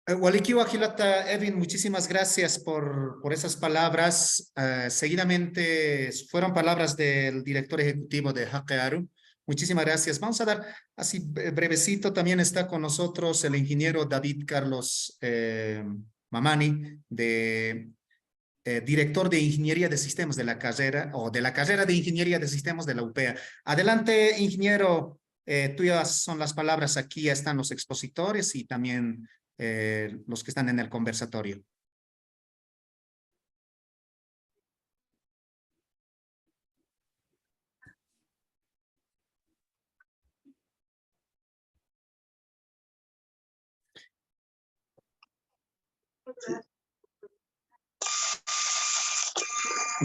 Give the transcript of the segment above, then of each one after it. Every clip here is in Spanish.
Walikiwa Hilata Edwin, muchísimas gracias por esas palabras. Seguidamente fueron palabras del director ejecutivo de Hackearu. Muchísimas gracias. Vamos a dar así brevecito. También está con nosotros el ingeniero David Carlos Mamani, director de Ingeniería de Sistemas de la carrera o de la carrera de Ingeniería de Sistemas de la UPEA. Adelante, ingeniero. Tuyas son las palabras. Aquí ya están los expositores y también los que están en el conversatorio.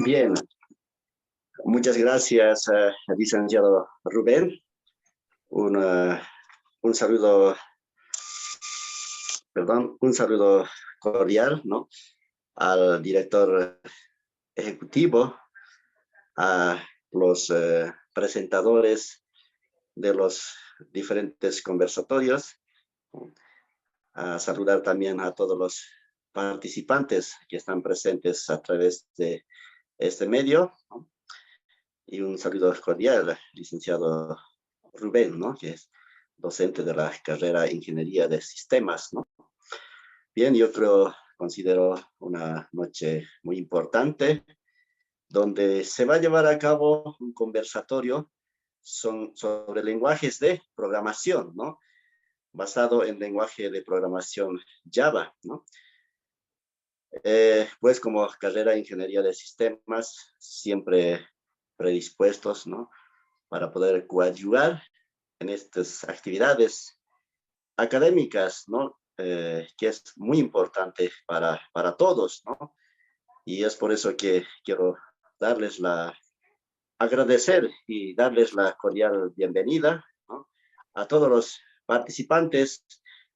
Bien, muchas gracias, licenciado Rubén. Un saludo, un saludo cordial, ¿no?, al director ejecutivo, a los presentadores de los diferentes conversatorios, a saludar también a todos los participantes que están presentes a través de este medio, ¿no? Y un saludo cordial, licenciado Rubén, ¿no?, que es docente de la carrera Ingeniería de Sistemas, ¿no? Bien, yo considero una noche muy importante, donde se va a llevar a cabo un conversatorio sobre lenguajes de programación, ¿no?, basado en lenguaje de programación Java, ¿no? Pues como carrera de Ingeniería de Sistemas, siempre predispuestos, ¿no?, para poder coadyuvar en estas actividades académicas, ¿no?, que es muy importante para todos, ¿no? Y es por eso que quiero agradecer y darles la cordial bienvenida, ¿no?, a todos los participantes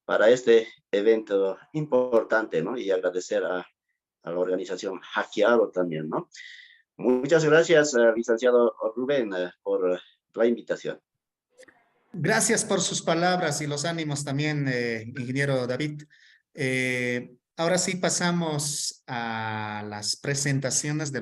para este evento importante, ¿no? Y agradecer a la organización Hackearu también, ¿no? Muchas gracias, licenciado Rubén, por la invitación. Gracias por sus palabras y los ánimos también, ingeniero David. Ahora sí pasamos a las presentaciones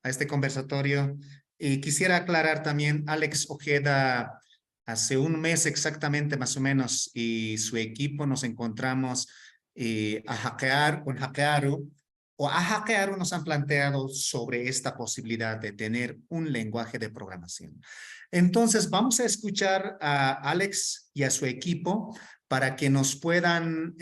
a este conversatorio. Y quisiera aclarar también, Alex Ojeda, hace un mes exactamente más o menos, y su equipo nos encontramos con Hackearu, o a Hackearu nos han planteado sobre esta posibilidad de tener un lenguaje de programación. Entonces, vamos a escuchar a Alex y a su equipo para que nos puedan,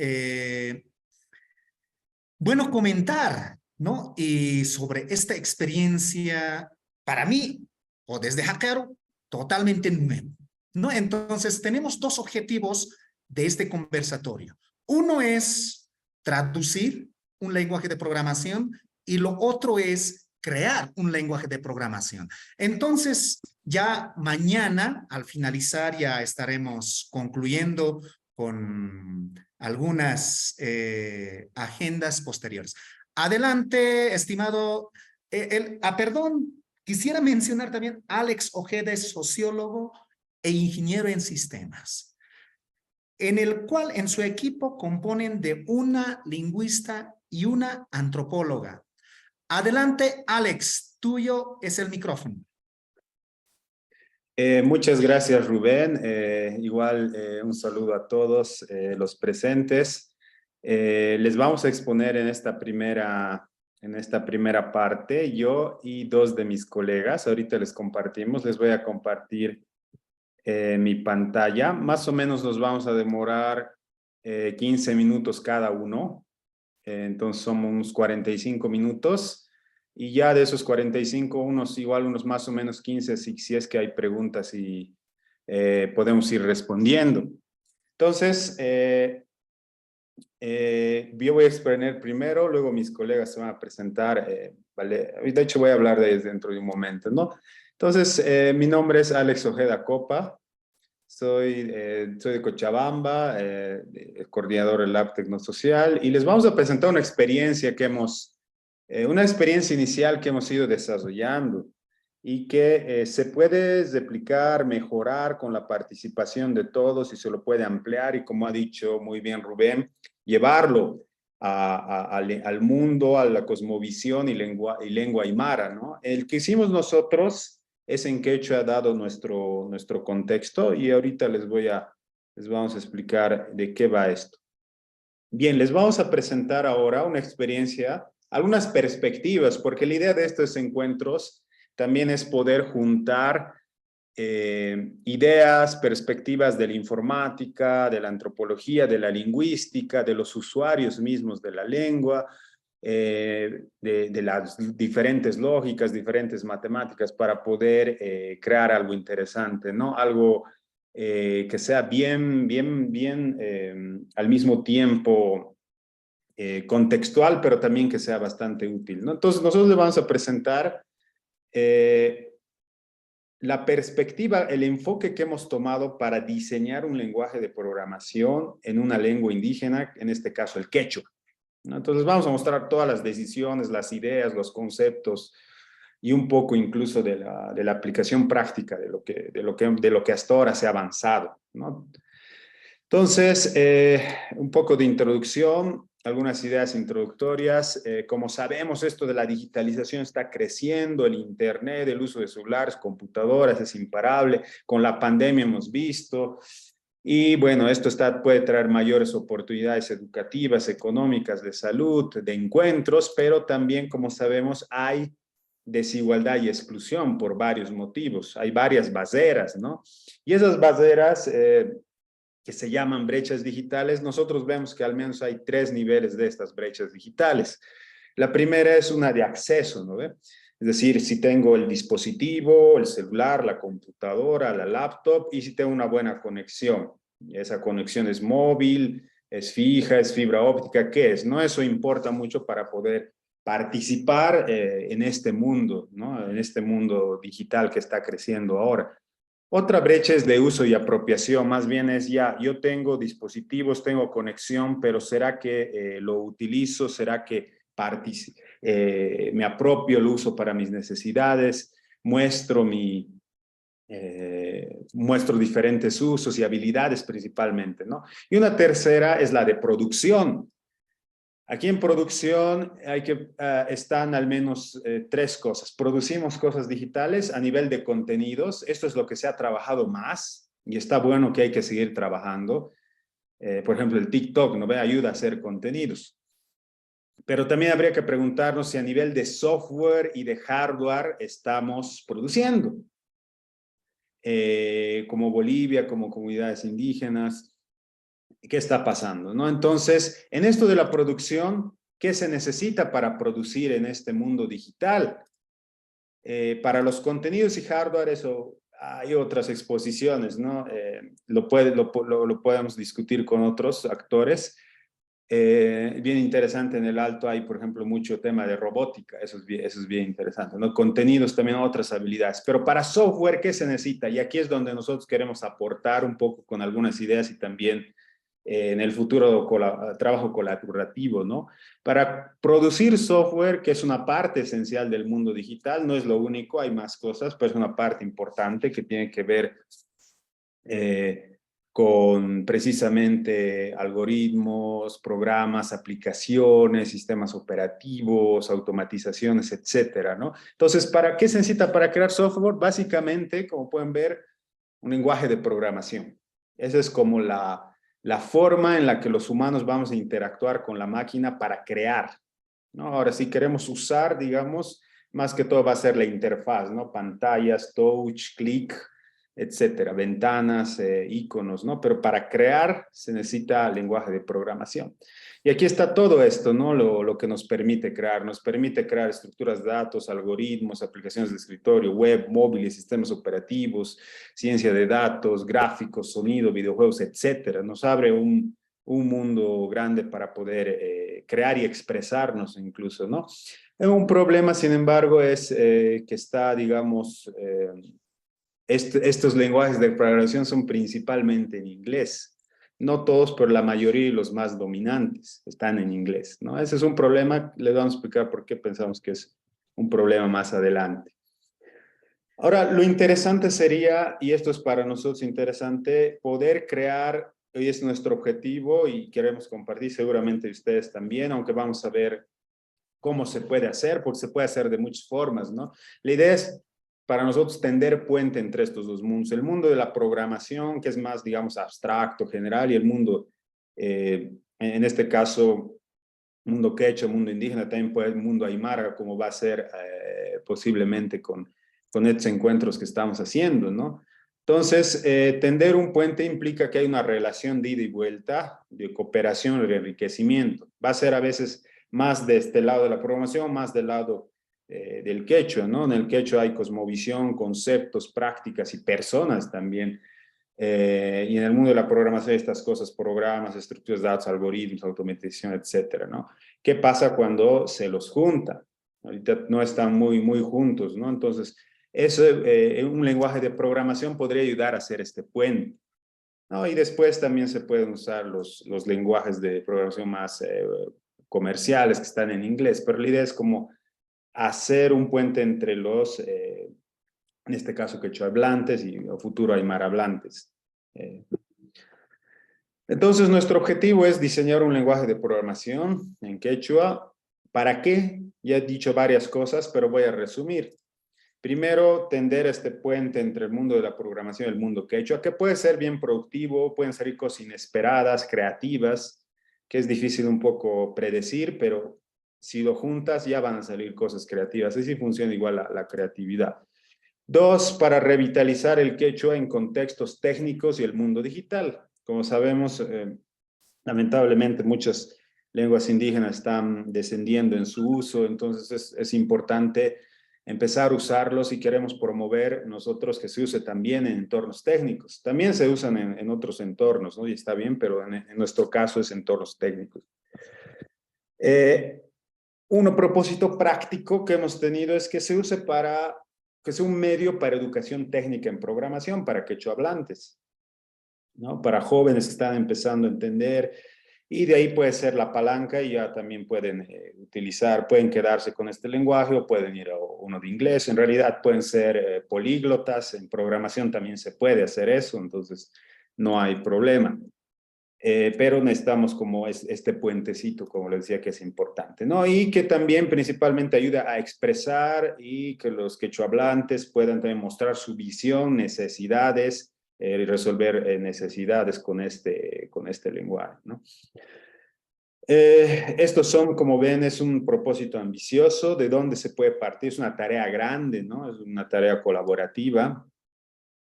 comentar, ¿no? Y sobre esta experiencia, para mí, o desde Hackearu, totalmente nuevo, ¿no? Entonces, tenemos dos objetivos de este conversatorio. Uno es traducir un lenguaje de programación y lo otro es crear un lenguaje de programación. Entonces, ya mañana, al finalizar, ya estaremos concluyendo con algunas agendas posteriores. Adelante, estimado. Perdón, quisiera mencionar también, Alex Ojeda es sociólogo e ingeniero en sistemas, en el cual en su equipo componen de una lingüista y una antropóloga. Adelante, Alex, tuyo es el micrófono. Muchas gracias, Rubén. Igual un saludo a todos los presentes. Les vamos a exponer en esta primera parte, yo y dos de mis colegas. Ahorita les voy a compartir mi pantalla. Más o menos nos vamos a demorar 15 minutos cada uno. Entonces somos unos 45 minutos. Y ya de esos 45, unos más o menos 15, si es que hay preguntas y podemos ir respondiendo. Entonces, yo voy a exponer primero, luego mis colegas se van a presentar. ¿Vale? De hecho, voy a hablar dentro de un momento, ¿no? Entonces, mi nombre es Alex Ojeda Copa. Soy de Cochabamba, coordinador del Lab Tecnosocial, y les vamos a presentar una experiencia una experiencia inicial que hemos ido desarrollando y que se puede replicar, mejorar con la participación de todos y se lo puede ampliar. Y como ha dicho muy bien Rubén, llevarlo al mundo, a la cosmovisión y lengua aymara, ¿no? El que hicimos nosotros es en quechua, dado nuestro contexto, y ahorita les vamos a explicar de qué va esto. Bien, les vamos a presentar ahora una experiencia, algunas perspectivas, porque la idea de estos encuentros también es poder juntar ideas, perspectivas de la informática, de la antropología, de la lingüística, de los usuarios mismos de la lengua, de las diferentes lógicas, diferentes matemáticas para poder crear algo interesante, ¿no? Algo que sea bien al mismo tiempo contextual, pero también que sea bastante útil, ¿no? Entonces, nosotros les vamos a presentar la perspectiva, el enfoque que hemos tomado para diseñar un lenguaje de programación en una lengua indígena, en este caso el quechua, ¿no? Entonces vamos a mostrar todas las decisiones, las ideas, los conceptos y un poco incluso de la aplicación práctica de lo que hasta ahora se ha avanzado, ¿no? Entonces, un poco de introducción, algunas ideas introductorias. Como sabemos, esto de la digitalización está creciendo, el internet, el uso de celulares, computadoras es imparable. Con la pandemia hemos visto. Y bueno, esto puede traer mayores oportunidades educativas, económicas, de salud, de encuentros, pero también, como sabemos, hay desigualdad y exclusión por varios motivos. Hay varias barreras, ¿no? Y esas barreras que se llaman brechas digitales, nosotros vemos que al menos hay 3 niveles de estas brechas digitales. La primera es una de acceso, ¿no ve? Es decir, si tengo el dispositivo, el celular, la computadora, la laptop, y si tengo una buena conexión. Esa conexión es móvil, es fija, es fibra óptica, ¿qué es? No, eso importa mucho para poder participar en este mundo, ¿no? En este mundo digital que está creciendo ahora. Otra brecha es de uso y apropiación, más bien es ya, yo tengo dispositivos, tengo conexión, pero ¿será que lo utilizo? ¿Será que me apropio el uso para mis necesidades? Muestro diferentes usos y habilidades principalmente, ¿no? Y una tercera es la de producción. Aquí en producción están al menos 3 cosas. Producimos cosas digitales a nivel de contenidos. Esto es lo que se ha trabajado más y está bueno que hay que seguir trabajando. Por ejemplo, el TikTok nos ayuda a hacer contenidos. Pero también habría que preguntarnos si a nivel de software y de hardware estamos produciendo. Como Bolivia, como comunidades indígenas. ¿Qué está pasando, no? Entonces, en esto de la producción, ¿qué se necesita para producir en este mundo digital? Para los contenidos y hardware, eso hay otras exposiciones, ¿no? Lo podemos discutir con otros actores. Bien interesante, en el Alto hay, por ejemplo, mucho tema de robótica, eso es bien interesante, ¿no? Contenidos, también otras habilidades. Pero para software, ¿qué se necesita? Y aquí es donde nosotros queremos aportar un poco con algunas ideas y también en el futuro trabajo colaborativo, ¿no? Para producir software, que es una parte esencial del mundo digital, no es lo único, hay más cosas, pero es una parte importante que tiene que ver con precisamente algoritmos, programas, aplicaciones, sistemas operativos, automatizaciones, etcétera, ¿no? Entonces, ¿qué se necesita para crear software? Básicamente, como pueden ver, un lenguaje de programación. Esa es como la forma en la que los humanos vamos a interactuar con la máquina para crear, ¿no? Ahora, si queremos usar, digamos, más que todo va a ser la interfaz, ¿no? Pantallas, touch, clic, etcétera, ventanas, iconos, ¿no? Pero para crear se necesita lenguaje de programación. Y aquí está todo esto, ¿no? Lo que nos permite crear estructuras de datos, algoritmos, aplicaciones de escritorio, web, móviles, sistemas operativos, ciencia de datos, gráficos, sonido, videojuegos, etcétera. Nos abre un mundo grande para poder crear y expresarnos incluso, ¿no? Un problema, sin embargo, es que está, digamos, estos lenguajes de programación son principalmente en inglés. No todos, pero la mayoría y los más dominantes están en inglés, ¿no? Ese es un problema, les vamos a explicar por qué pensamos que es un problema más adelante. Ahora, lo interesante sería, y esto es para nosotros interesante, poder crear hoy es nuestro objetivo y queremos compartir seguramente ustedes también, aunque vamos a ver cómo se puede hacer, porque se puede hacer de muchas formas, ¿no? La idea es para nosotros tender puente entre estos dos mundos, el mundo de la programación, que es más, digamos, abstracto, general, y el mundo, en este caso, mundo quechua, mundo indígena, también puede el mundo aymara, como va a ser posiblemente con estos encuentros que estamos haciendo, ¿no? Entonces, tender un puente implica que hay una relación de ida y vuelta, de cooperación y de enriquecimiento. Va a ser a veces más de este lado de la programación, más del lado del quechua, ¿no? En el quechua hay cosmovisión, conceptos, prácticas y personas también. Y en el mundo de la programación, estas cosas, programas, estructuras de datos, algoritmos, automatización, etcétera, ¿no? ¿Qué pasa cuando se los junta? Ahorita no están muy juntos, ¿no? Entonces, eso, un lenguaje de programación podría ayudar a hacer este puente, ¿no? Y después también se pueden usar los lenguajes de programación más comerciales que están en inglés, pero la idea es como hacer un puente entre los, en este caso, quechua hablantes y o futuro aymara hablantes. Entonces, nuestro objetivo es diseñar un lenguaje de programación en quechua. ¿Para qué? Ya he dicho varias cosas, pero voy a resumir. Primero, tender este puente entre el mundo de la programación y el mundo quechua, que puede ser bien productivo, pueden salir cosas inesperadas, creativas, que es difícil un poco predecir, pero si lo juntas ya van a salir cosas creativas. Así funciona igual la creatividad. Dos, para revitalizar el quechua en contextos técnicos y el mundo digital. Como sabemos, lamentablemente muchas lenguas indígenas están descendiendo en su uso, entonces es importante empezar a usarlos si queremos promover nosotros que se use también en entornos técnicos. También se usan en otros entornos, ¿no? Y está bien, pero en nuestro caso es entornos técnicos. Un propósito práctico que hemos tenido es que se use que sea un medio para educación técnica en programación para quechua hablantes, ¿no? Para jóvenes que están empezando a entender, y de ahí puede ser la palanca y ya también pueden pueden quedarse con este lenguaje o pueden ir a uno de inglés. En realidad pueden ser políglotas, en programación también se puede hacer eso, entonces no hay problema. Pero necesitamos como este puentecito, como les decía, que es importante, ¿no? Y que también principalmente ayuda a expresar y que los quechohablantes puedan también mostrar su visión, necesidades, y resolver necesidades con este lenguaje, ¿no? Estos son, como ven, es un propósito ambicioso. ¿De dónde se puede partir? Es una tarea grande, ¿no? Es una tarea colaborativa.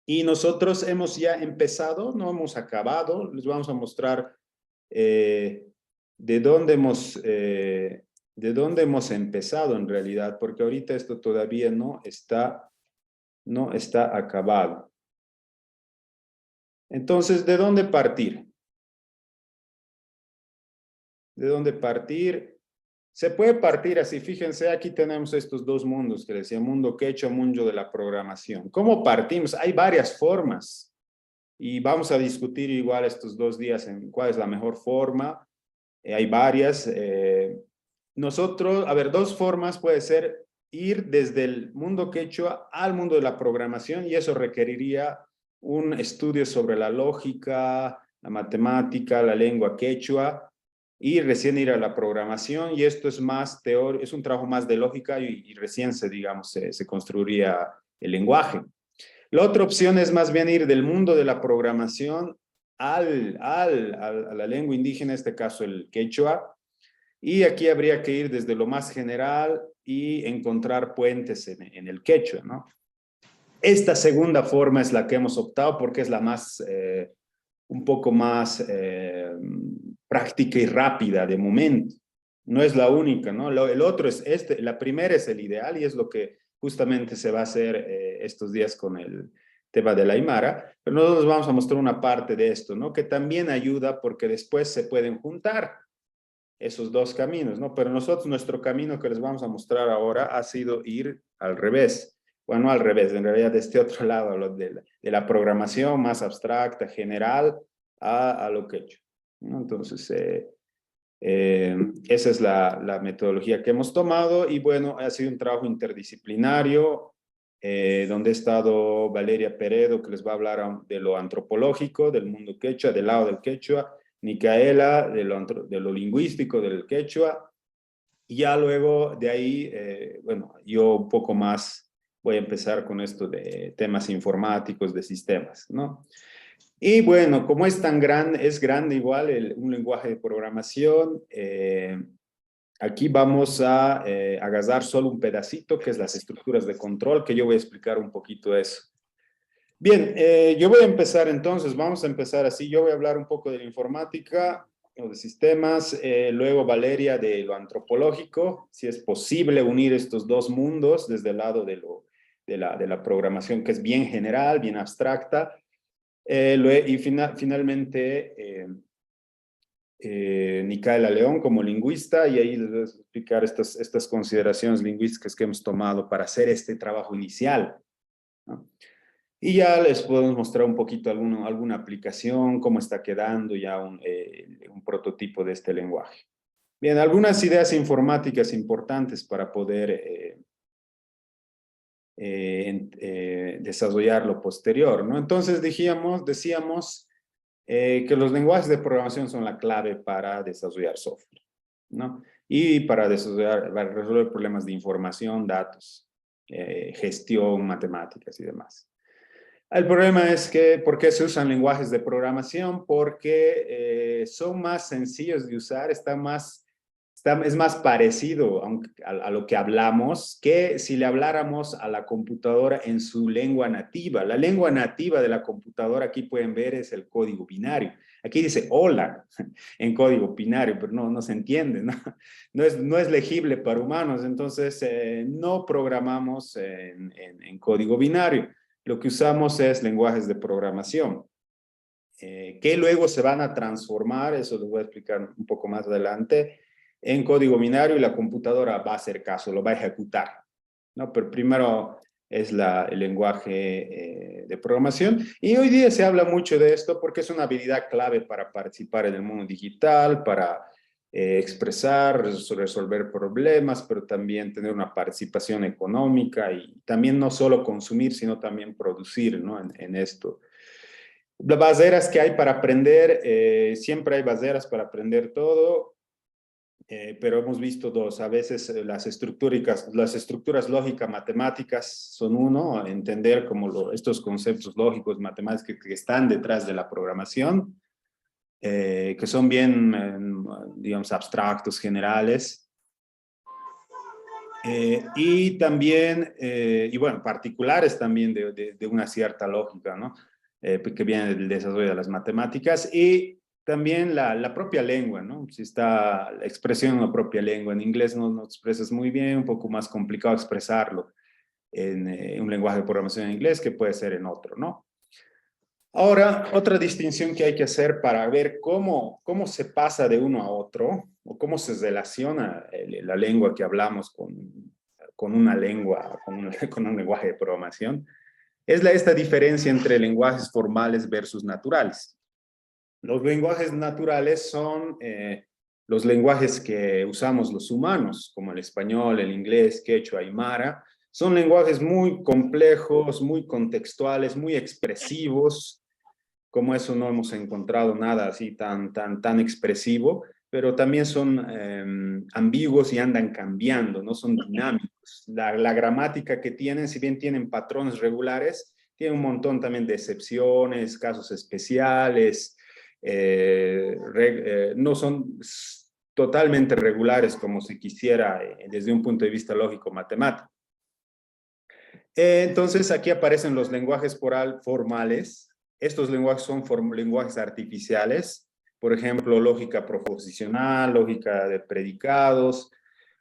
Y nosotros hemos ya empezado, no hemos acabado. Les vamos a mostrar de dónde hemos empezado en realidad, porque ahorita esto todavía no está acabado. Entonces, ¿de dónde partir? ¿De dónde partir? Se puede partir así, fíjense, aquí tenemos estos dos mundos que decía, mundo quechua, mundo de la programación. ¿Cómo partimos? Hay varias formas y vamos a discutir igual estos 2 días en cuál es la mejor forma. Hay varias. Nosotros, a ver, 2 formas puede ser ir desde el mundo quechua al mundo de la programación y eso requeriría un estudio sobre la lógica, la matemática, la lengua quechua y recién ir a la programación y esto es más teórico, es un trabajo más de lógica y recién se construiría el lenguaje. La otra opción es más bien ir del mundo de la programación a la lengua indígena, en este caso el quechua, y aquí habría que ir desde lo más general y encontrar puentes en el quechua, ¿no? Esta segunda forma es la que hemos optado porque es la más, un poco más práctica y rápida de momento. No es la única, ¿no? El otro es la primera es el ideal y es lo que justamente se va a hacer estos días con el tema de la Aymara, pero nosotros vamos a mostrar una parte de esto, ¿no? Que también ayuda porque después se pueden juntar esos dos caminos, ¿no? Pero nosotros, nuestro camino que les vamos a mostrar ahora ha sido ir al revés. Bueno, no al revés, en realidad de este otro lado, de la programación más abstracta, general, a lo quechua, ¿no? Entonces, esa es la metodología que hemos tomado y bueno, ha sido un trabajo interdisciplinario donde ha estado Valeria Peredo, que les va a hablar de lo antropológico, del mundo quechua, del lado del quechua, Micaela, de lo lingüístico del quechua, y ya luego de ahí, bueno, yo un poco más voy a empezar con esto de temas informáticos, de sistemas, ¿no? Y bueno, como es tan grande, es grande igual un lenguaje de programación, aquí vamos a agarrar solo un pedacito, que es las estructuras de control, que yo voy a explicar un poquito eso. Bien, yo voy a empezar entonces, vamos a empezar así, yo voy a hablar un poco de la informática o de sistemas, luego Valeria de lo antropológico, si es posible unir estos dos mundos desde el lado de la programación, que es bien general, bien abstracta, y finalmente Micaela León como lingüista, y ahí les voy a explicar estas consideraciones lingüísticas que hemos tomado para hacer este trabajo inicial, ¿no? Y ya les podemos mostrar un poquito alguna aplicación, cómo está quedando ya un prototipo de este lenguaje. Bien, algunas ideas informáticas importantes para poder desarrollar lo posterior, ¿no? Entonces decíamos que los lenguajes de programación son la clave para desarrollar software, ¿no? Y para resolver problemas de información, datos, gestión, matemáticas y demás. El problema es que, ¿por qué se usan lenguajes de programación? Porque son más sencillos de usar, es más parecido a lo que hablamos que si le habláramos a la computadora en su lengua nativa. La lengua nativa de la computadora, aquí pueden ver, es el código binario. Aquí dice hola en código binario, pero no se entiende, ¿no? No es legible para humanos, entonces no programamos en código binario. Lo que usamos es lenguajes de programación, que luego se van a transformar, eso les voy a explicar un poco más adelante, en código binario, y la computadora va a hacer caso, lo va a ejecutar, ¿no? Pero primero es el lenguaje de programación, y hoy día se habla mucho de esto porque es una habilidad clave para participar en el mundo digital, para expresar, resolver problemas, pero también tener una participación económica y también no solo consumir, sino también producir, ¿no? en esto. Las barreras que hay para aprender, siempre hay barreras para aprender todo, pero hemos visto dos. A veces las estructuras lógicas matemáticas son uno, entender como estos conceptos lógicos matemáticos que están detrás de la programación, que son bien, digamos, abstractos, generales. Y también, y bueno, particulares también de una cierta lógica, ¿no? Que viene del desarrollo de las matemáticas, y también la propia lengua, ¿no? Si está la expresión en la propia lengua, en inglés no expresas muy bien, un poco más complicado expresarlo en un lenguaje de programación en inglés que puede ser en otro, ¿no? Ahora, otra distinción que hay que hacer para ver cómo se pasa de uno a otro, o cómo se relaciona la lengua que hablamos con una lengua, con un lenguaje de programación, es esta diferencia entre lenguajes formales versus naturales. Los lenguajes naturales son los lenguajes que usamos los humanos, como el español, el inglés, quechua, aymara. Son lenguajes muy complejos, muy contextuales, muy expresivos. Como eso no hemos encontrado nada así tan expresivo, pero también son ambiguos y andan cambiando, no son dinámicos. La gramática que tienen, si bien tienen patrones regulares, tienen un montón también de excepciones, casos especiales, no son totalmente regulares como se quisiera desde un punto de vista lógico-matemático. Entonces aquí aparecen los lenguajes formales. Estos lenguajes son lenguajes artificiales, por ejemplo, lógica proposicional, lógica de predicados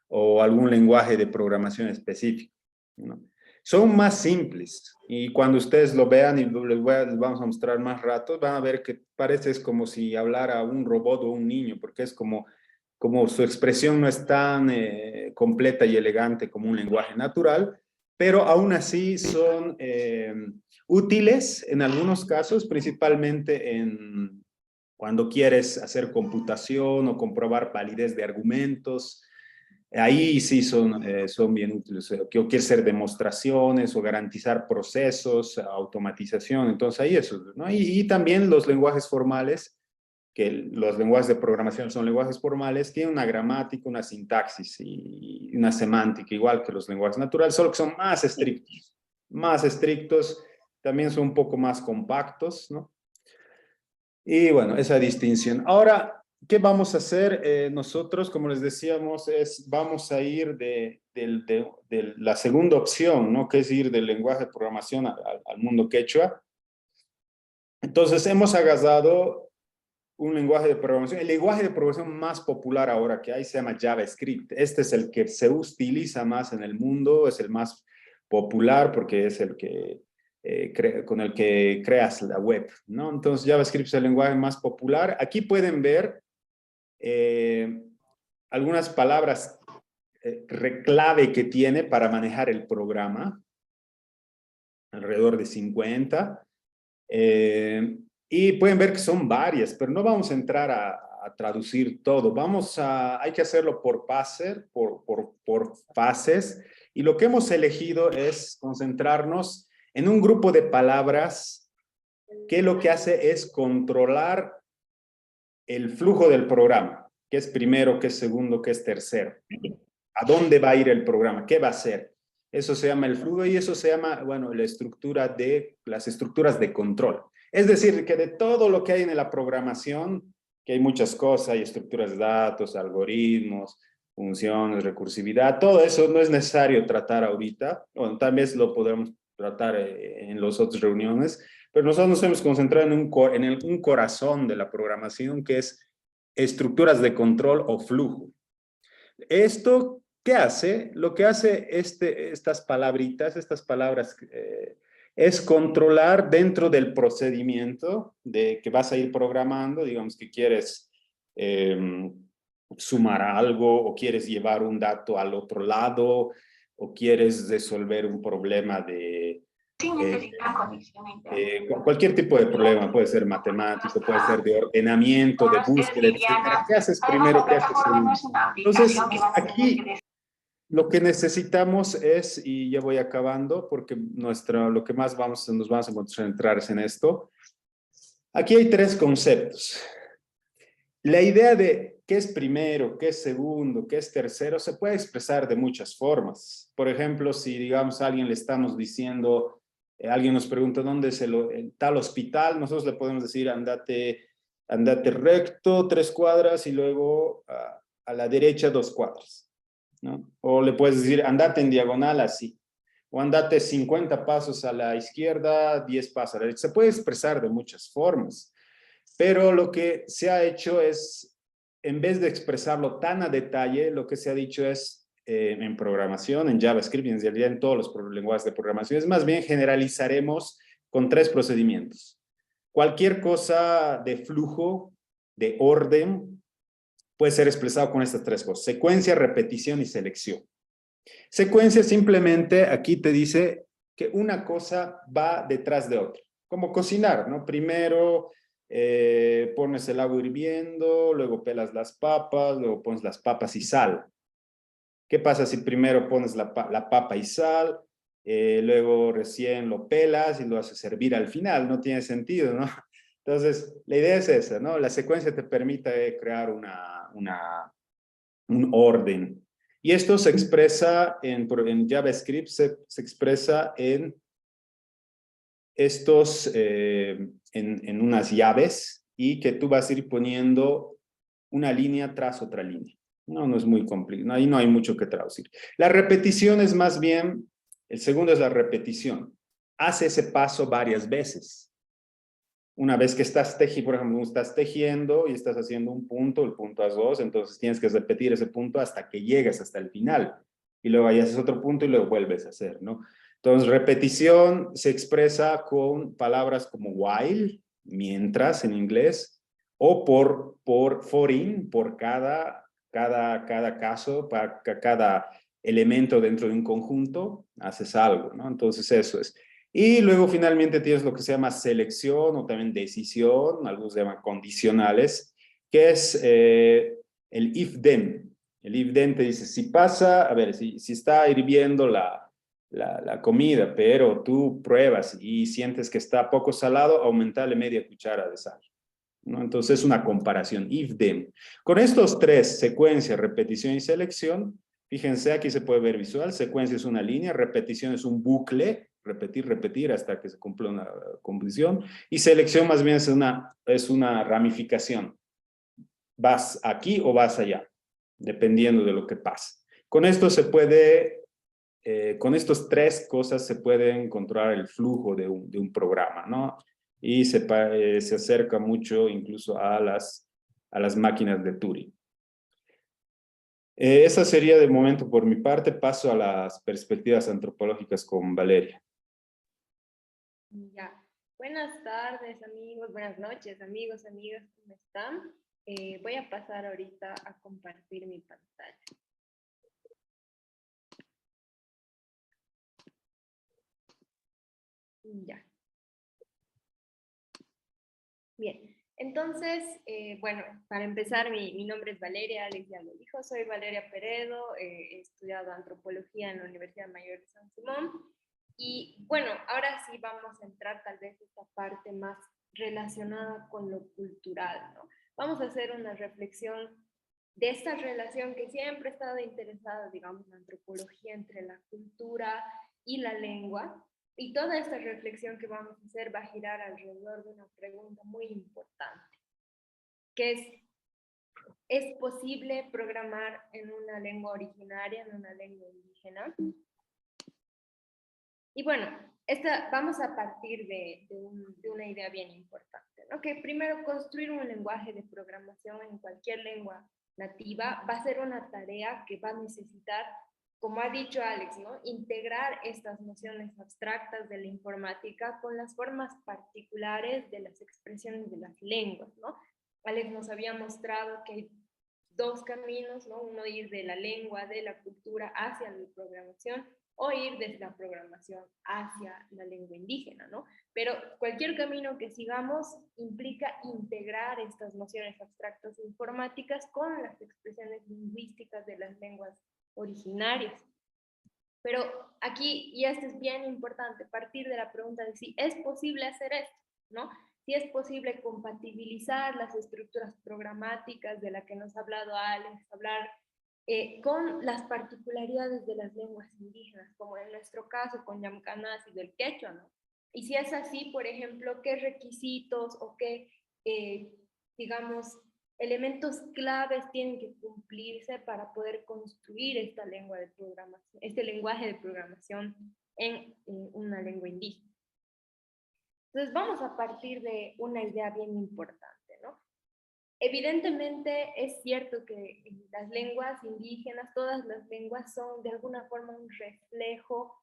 o algún lenguaje de programación específico, ¿no? Son más simples, y cuando ustedes lo vean, y les vamos a mostrar más ratos, van a ver que parece como si hablara un robot o un niño, porque es como su expresión no es tan completa y elegante como un lenguaje natural, pero aún así son útiles en algunos casos, principalmente cuando quieres hacer computación o comprobar validez de argumentos. Ahí sí son bien útiles. O quiere ser demostraciones o garantizar procesos, automatización. Entonces ahí eso, ¿no? Y también los lenguajes formales, que los lenguajes de programación son lenguajes formales, tienen una gramática, una sintaxis y una semántica, igual que los lenguajes naturales, solo que son más estrictos. Más estrictos, también son un poco más compactos, ¿no? Y bueno, esa distinción. Ahora, ¿qué vamos a hacer? Nosotros, como les decíamos, vamos a ir de la segunda opción, ¿no? Que es ir del lenguaje de programación al mundo quechua. Entonces, hemos agarrado un lenguaje de programación. El lenguaje de programación más popular ahora que hay se llama JavaScript. Este es el que se utiliza más en el mundo, es el más popular porque es el que con el que creas la web, ¿no? Entonces JavaScript es el lenguaje más popular. Aquí pueden ver algunas palabras clave que tiene para manejar el programa, alrededor de 50. Y pueden ver que son varias, pero no vamos a entrar a traducir todo. Hay que hacerlo por fases. Y lo que hemos elegido es concentrarnos en un grupo de palabras que lo que hace es controlar el flujo del programa. ¿Qué es primero, qué es segundo, qué es tercero? ¿A dónde va a ir el programa? ¿Qué va a hacer? Eso se llama el flujo y eso se llama, bueno, las estructuras de control. Es decir, que de todo lo que hay en la programación, que hay muchas cosas, hay estructuras de datos, algoritmos, funciones, recursividad, todo eso no es necesario tratar ahorita. Bueno, tal vez lo podremos tratar en las otras reuniones, pero nosotros nos hemos concentrado en un corazón de la programación que es estructuras de control o flujo. Esto, ¿qué hace? Lo que hace estas palabras, es controlar dentro del procedimiento de que vas a ir programando, digamos que quieres sumar algo o quieres llevar un dato al otro lado o quieres resolver un problema de cualquier tipo de problema, puede ser matemático, puede ser de ordenamiento, de búsqueda, etcétera. ¿Qué haces primero? ¿Qué haces segundo? Entonces, aquí lo que necesitamos es, y ya voy acabando, porque lo que más nos vamos a concentrar es en esto. Aquí hay tres conceptos. La idea de qué es primero, qué es segundo, qué es tercero, se puede expresar de muchas formas. Por ejemplo, si digamos a alguien le estamos diciendo, alguien nos pregunta dónde es el tal hospital, nosotros le podemos decir andate recto 3 cuadras y luego a la derecha 2 cuadras, ¿no? O le puedes decir andate en diagonal así, o andate 50 pasos a la izquierda, 10 pasos a la derecha. Se puede expresar de muchas formas. Pero lo que se ha hecho es, en vez de expresarlo tan a detalle, lo que se ha dicho es, en programación, en JavaScript y en realidad en todos los lenguajes de programación, es más bien generalizaremos con 3 procedimientos. Cualquier cosa de flujo, de orden, puede ser expresado con estas 3 cosas: secuencia, repetición y selección. Secuencia simplemente aquí te dice que una cosa va detrás de otra, como cocinar, ¿no? Primero pones el agua hirviendo, luego pelas las papas, luego pones las papas y sal. ¿Qué pasa si primero pones la papa y sal, luego recién lo pelas y lo haces servir al final? No tiene sentido, ¿no? Entonces, la idea es esa, ¿no? La secuencia te permite crear un orden. Y esto se expresa en JavaScript, se expresa en estos, en unas llaves, y que tú vas a ir poniendo una línea tras otra línea. No es muy complicado, ahí no hay mucho que traducir. La repetición es más bien, el segundo es la repetición. Hace ese paso varias veces. Una vez que estás tejiendo, por ejemplo, estás tejiendo y estás haciendo un punto, el punto a 2, entonces tienes que repetir ese punto hasta que llegues hasta el final. Y luego ahí haces otro punto y lo vuelves a hacer, ¿no? Entonces, repetición se expresa con palabras como while, mientras en inglés, o for in, por cada caso, para cada elemento dentro de un conjunto, haces algo, ¿no? Entonces, eso es. Y luego finalmente tienes lo que se llama selección o también decisión, algunos llaman condicionales, que es el if-then. El if then te dice, si pasa, a ver, si está hirviendo la comida, pero tú pruebas y sientes que está poco salado, aumentale media cuchara de sal, ¿no? Entonces es una comparación, if then. Con estos tres, secuencia, repetición y selección, fíjense, aquí se puede ver visual, secuencia es una línea, repetición es un bucle, repetir, repetir hasta que se cumpla una condición, y selección más bien es una ramificación. Vas aquí o vas allá, dependiendo de lo que pase. Con esto se puede, con estas tres cosas se puede controlar el flujo de un programa, ¿no? Y se acerca mucho incluso a las máquinas de Turing. Esa sería de momento por mi parte. Paso a las perspectivas antropológicas con Valeria. Ya. Buenas tardes, amigos. Buenas noches, amigos, amigas. ¿Cómo están? Voy a pasar ahorita a compartir mi pantalla. Ya. Bien. Entonces, bueno, para empezar, mi nombre es Valeria, Alex ya lo dijo, soy Valeria Peredo, he estudiado antropología en la Universidad Mayor de San Simón. Y bueno, ahora sí vamos a entrar tal vez esta parte más relacionada con lo cultural, ¿no? Vamos a hacer una reflexión de esta relación que siempre ha estado interesada, digamos, la antropología entre la cultura y la lengua. Y toda esta reflexión que vamos a hacer va a girar alrededor de una pregunta muy importante, que ¿es posible programar en una lengua originaria, en una lengua indígena? Y bueno, vamos a partir de una idea bien importante, ¿no? Que primero construir un lenguaje de programación en cualquier lengua nativa va a ser una tarea que va a necesitar, como ha dicho Alex, ¿no? Integrar estas nociones abstractas de la informática con las formas particulares de las expresiones de las lenguas, ¿no? Alex nos había mostrado que hay dos caminos, ¿no? Uno ir de la lengua, de la cultura hacia la programación, o ir desde la programación hacia la lengua indígena, ¿no? Pero cualquier camino que sigamos implica integrar estas nociones abstractas informáticas con las expresiones lingüísticas de las lenguas originarias. Pero aquí, y esto es bien importante, partir de la pregunta de si es posible hacer esto, ¿no? Si es posible compatibilizar las estructuras programáticas de la que nos ha hablado Alex, hablar con las particularidades de las lenguas indígenas, como en nuestro caso con Yamkanas y del quechua, ¿no? Y si es así, por ejemplo, ¿qué requisitos o qué, digamos, elementos claves tienen que cumplirse para poder construir esta lengua de programación, este lenguaje de programación en una lengua indígena? Entonces vamos a partir de una idea bien importante, ¿no? Evidentemente es cierto que las lenguas indígenas, todas las lenguas son de alguna forma un reflejo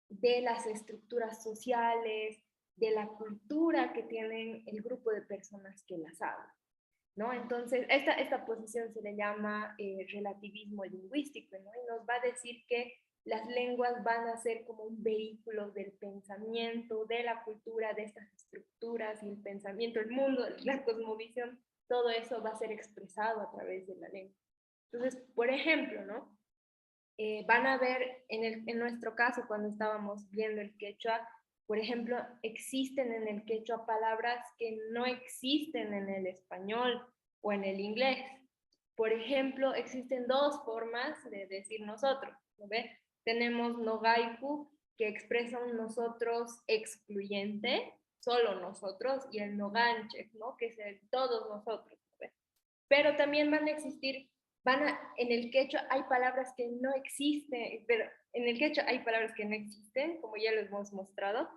de las estructuras sociales, de la cultura que tienen el grupo de personas que las hablan, ¿no? Entonces, esta posición se le llama relativismo lingüístico, ¿no? Y nos va a decir que las lenguas van a ser como un vehículo del pensamiento, de la cultura, de estas estructuras y el pensamiento, el mundo, la cosmovisión, todo eso va a ser expresado a través de la lengua. Entonces, por ejemplo, ¿no? Van a ver, en nuestro caso, cuando estábamos viendo el quechua, por ejemplo, existen en el quechua palabras que no existen en el español o en el inglés. Por ejemplo, existen dos formas de decir nosotros, ¿no ve? Tenemos nogaiku, que expresa un nosotros excluyente, solo nosotros, y el noganche, ¿no? Que es el todos nosotros, ¿no ve? Pero también van a existir, en el quechua hay palabras que no existen, pero en el quechua hay palabras que no existen, como ya les hemos mostrado,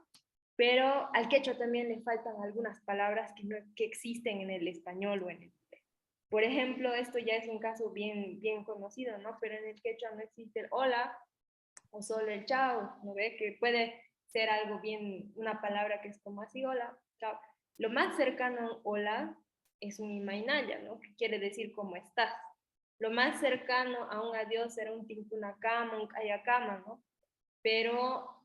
pero al quechua también le faltan algunas palabras que existen en el español o en el inglés. Por ejemplo, esto ya es un caso bien conocido, ¿no? Pero en el quechua no existe el hola o solo el chao, ¿no ve? Que puede ser algo bien, una palabra que es como así, hola, chao. Lo más cercano a hola es un imainaya, ¿no? Que quiere decir cómo estás. Lo más cercano a un adiós será un tinkunakama, un kayakama, ¿no? Pero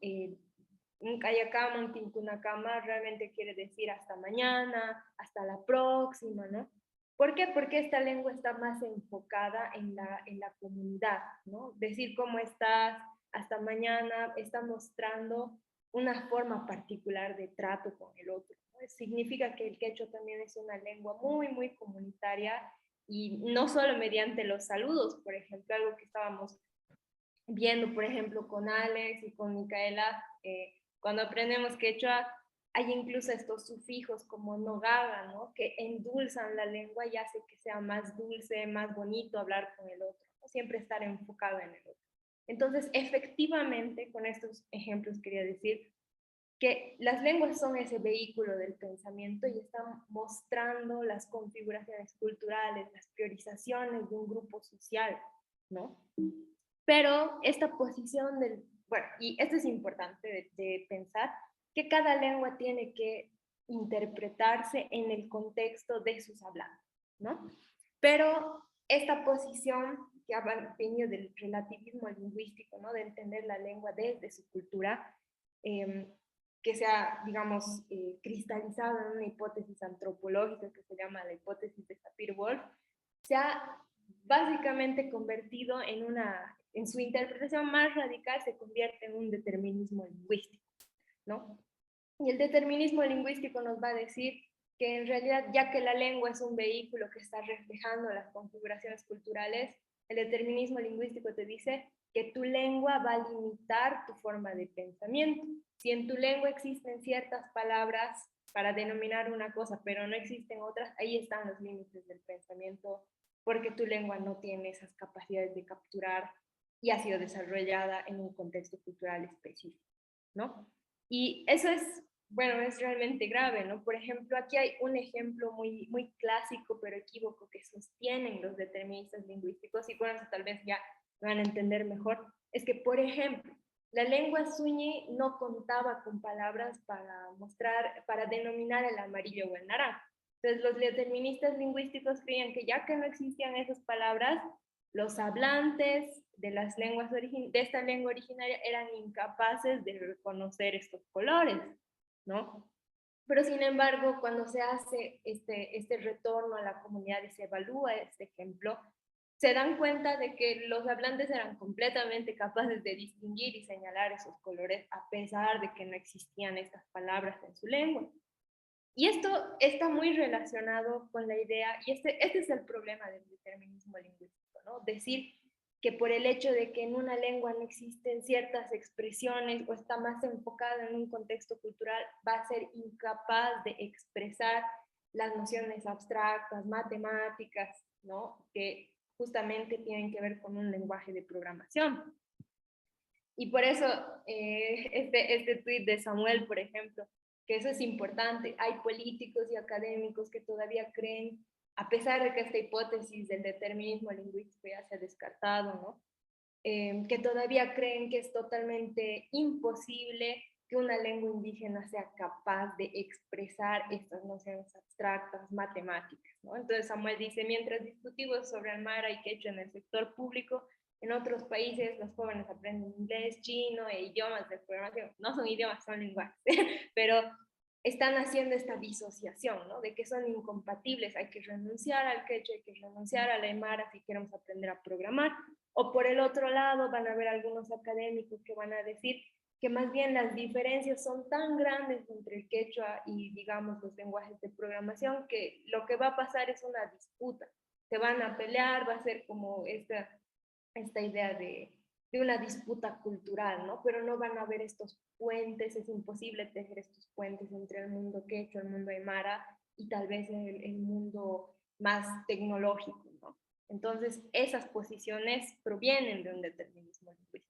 un kayakama, un tinkunakama realmente quiere decir hasta mañana, hasta la próxima, ¿no? ¿Por qué? Porque esta lengua está más enfocada en la comunidad, ¿no? Decir cómo estás, hasta mañana, está mostrando una forma particular de trato con el otro, ¿no? Significa que el quechua también es una lengua muy, muy comunitaria y no solo mediante los saludos, por ejemplo, algo que estábamos viendo, por ejemplo, con Alex y con Micaela, cuando aprendemos quechua, hay incluso estos sufijos como nogaga, ¿no? Que endulzan la lengua y hace que sea más dulce, más bonito hablar con el otro, ¿no? Siempre estar enfocado en el otro. Entonces, efectivamente, con estos ejemplos quería decir que las lenguas son ese vehículo del pensamiento y están mostrando las configuraciones culturales, las priorizaciones de un grupo social, ¿no? Pero esta posición del, bueno, y esto es importante de pensar, que cada lengua tiene que interpretarse en el contexto de sus hablantes, ¿no? Pero esta posición que ha venido del relativismo lingüístico, ¿no? De entender la lengua desde su cultura, que se ha, digamos, cristalizado en una hipótesis antropológica que se llama la hipótesis de Sapir-Whorf, se ha básicamente convertido en su interpretación más radical se convierte en un determinismo lingüístico, ¿no? Y el determinismo lingüístico nos va a decir que en realidad, ya que la lengua es un vehículo que está reflejando las configuraciones culturales, el determinismo lingüístico te dice que tu lengua va a limitar tu forma de pensamiento. Si en tu lengua existen ciertas palabras para denominar una cosa, pero no existen otras, ahí están los límites del pensamiento, porque tu lengua no tiene esas capacidades de capturar y ha sido desarrollada en un contexto cultural específico, ¿no? Y eso es, bueno, es realmente grave, ¿no? Por ejemplo, aquí hay un ejemplo muy, muy clásico, pero equívoco, que sostienen los deterministas lingüísticos, y con eso tal vez ya van a entender mejor, es que, por ejemplo, la lengua suñi no contaba con palabras para mostrar, para denominar el amarillo o el naranja. Entonces, los deterministas lingüísticos creían que ya que no existían esas palabras, los hablantes de las lenguas de esta lengua originaria eran incapaces de reconocer estos colores, ¿no? Pero sin embargo, cuando se hace este retorno a la comunidad y se evalúa este ejemplo, se dan cuenta de que los hablantes eran completamente capaces de distinguir y señalar esos colores a pesar de que no existían estas palabras en su lengua. Y esto está muy relacionado con la idea, y este es el problema del determinismo lingüístico, ¿no? Decir que por el hecho de que en una lengua no existen ciertas expresiones o está más enfocada en un contexto cultural, va a ser incapaz de expresar las nociones abstractas, matemáticas, ¿no? Que justamente tienen que ver con un lenguaje de programación. Y por eso este tuit de Samuel, por ejemplo, que eso es importante. Hay políticos y académicos que todavía creen, a pesar de que esta hipótesis del determinismo lingüístico ya se ha descartado, ¿no? Que todavía creen que es totalmente imposible que una lengua indígena sea capaz de expresar estas nociones abstractas, matemáticas, ¿no? Entonces Samuel dice, mientras discutimos sobre Aymara y Quechua en el sector público, en otros países los jóvenes aprenden inglés, chino e idiomas de programación. No son idiomas, son lenguajes, pero están haciendo esta disociación, ¿no? De que son incompatibles, hay que renunciar al quechua, hay que renunciar a la aymara si queremos aprender a programar. O por el otro lado van a haber algunos académicos que van a decir que más bien las diferencias son tan grandes entre el quechua y, digamos, los lenguajes de programación que lo que va a pasar es una disputa. Se van a pelear, va a ser como esta idea de una disputa cultural, ¿no? Pero no van a haber estos puentes, es imposible tejer estos puentes entre el mundo quechua, el mundo aymara y tal vez el mundo más tecnológico, ¿no? Entonces, esas posiciones provienen de un determinismo lingüístico.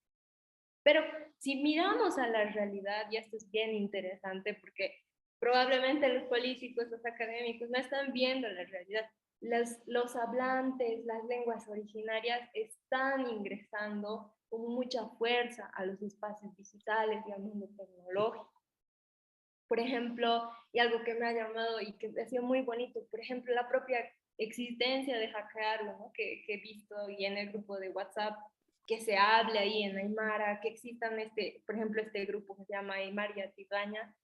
Pero si miramos a la realidad, y esto es bien interesante porque probablemente los políticos, los académicos no están viendo la realidad. Los hablantes, las lenguas originarias están ingresando con mucha fuerza a los espacios digitales y al mundo tecnológico. Por ejemplo, y algo que me ha llamado y que ha sido muy bonito, por ejemplo, la propia existencia de hackearlo, ¿no? que he visto y en el grupo de WhatsApp, que se hable ahí en Aymara, que existan, por ejemplo, este grupo que se llama Aymara Tigaña,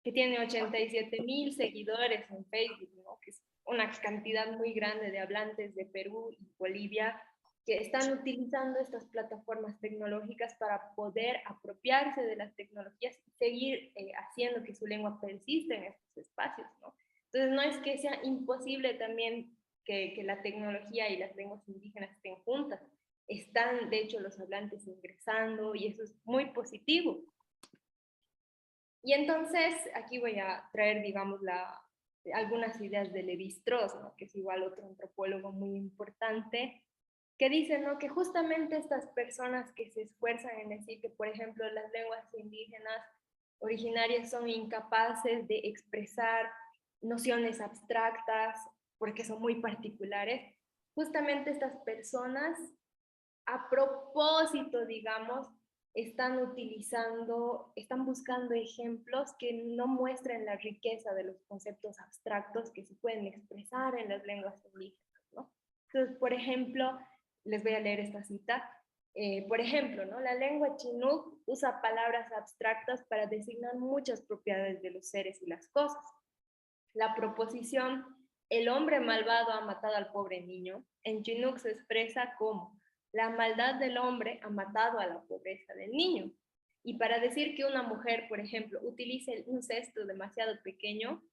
que tiene 87,000 seguidores en Facebook, ¿no? Que es una cantidad muy grande de hablantes de Perú y Bolivia que están utilizando estas plataformas tecnológicas para poder apropiarse de las tecnologías y seguir haciendo que su lengua persista en estos espacios, ¿no? Entonces, no es que sea imposible también que la tecnología y las lenguas indígenas estén juntas. Están, de hecho, los hablantes ingresando y eso es muy positivo. Y entonces, aquí voy a traer, digamos, algunas ideas de Lévi-Strauss, ¿no? Que es igual otro antropólogo muy importante, que dice, ¿no? Que justamente estas personas que se esfuerzan en decir que, por ejemplo, las lenguas indígenas originarias son incapaces de expresar nociones abstractas porque son muy particulares, justamente estas personas, a propósito, digamos, están buscando ejemplos que no muestren la riqueza de los conceptos abstractos que se pueden expresar en las lenguas indígenas, ¿no? Entonces, por ejemplo, les voy a leer esta cita. Por ejemplo, ¿no? La lengua chinook usa palabras abstractas para designar muchas propiedades de los seres y las cosas. La proposición "el hombre malvado ha matado al pobre niño" en chinook se expresa como "la maldad del hombre ha matado a la pobreza del niño". Y para decir que una mujer, por ejemplo, utilice un cesto demasiado pequeño,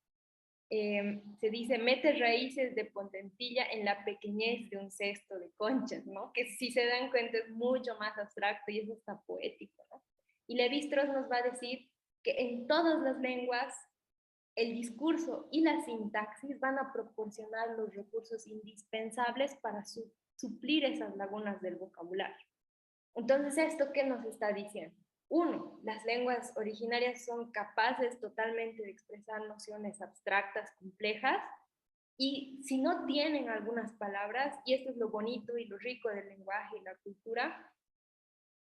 se dice "mete raíces de potentilla en la pequeñez de un cesto de conchas", ¿no? Que si se dan cuenta es mucho más abstracto y eso está poético, ¿no? Y Lévi-Strauss nos va a decir que en todas las lenguas el discurso y la sintaxis van a proporcionar los recursos indispensables para suplir esas lagunas del vocabulario. Entonces, ¿esto qué nos está diciendo? Uno, las lenguas originarias son capaces totalmente de expresar nociones abstractas, complejas, y si no tienen algunas palabras, y esto es lo bonito y lo rico del lenguaje y la cultura,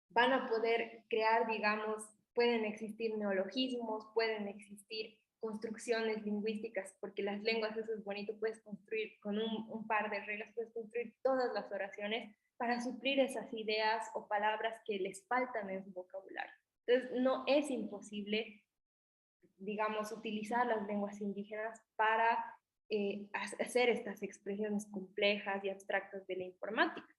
van a poder crear, digamos, pueden existir neologismos, pueden existir construcciones lingüísticas, porque las lenguas, eso es bonito, puedes construir con un par de reglas, puedes construir todas las oraciones para suplir esas ideas o palabras que les faltan en su vocabulario. Entonces, no es imposible, digamos, utilizar las lenguas indígenas para hacer estas expresiones complejas y abstractas de la informática.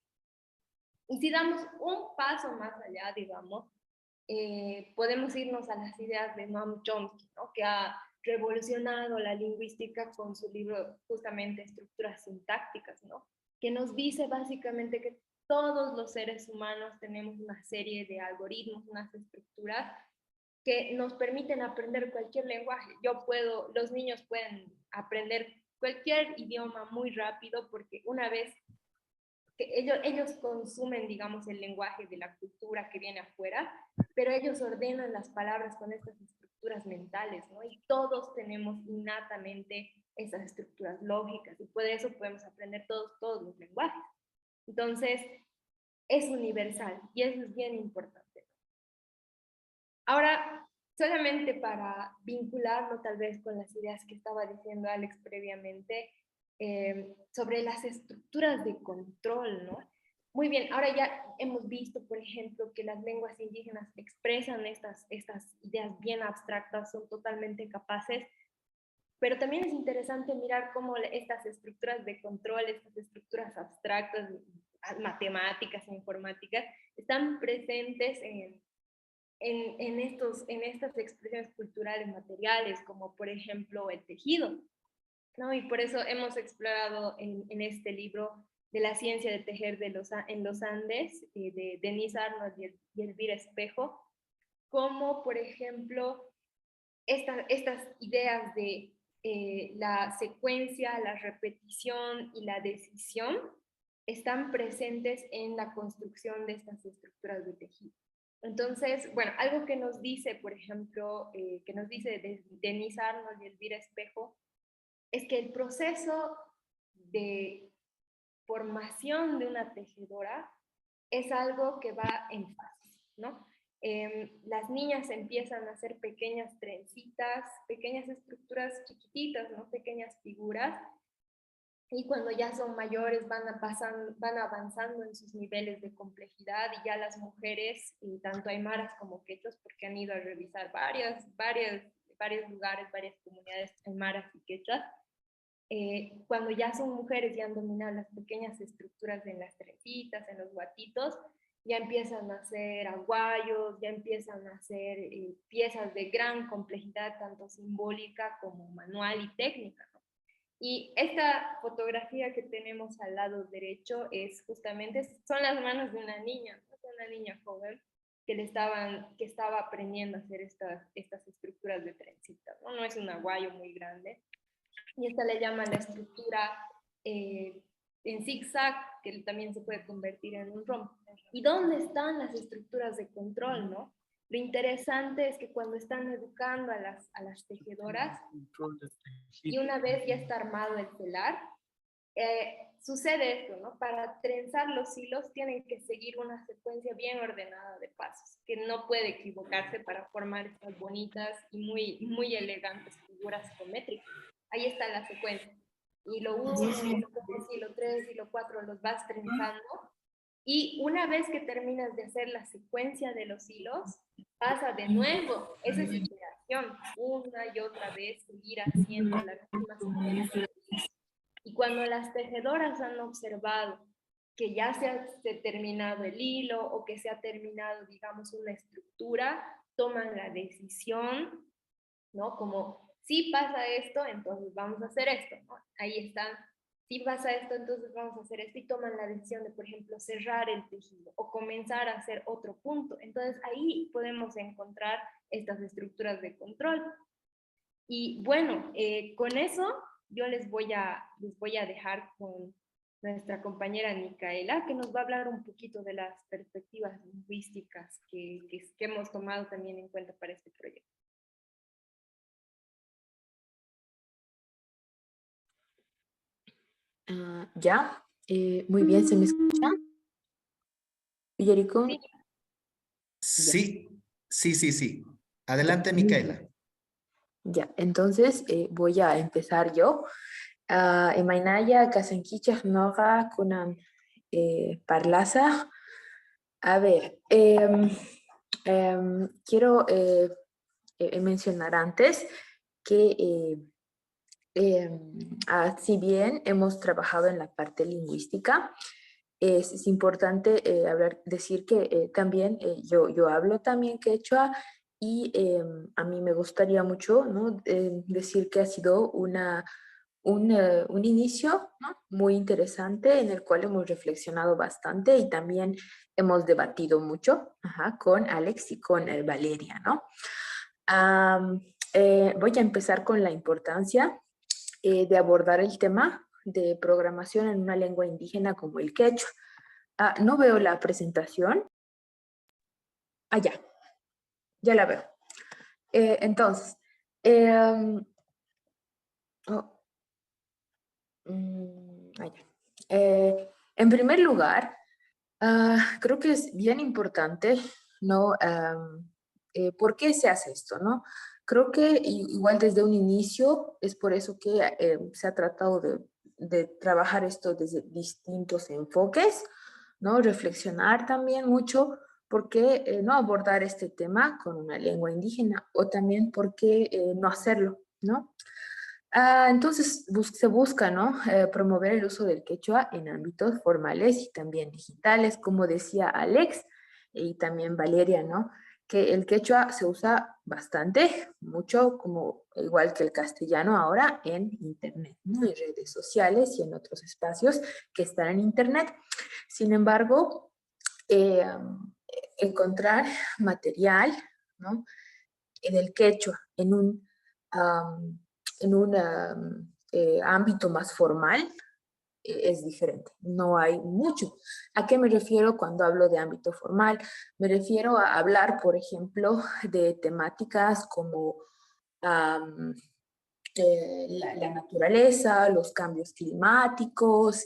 Y si damos un paso más allá, digamos, podemos irnos a las ideas de Noam Chomsky, ¿no? Que ha revolucionado la lingüística con su libro justamente Estructuras sintácticas, ¿no? Que nos dice básicamente que todos los seres humanos tenemos una serie de algoritmos, unas estructuras que nos permiten aprender cualquier lenguaje. Los niños pueden aprender cualquier idioma muy rápido porque una vez que ellos consumen, digamos, el lenguaje de la cultura que viene afuera, pero ellos ordenan las palabras con estas estructuras mentales, ¿no? Y todos tenemos innatamente esas estructuras lógicas y por eso podemos aprender todos los lenguajes. Entonces, es universal y eso es bien importante. Ahora, solamente para vincularlo tal vez con las ideas que estaba diciendo Alex previamente, sobre las estructuras de control, ¿no? Muy bien, ahora ya hemos visto, por ejemplo, que las lenguas indígenas expresan estas ideas bien abstractas, son totalmente capaces, pero también es interesante mirar cómo estas estructuras de control, estas estructuras abstractas, matemáticas e informáticas, están presentes en estas expresiones culturales materiales, como por ejemplo el tejido, ¿no? Y por eso hemos explorado en este libro de la ciencia de tejer en los Andes, de Denise Arnold y Elvira Espejo, como por ejemplo estas ideas de la secuencia, la repetición y la decisión están presentes en la construcción de estas estructuras de tejido. Entonces, bueno, algo que nos dice, por ejemplo, que nos dice Denise Arnold y Elvira Espejo, es que el proceso de formación de una tejedora es algo que va en fases, ¿no? Las niñas empiezan a hacer pequeñas trencitas, pequeñas estructuras chiquititas, ¿no? Pequeñas figuras, y cuando ya son mayores van avanzando en sus niveles de complejidad y ya las mujeres, tanto aymaras como quechas, porque han ido a revisar varios lugares, varias comunidades aymaras y quechas, cuando ya son mujeres y han dominado las pequeñas estructuras en las trencitas, en los guatitos, ya empiezan a hacer aguayos, ya empiezan a hacer piezas de gran complejidad, tanto simbólica como manual y técnica, ¿no? Y esta fotografía que tenemos al lado derecho es justamente, son las manos de una niña, ¿no? Una niña joven que estaba aprendiendo a hacer estas estructuras de trencitas, ¿no? No es un aguayo muy grande. Y esta le llaman la estructura en zigzag, que también se puede convertir en un rombo. ¿Y dónde están las estructuras de control, no? Lo interesante es que cuando están educando a las tejedoras, y una vez ya está armado el telar, sucede esto, ¿no? Para trenzar los hilos tienen que seguir una secuencia bien ordenada de pasos, que no puede equivocarse para formar estas bonitas y muy elegantes figuras geométricas. Ahí está la secuencia. Hilo 1, hilo 2, hilo 3, hilo 4, los vas trenzando. Y una vez que terminas de hacer la secuencia de los hilos, pasa de nuevo. Esa es iteración. Una y otra vez seguir haciendo la misma secuencia. Y cuando las tejedoras han observado que ya se ha terminado el hilo o que se ha terminado, digamos, una estructura, toman la decisión, ¿no? Como, si pasa esto, entonces vamos a hacer esto, ¿no? Ahí están. Si pasa esto, entonces vamos a hacer esto y toman la decisión de, por ejemplo, cerrar el tejido o comenzar a hacer otro punto. Entonces ahí podemos encontrar estas estructuras de control. Y bueno, con eso yo les voy a dejar con nuestra compañera Micaela, que nos va a hablar un poquito de las perspectivas lingüísticas que hemos tomado también en cuenta para este proyecto. Ya, muy bien, ¿se me escucha? Villarico. Sí, sí. Adelante, Micaela. Ya, entonces voy a empezar yo. Emainaya, Kasankicha, Noga, Kunan, Parlaza. A ver, quiero mencionar antes que si bien hemos trabajado en la parte lingüística, es importante decir que también yo hablo también quechua y a mí me gustaría mucho, ¿no? Decir que ha sido un inicio, ¿no? Muy interesante en el cual hemos reflexionado bastante y también hemos debatido mucho con Alex y con Valeria, ¿no? Voy a empezar con la importancia de abordar el tema de programación en una lengua indígena como el quechua. No veo la presentación. Ya la veo. Entonces, en primer lugar, creo que es bien importante, ¿no? ¿Por qué se hace esto, no? Creo que igual desde un inicio es por eso que se ha tratado de trabajar esto desde distintos enfoques, ¿no? Reflexionar también mucho por qué no abordar este tema con una lengua indígena o también por qué no hacerlo, ¿no? Entonces se busca, ¿no? Promover el uso del quechua en ámbitos formales y también digitales, como decía Alex y también Valeria, ¿no? Que el quechua se usa bastante, mucho, como igual que el castellano ahora en Internet, ¿no? En redes sociales y en otros espacios que están en Internet. Sin embargo, encontrar material, ¿no? Del quechua en un ámbito más formal es diferente, no hay mucho. ¿A qué me refiero cuando hablo de ámbito formal? Me refiero a hablar, por ejemplo, de temáticas como la naturaleza, los cambios climáticos,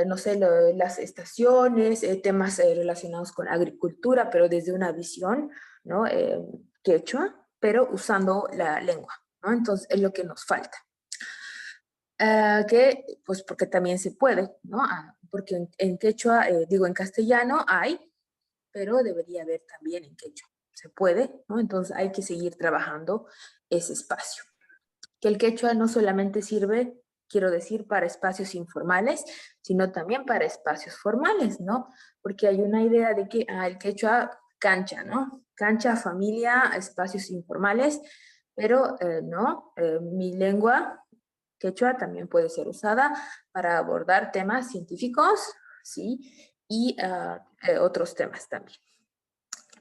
no sé, las estaciones, temas relacionados con agricultura, pero desde una visión, ¿no? Quechua, pero usando la lengua, ¿no? Entonces es lo que nos falta. Pues porque también se puede, ¿no? Porque en quechua, digo, en castellano hay, pero debería haber también en quechua. Se puede, ¿no? Entonces hay que seguir trabajando ese espacio. que el quechua no solamente sirve, quiero decir, para espacios informales, sino también para espacios formales, ¿no? Porque hay una idea de que el quechua cancha, ¿no? Cancha, familia, espacios informales, pero no, mi lengua quechua también puede ser usada para abordar temas científicos, ¿sí? Y otros temas también,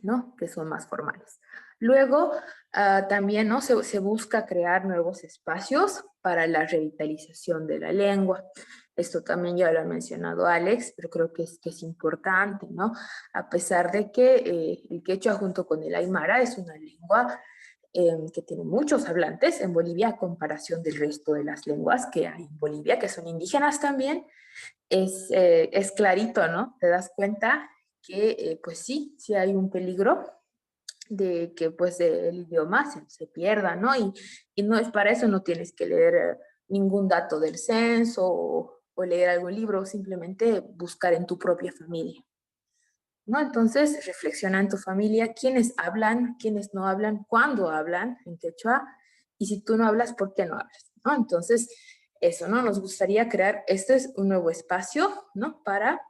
¿no? Que son más formales. Luego, también, ¿no? Se busca crear nuevos espacios para la revitalización de la lengua. Esto también ya lo ha mencionado Alex, pero creo que es importante, ¿no? A pesar de que el quechua junto con el aymara es una lengua que tiene muchos hablantes en Bolivia a comparación del resto de las lenguas que hay en Bolivia, que son indígenas también, es clarito, ¿no? Te das cuenta que, pues sí, sí hay un peligro de que pues el idioma se pierda, ¿no? Y no es para eso, no tienes que leer ningún dato del censo o leer algún libro, simplemente buscar en tu propia familia, ¿no? Entonces, reflexiona en tu familia quiénes hablan, quiénes no hablan, cuándo hablan en quechua, y si tú no hablas, ¿por qué no hablas? ¿No? Entonces, eso, ¿no? Nos gustaría crear, este es un nuevo espacio, ¿no? Para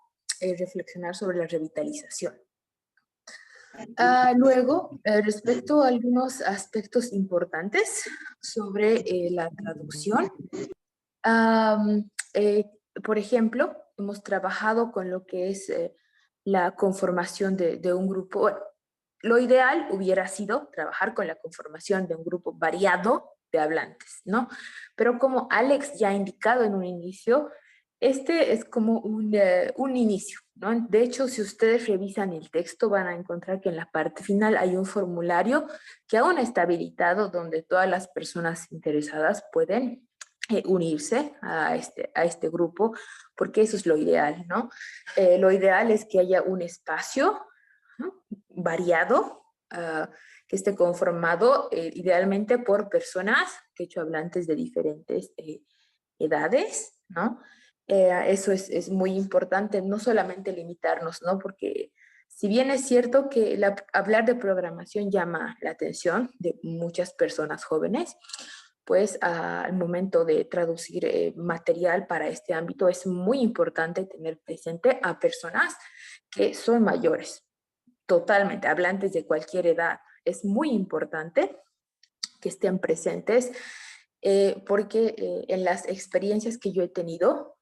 reflexionar sobre la revitalización. Luego, respecto a algunos aspectos importantes sobre la traducción, Am, eh, por ejemplo, hemos trabajado con lo que es la conformación de un grupo. Bueno, lo ideal hubiera sido trabajar con la conformación de un grupo variado de hablantes, ¿no? Pero como Alex ya ha indicado en un inicio, este es como un inicio, ¿no? De hecho, si ustedes revisan el texto, van a encontrar que en la parte final hay un formulario que aún está habilitado donde todas las personas interesadas pueden unirse a este grupo, porque eso es lo ideal, ¿no? Lo ideal es que haya un espacio, ¿no? Variado, que esté conformado idealmente por personas quechohablantes de diferentes edades, ¿no? Eso es muy importante, no solamente limitarnos, ¿no? Porque si bien es cierto que hablar de programación llama la atención de muchas personas jóvenes, pues al momento de traducir material para este ámbito es muy importante tener presente a personas que son mayores, totalmente, hablantes de cualquier edad. Es muy importante que estén presentes porque en las experiencias que yo he tenido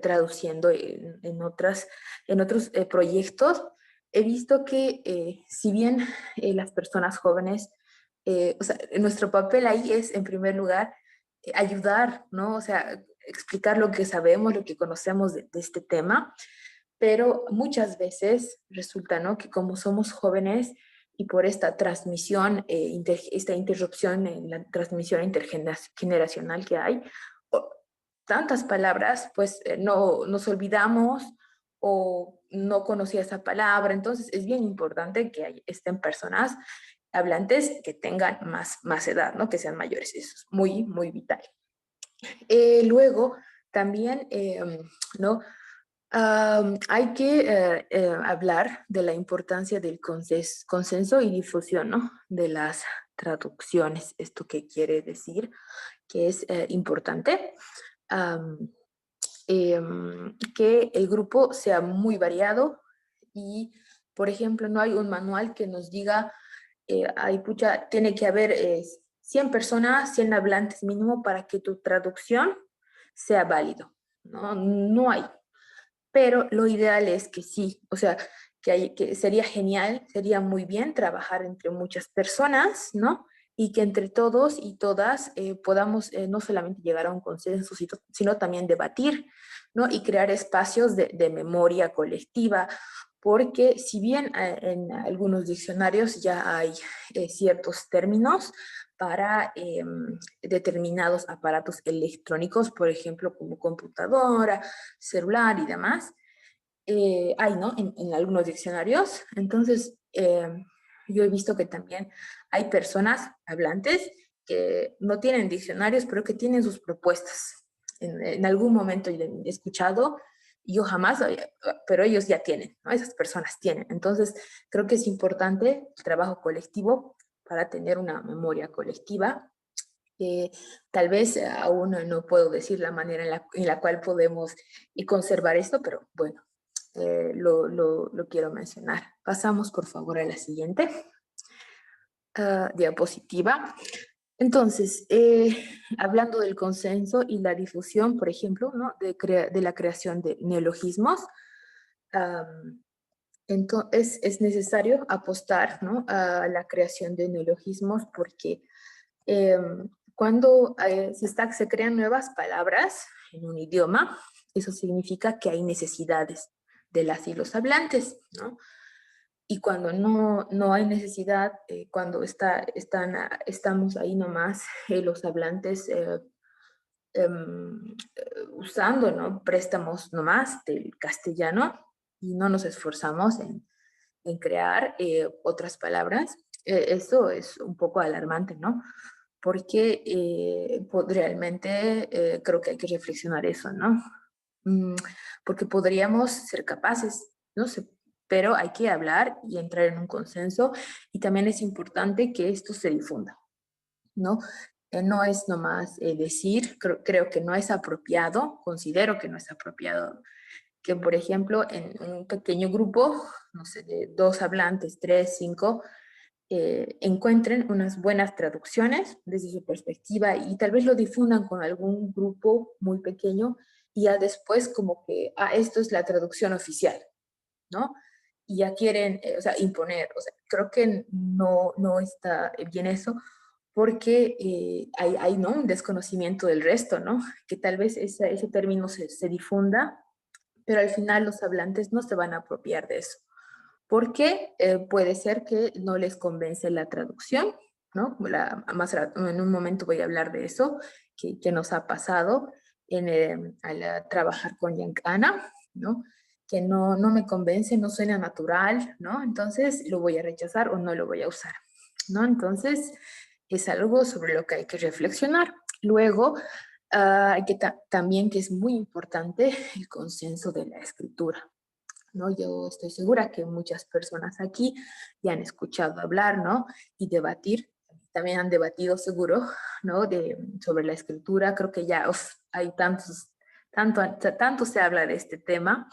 traduciendo en otros proyectos, he visto que si bien las personas jóvenes, o sea, nuestro papel ahí es, en primer lugar, ayudar, ¿no? O sea, explicar lo que sabemos, lo que conocemos de este tema, pero muchas veces resulta, ¿no? Que como somos jóvenes y por esta transmisión, esta interrupción en la transmisión intergeneracional que hay, tantas palabras, pues no nos olvidamos o no conocía esa palabra. Entonces es bien importante que estén personas hablantes que tengan más edad, ¿no? Que sean mayores. Eso es muy, muy vital. Luego, también, ¿no? Hay que hablar de la importancia del consenso y difusión, ¿no? De las traducciones. ¿Esto qué quiere decir? Que es importante que el grupo sea muy variado y, por ejemplo, no hay un manual que nos diga, pucha, tiene que haber 100 personas, 100 hablantes mínimo para que tu traducción sea válido. No, no hay. Pero lo ideal es que sí, o sea, que sería genial, sería muy bien trabajar entre muchas personas, ¿no? Y que entre todos y todas podamos no solamente llegar a un consenso, sino también debatir, ¿no? Y crear espacios de memoria colectiva, porque si bien en algunos diccionarios ya hay ciertos términos para determinados aparatos electrónicos, por ejemplo, como computadora, celular y demás, hay, ¿no? En algunos diccionarios. Entonces, yo he visto que también hay personas hablantes que no tienen diccionarios, pero que tienen sus propuestas. En algún momento he escuchado, yo jamás, pero ellos ya tienen, ¿no? Esas personas tienen. Entonces, creo que es importante el trabajo colectivo para tener una memoria colectiva Tal vez aún no puedo decir la manera en la cual podemos conservar esto, pero bueno, lo quiero mencionar. Pasamos, por favor, a la siguiente diapositiva. Entonces, hablando del consenso y la difusión, por ejemplo, ¿no? de la creación de neologismos, entonces es necesario apostar, ¿no? a la creación de neologismos porque cuando se crean nuevas palabras en un idioma, eso significa que hay necesidades de las y los hablantes, ¿no? Y cuando no hay necesidad, cuando estamos ahí nomás, los hablantes usando, ¿no? préstamos nomás del castellano y no nos esforzamos en crear otras palabras, eso es un poco alarmante, ¿no? Porque realmente creo que hay que reflexionar eso, ¿no? Porque podríamos ser capaces, ¿no? Pero hay que hablar y entrar en un consenso y también es importante que esto se difunda, ¿no? No es nomás decir, creo que no es apropiado, considero que no es apropiado que, por ejemplo, en un pequeño grupo, no sé, de 2 hablantes, 3, 5, encuentren unas buenas traducciones desde su perspectiva y tal vez lo difundan con algún grupo muy pequeño y ya después como que, esto es la traducción oficial, ¿no? Y ya quieren, o sea, imponer, o sea, creo que no está bien eso porque hay ¿no? un desconocimiento del resto, ¿no? Que tal vez ese término se difunda, pero al final los hablantes no se van a apropiar de eso porque puede ser que no les convence la traducción, ¿no? En un momento voy a hablar de eso, que nos ha pasado al trabajar con Yankana, ¿no? Que no me convence, no suena natural, ¿no? Entonces lo voy a rechazar o no lo voy a usar, ¿no? Entonces es algo sobre lo que hay que reflexionar. Luego, hay que también que es muy importante el consenso de la escritura, ¿no? Yo estoy segura que muchas personas aquí ya han escuchado hablar, ¿no? Y debatir. También han debatido seguro, ¿no? Sobre la escritura. Creo que ya hay tanto se habla de este tema,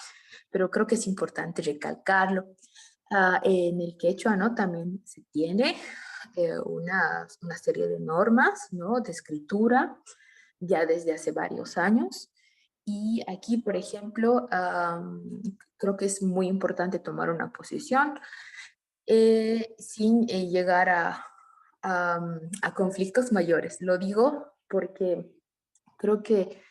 pero creo que es importante recalcarlo. En el quechua, ¿no? También se tiene una serie de normas, ¿no? De escritura ya desde hace varios años. Y aquí, por ejemplo, creo que es muy importante tomar una posición sin llegar a conflictos mayores. Lo digo porque creo que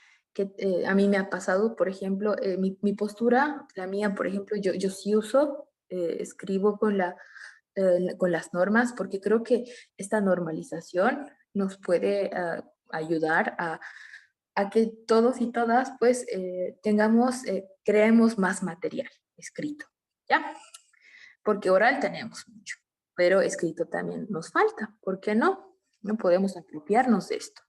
a mí me ha pasado, por ejemplo, mi postura, la mía, por ejemplo, yo sí uso, escribo con las normas, porque creo que esta normalización nos puede ayudar a que todos y todas pues creemos más material escrito, ¿ya? Porque oral tenemos mucho, pero escrito también nos falta. ¿Por qué no? No podemos apropiarnos de esto.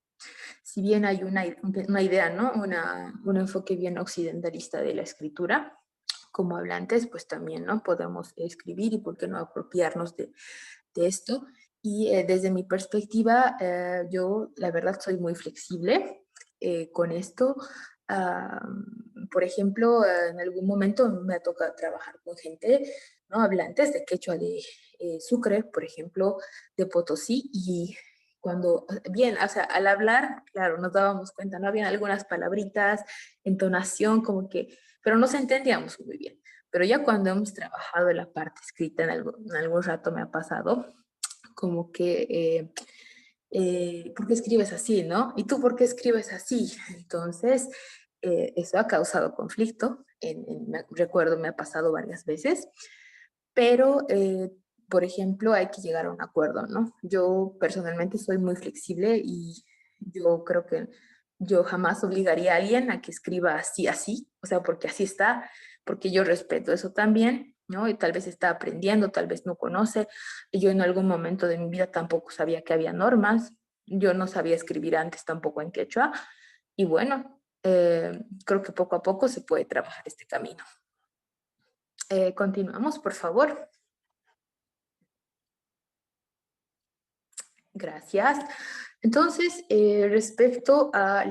Si bien hay una idea, ¿no? Un enfoque bien occidentalista de la escritura, como hablantes, pues también, ¿no? Podemos escribir y por qué no apropiarnos de esto. Y desde mi perspectiva, yo la verdad soy muy flexible con esto. Por ejemplo, en algún momento me ha tocado trabajar con gente, ¿no? Hablantes de quechua de Sucre, por ejemplo, de Potosí, y cuando, bien, o sea, al hablar, claro, nos dábamos cuenta, no habían algunas palabritas, entonación, como que, pero nos entendíamos muy bien. Pero ya cuando hemos trabajado en la parte escrita, en algún rato me ha pasado, como que, ¿por qué escribes así, no? ¿Y tú por qué escribes así? Entonces, eso ha causado conflicto, recuerdo, me ha pasado varias veces, pero, por ejemplo, hay que llegar a un acuerdo, ¿no? Yo personalmente soy muy flexible y yo creo que yo jamás obligaría a alguien a que escriba así, o sea, porque así está, porque yo respeto eso también, ¿no? Y tal vez está aprendiendo, tal vez no conoce. Yo en algún momento de mi vida tampoco sabía que había normas, yo no sabía escribir antes tampoco en quechua, y bueno, creo que poco a poco se puede trabajar este camino. Continuamos, por favor. Gracias. Entonces, respecto a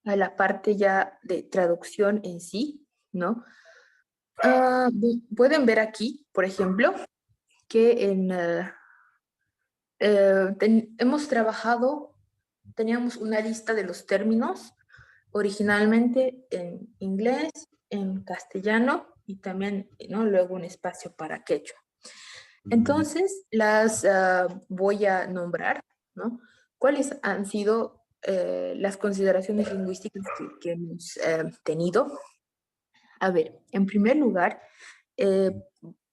la parte ya de traducción en sí, ¿no? Pueden ver aquí, por ejemplo, que hemos trabajado, teníamos una lista de los términos originalmente en inglés, en castellano y también, ¿no? Luego un espacio para quechua. Entonces, las voy a nombrar, ¿no? ¿Cuáles han sido las consideraciones lingüísticas que hemos tenido? A ver, en primer lugar, eh,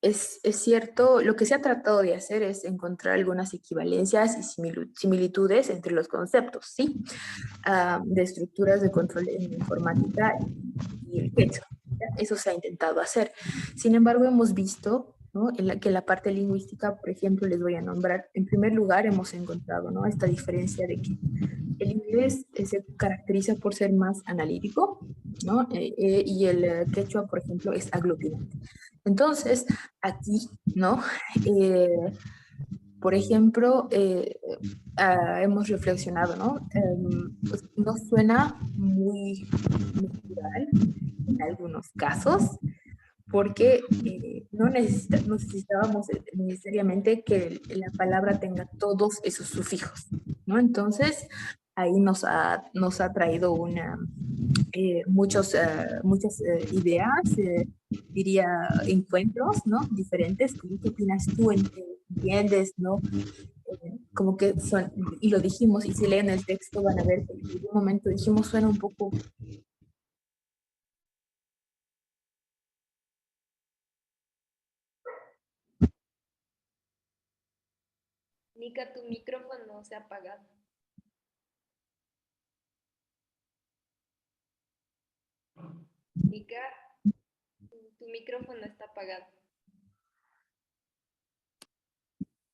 es cierto, lo que se ha tratado de hacer es encontrar algunas equivalencias y similitudes entre los conceptos, ¿sí? De estructuras de control en informática y el quechua. Eso se ha intentado hacer. Sin embargo, hemos visto, ¿no? Que en la parte lingüística, por ejemplo, les voy a nombrar, en primer lugar hemos encontrado, ¿no? Esta diferencia de que el inglés se caracteriza por ser más analítico, ¿no? Y el quechua, por ejemplo, es aglutinante. Entonces, aquí, ¿no? Por ejemplo, hemos reflexionado, ¿no? Pues no suena muy natural en algunos casos, porque no necesitábamos necesariamente que la palabra tenga todos esos sufijos, ¿no? Entonces, ahí nos ha traído muchas ideas, diría encuentros, ¿no? Diferentes. ¿Qué opinas tú? ¿Entiendes, no? Como que son, y lo dijimos, y si leen el texto van a ver que en algún momento dijimos suena un poco. Nika, tu micrófono se ha apagado. Nika, tu micrófono está apagado.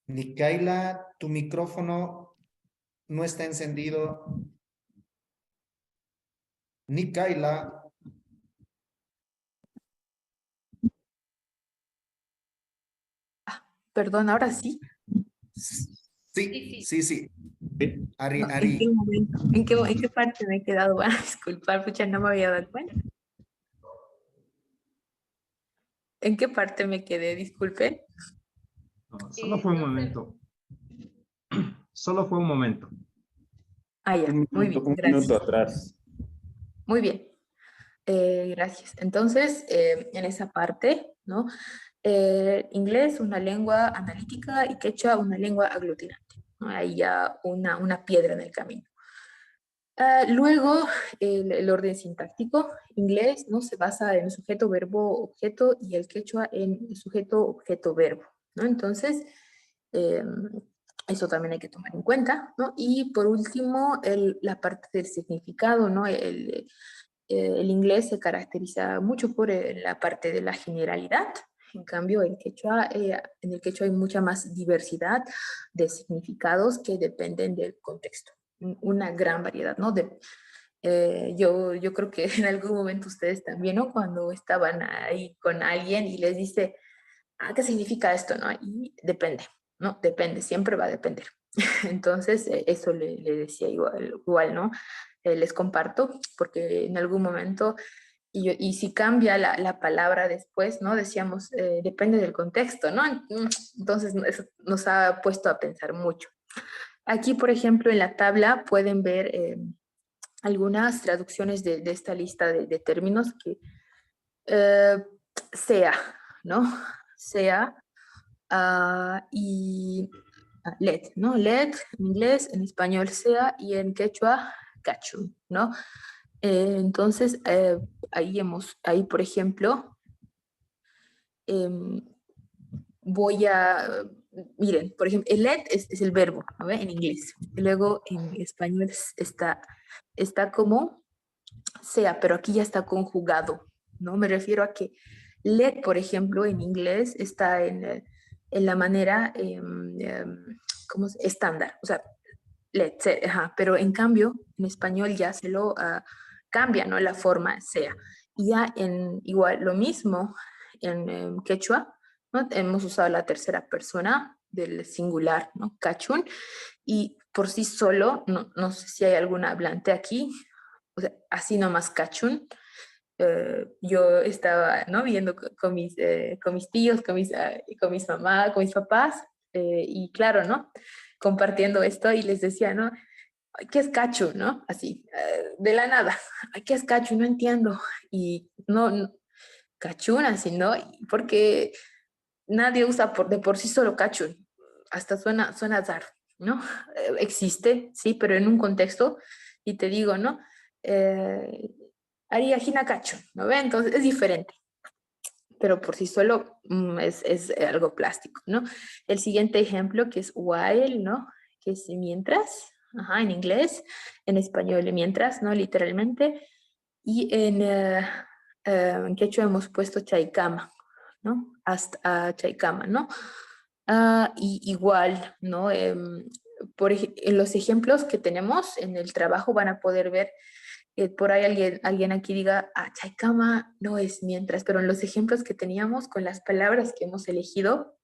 Nikaila, tu micrófono no está encendido. Nikaila. Perdón, ahora sí. Sí, sí, sí. Ari, No, ¿en Ari. qué momento? ¿En qué parte me he quedado? Van a disculpar, pucha, no me había dado cuenta. ¿En qué parte me quedé? Disculpe. No, solo fue un No sé. momento. Solo fue un momento. Ah, ya, muy bien, Un gracias. minuto atrás. Muy bien, gracias. Entonces, en esa parte, ¿no? Inglés, una lengua analítica, y quechua, una lengua aglutinante, ¿no? Ahí ya una piedra en el camino. Luego, el orden sintáctico, inglés, ¿no? Se basa en sujeto, verbo, objeto, y el quechua en sujeto, objeto, verbo, ¿no? Entonces, eso también hay que tomar en cuenta, ¿no? Y por último, la parte del significado, ¿no? El inglés se caracteriza mucho por la parte de la generalidad. En cambio, en el quechua hay mucha más diversidad de significados que dependen del contexto. Una gran variedad, ¿no? Yo creo que en algún momento ustedes también, ¿no? Cuando estaban ahí con alguien y les dice, ¿qué significa esto, no? Y depende, ¿no? Depende, siempre va a depender. Entonces, eso le decía igual, ¿no? Les comparto, porque en algún momento, y si cambia la palabra después, ¿no? Decíamos, depende del contexto, ¿no? Entonces, eso nos ha puesto a pensar mucho. Aquí, por ejemplo, en la tabla pueden ver algunas traducciones de esta lista de términos que sea, ¿no? Sea y LED, ¿no? LED en inglés, en español sea y en quechua cachu, ¿no? Entonces, ahí por ejemplo, miren, por ejemplo, el LED es el verbo, ¿no? En inglés. Luego en español está como sea, pero aquí ya está conjugado, ¿no? Me refiero a que LED, por ejemplo, en inglés está en la manera ¿cómo estándar, o sea, LED, pero en cambio, en español ya se lo cambia, ¿no? La forma sea. Y ya igual lo mismo en quechua, ¿no? Hemos usado la tercera persona del singular, ¿no? Cachún, y por sí solo, no sé si hay algún hablante aquí, o sea, así nomás cachún. Yo estaba, ¿no? Viendo con mis tíos, con mis mamás, con mis papás, y claro, ¿no? Compartiendo esto y les decía, ¿no? Ay, ¿qué es cacho, no? Así, de la nada. Ay, ¿qué es cacho? No entiendo. Y no cachún, así, ¿no? Porque nadie usa de por sí solo cachún. Hasta suena raro, ¿no? Existe, sí, pero en un contexto, y te digo, ¿no? Eh, haría hina cachún, ¿no ve? Entonces es diferente, pero por sí solo es algo plástico, ¿no? El siguiente ejemplo que es while, ¿no? Que es mientras, ajá, en inglés, en español mientras, ¿no? Literalmente, y en quechua hemos puesto chaicama, ¿no? Hasta chaicama, ¿no? Y igual, ¿no? En los ejemplos que tenemos en el trabajo van a poder ver por ahí alguien aquí diga, ah, chaicama no es mientras, pero en los ejemplos que teníamos con las palabras que hemos elegido,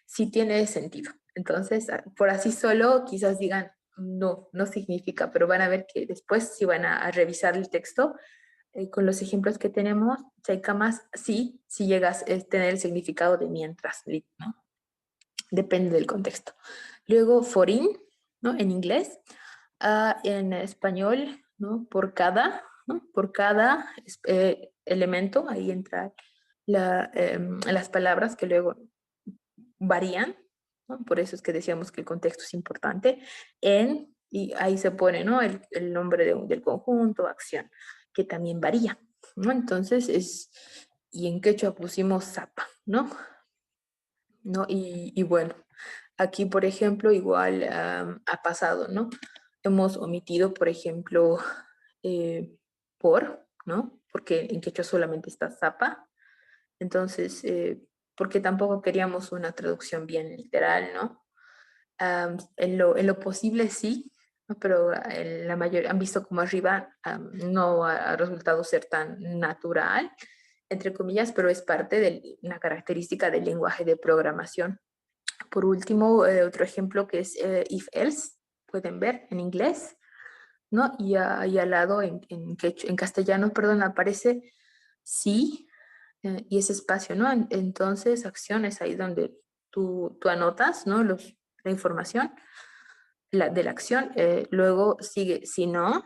sí tiene sentido. Entonces, por así solo, quizás digan, no significa, pero van a ver que después si van a revisar el texto, con los ejemplos que tenemos, chaicamas sí llegas a tener el significado de mientras, ¿no? Depende del contexto. Luego, forín, ¿no? En inglés. En español, ¿no? Por cada, ¿no? Por cada elemento, ahí entra las palabras que luego varían, ¿no? Por eso es que decíamos que el contexto es importante. Y ahí se pone, ¿no? El nombre del conjunto, acción, que también varía, ¿no? Entonces y en quechua pusimos zapa, ¿no? ¿No? Y bueno, aquí, por ejemplo, igual ha pasado, ¿no? Hemos omitido, por ejemplo, ¿no? Porque en quechua solamente está zapa. Entonces, porque tampoco queríamos una traducción bien literal, ¿no? En lo posible sí, ¿no? Pero la mayoría han visto como arriba no ha resultado ser tan natural, entre comillas, pero es parte de una característica del lenguaje de programación. Por último, otro ejemplo que es if-else, pueden ver en inglés, ¿no? Y ahí al lado en castellano, perdón, aparece sí y ese espacio, ¿no? Entonces, acciones ahí donde tú anotas, ¿no? La información de la acción, luego sigue si no,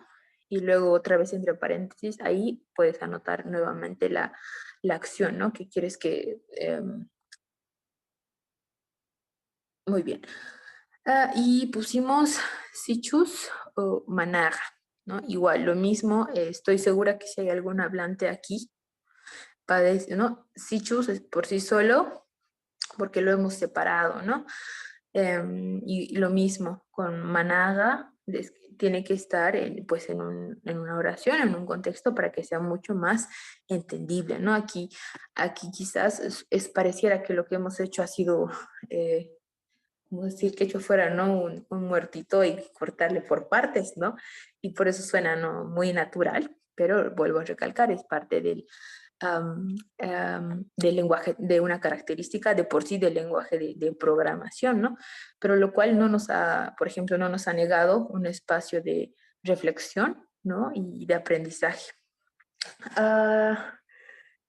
y luego otra vez entre paréntesis, ahí puedes anotar nuevamente la acción, ¿no? Que quieres que... muy bien. Y pusimos Sichus o Managa, ¿no? Igual, lo mismo, estoy segura que si hay algún hablante aquí, padece, ¿no? Sichus es por sí solo, porque lo hemos separado, ¿no? Y lo mismo con Managa, tiene que estar pues en una oración, en un contexto para que sea mucho más entendible, ¿no? Aquí quizás pareciera que lo que hemos hecho ha sido... como decir que yo fuera, ¿no? Un muertito y cortarle por partes, ¿no? Y por eso suena, ¿no? Muy natural, pero vuelvo a recalcar, es parte del lenguaje, de una característica de por sí del lenguaje de programación, ¿no? Pero lo cual no nos ha, por ejemplo, no nos ha negado un espacio de reflexión, ¿no? Y de aprendizaje.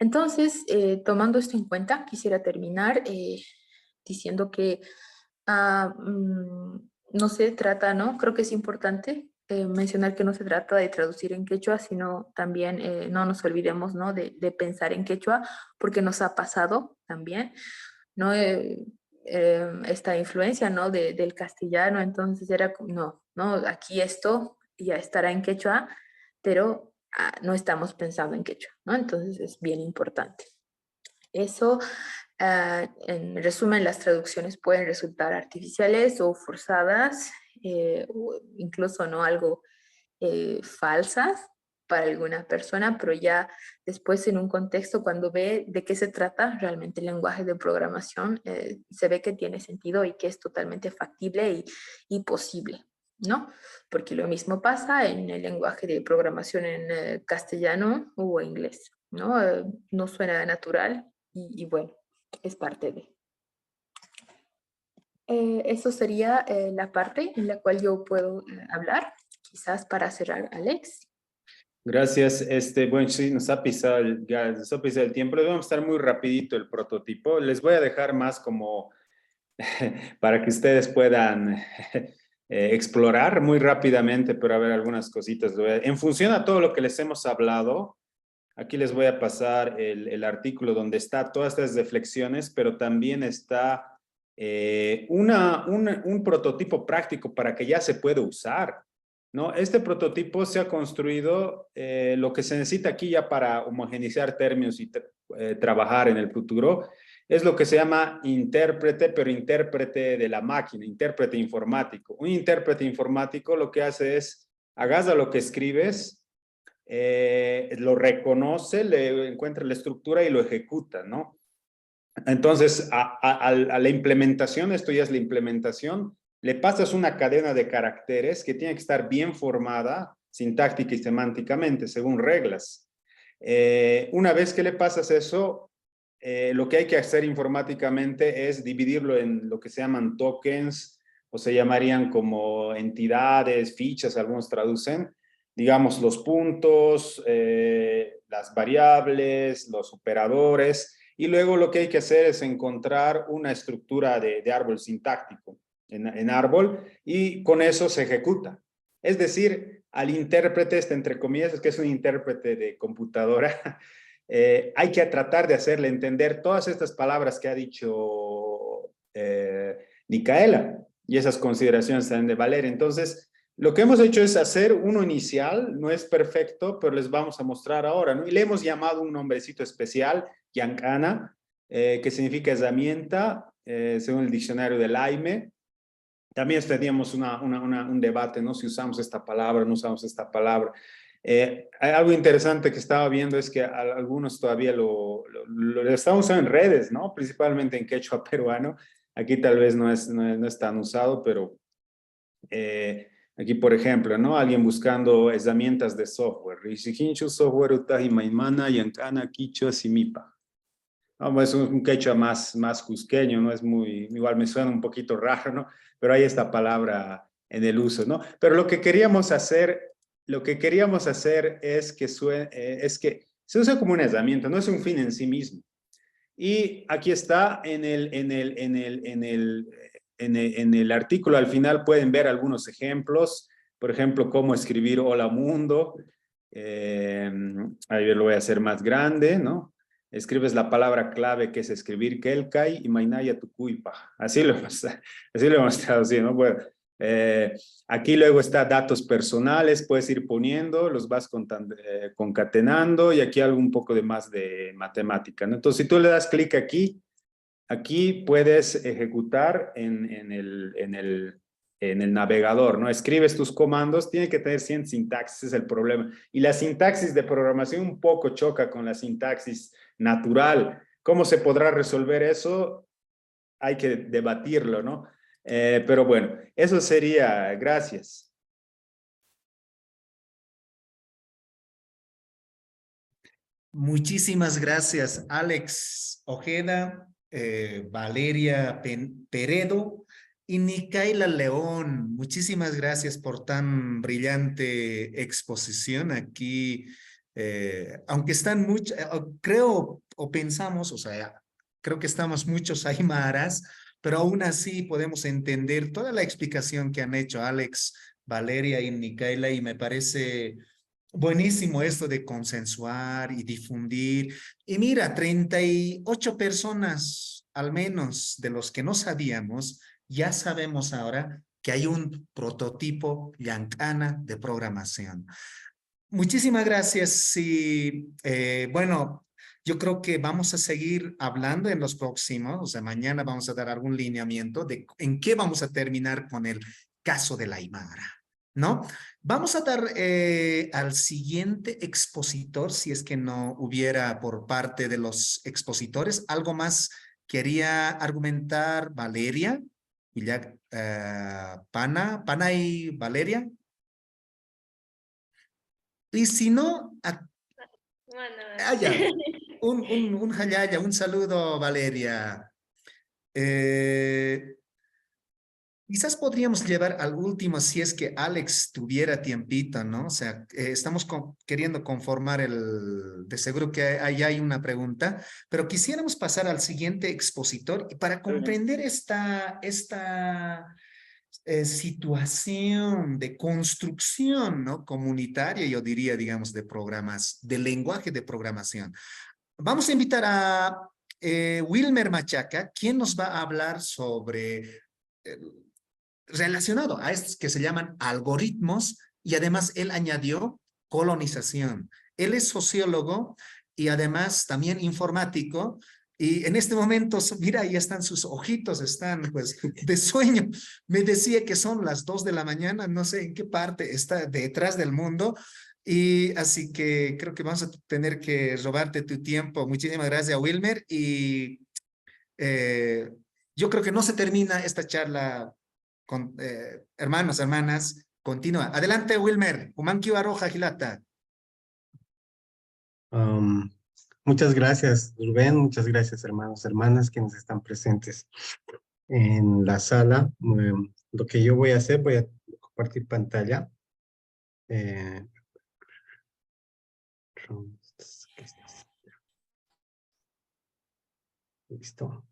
Entonces, tomando esto en cuenta, quisiera terminar diciendo que no se trata, ¿no? Creo que es importante mencionar que no se trata de traducir en quechua, sino también no nos olvidemos, ¿no? De pensar en quechua, porque nos ha pasado también, ¿no? Esta influencia, ¿no? Del castellano, entonces era como, no, aquí esto ya estará en quechua, pero no estamos pensando en quechua, ¿no? Entonces es bien importante. Eso, en resumen, las traducciones pueden resultar artificiales o forzadas, o incluso no algo falsas para alguna persona, pero ya después en un contexto, cuando ve de qué se trata realmente el lenguaje de programación, se ve que tiene sentido y que es totalmente factible y posible, ¿no? Porque lo mismo pasa en el lenguaje de programación en castellano o inglés, ¿no? No suena natural y bueno, es parte de. Eso sería la parte en la cual yo puedo hablar, quizás para cerrar, Alex. Gracias. Bueno, sí, nos ha pisado el tiempo. Les vamos a estar muy rapidito el prototipo. Les voy a dejar más como para que ustedes puedan explorar muy rápidamente, pero a ver algunas cositas. En función a todo lo que les hemos hablado, aquí les voy a pasar el artículo donde está todas estas reflexiones, pero también está un prototipo práctico para que ya se pueda usar, ¿no? Este prototipo se ha construido, lo que se necesita aquí ya para homogeneizar términos y trabajar en el futuro, es lo que se llama intérprete, pero intérprete de la máquina, intérprete informático. Un intérprete informático lo que hace es, agarra lo que escribes, lo reconoce, le encuentra la estructura y lo ejecuta, ¿no? Entonces, a la implementación, esto ya es la implementación, le pasas una cadena de caracteres que tiene que estar bien formada, sintáctica y semánticamente, según reglas. Una vez que le pasas eso, lo que hay que hacer informáticamente es dividirlo en lo que se llaman tokens, o se llamarían como entidades, fichas, algunos traducen, digamos, los puntos, las variables, los operadores, y luego lo que hay que hacer es encontrar una estructura de árbol sintáctico en árbol, y con eso se ejecuta. Es decir, al intérprete, entre comillas, es que es un intérprete de computadora, hay que tratar de hacerle entender todas estas palabras que ha dicho Micaela, y esas consideraciones también de Valeria. Entonces, lo que hemos hecho es hacer uno inicial, no es perfecto, pero les vamos a mostrar ahora, ¿no? Y le hemos llamado un nombrecito especial, Yankana, que significa herramienta, según el diccionario del AIME. También teníamos un debate, ¿no? Si usamos esta palabra, no usamos esta palabra. Algo interesante que estaba viendo es que algunos todavía lo están usando en redes, ¿no? Principalmente en quechua peruano. Aquí tal vez no es tan usado, pero aquí, por ejemplo, ¿no? Alguien buscando herramientas de software. Software utahi maimana, yankana, quichua, simipa. No, es un quechua más cusqueño, ¿no? Es muy, igual me suena un poquito raro, ¿no? Pero hay esta palabra en el uso, ¿no? Pero lo que queríamos hacer es que se use como una herramienta, no es un fin en sí mismo. Y aquí está en el artículo, al final pueden ver algunos ejemplos, por ejemplo, cómo escribir hola mundo. Ahí lo voy a hacer más grande, ¿no? Escribes la palabra clave que es escribir Kelkai y Mainaya Tukuipa. Así lo hemos traducido, ¿no? Bueno, aquí luego está datos personales, puedes ir poniendo, los vas concatenando, y aquí algo un poco de más de matemática, ¿no? Entonces, si tú le das clic aquí puedes ejecutar en el navegador, ¿no? Escribes tus comandos, tiene que tener 100 sintaxis, es el problema. Y la sintaxis de programación un poco choca con la sintaxis natural. ¿Cómo se podrá resolver eso? Hay que debatirlo, ¿no? Pero bueno, eso sería. Gracias. Muchísimas gracias, Alex Ojeda, Valeria Peredo y Micaela León. Muchísimas gracias por tan brillante exposición aquí. Aunque están muchos, creo o pensamos, o sea, creo que estamos muchos aymaras, pero aún así podemos entender toda la explicación que han hecho Alex, Valeria y Micaela, y me parece buenísimo esto de consensuar y difundir. Y mira, 38 personas, al menos de los que no sabíamos, ya sabemos ahora que hay un prototipo Yankana de programación. Muchísimas gracias. Y bueno, yo creo que vamos a seguir hablando en los próximos, o sea, mañana vamos a dar algún lineamiento de en qué vamos a terminar con el caso de la Aymara, ¿no? Vamos a dar al siguiente expositor, si es que no hubiera por parte de los expositores. ¿Algo más quería argumentar Valeria? Y ya, Pana y Valeria. Y si no, ya, un jayaya, un saludo, Valeria. Quizás podríamos llevar al último si es que Alex tuviera tiempito, ¿no? O sea, estamos queriendo conformar de seguro que ahí hay una pregunta, pero quisiéramos pasar al siguiente expositor y para comprender esta situación de construcción, ¿no? Comunitaria, yo diría, digamos, de programas, de lenguaje de programación. Vamos a invitar a Wilmer Machaca, quien nos va a hablar sobre relacionado a estos que se llaman algoritmos y además él añadió colonización. Él es sociólogo y además también informático y en este momento, mira, ahí están sus ojitos, están pues de sueño. Me decía que son las 2 de la mañana, no sé en qué parte está detrás del mundo. Y así que creo que vamos a tener que robarte tu tiempo. Muchísimas gracias, Wilmer. Y yo creo que no se termina esta charla con hermanos, hermanas. Continúa. Adelante, Wilmer. Humanqui Baroja, Gilata. Um, Muchas gracias, Rubén. Muchas gracias, hermanos, hermanas, quienes están presentes en la sala. Lo que yo voy a hacer, voy a compartir pantalla. Eh, Listo.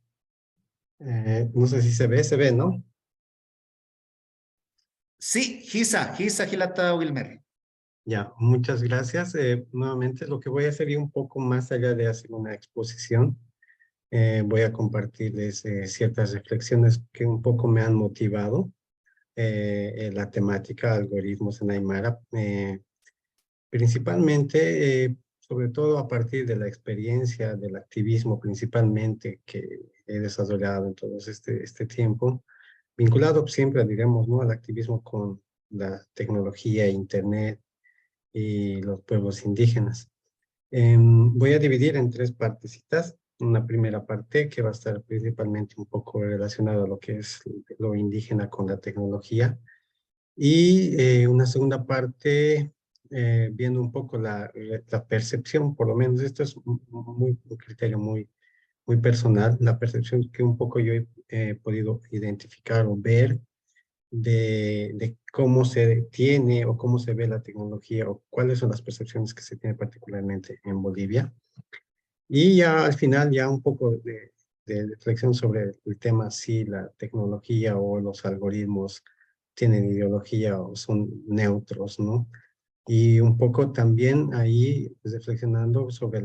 No sé si se ve, ¿no? Sí, Gisa, Gilata, Wilmer. Ya, muchas gracias. Nuevamente, lo que voy a hacer es un poco más allá de hacer una exposición. Voy a compartirles ciertas reflexiones que un poco me han motivado en la temática algoritmos en Aymara, principalmente, sobre todo a partir de la experiencia del activismo principalmente que he desarrollado en todo este tiempo, vinculado siempre, digamos, ¿no? al activismo con la tecnología, internet y los pueblos indígenas. Voy a dividir en 3 partecitas. Una primera parte que va a estar principalmente un poco relacionada a lo que es lo indígena con la tecnología. Y una segunda parte viendo un poco la percepción, por lo menos esto es un criterio muy personal, la percepción que un poco yo he podido identificar o ver de cómo se tiene o cómo se ve la tecnología o cuáles son las percepciones que se tiene particularmente en Bolivia. Y ya al final ya un poco de reflexión sobre el tema si la tecnología o los algoritmos tienen ideología o son neutros, ¿no? Y un poco también ahí reflexionando sobre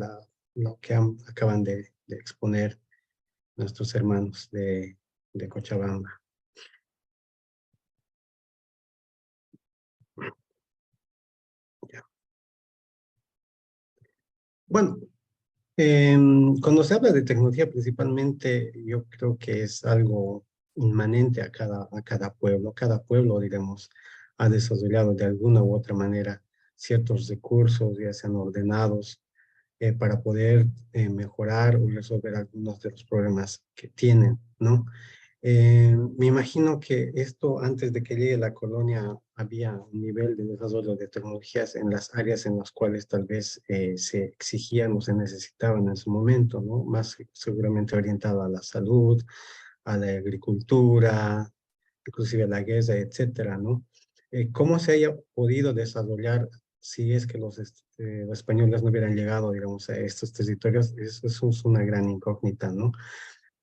lo que acaban de exponer nuestros hermanos de Cochabamba. Bueno, cuando se habla de tecnología, principalmente, yo creo que es algo inmanente a cada pueblo. Cada pueblo, digamos, ha desarrollado de alguna u otra manera ciertos recursos, ya sean ordenados, para poder mejorar o resolver algunos de los problemas que tienen, ¿no? Me imagino que esto, antes de que llegue la colonia, había un nivel de desarrollo de tecnologías en las áreas en las cuales tal vez se exigían o se necesitaban en su momento, ¿no? Más seguramente orientado a la salud, a la agricultura, inclusive a la guerra, etcétera, ¿no? ¿Cómo se haya podido desarrollar si es que los españoles no hubieran llegado, digamos, a estos territorios? Eso es una gran incógnita, ¿no?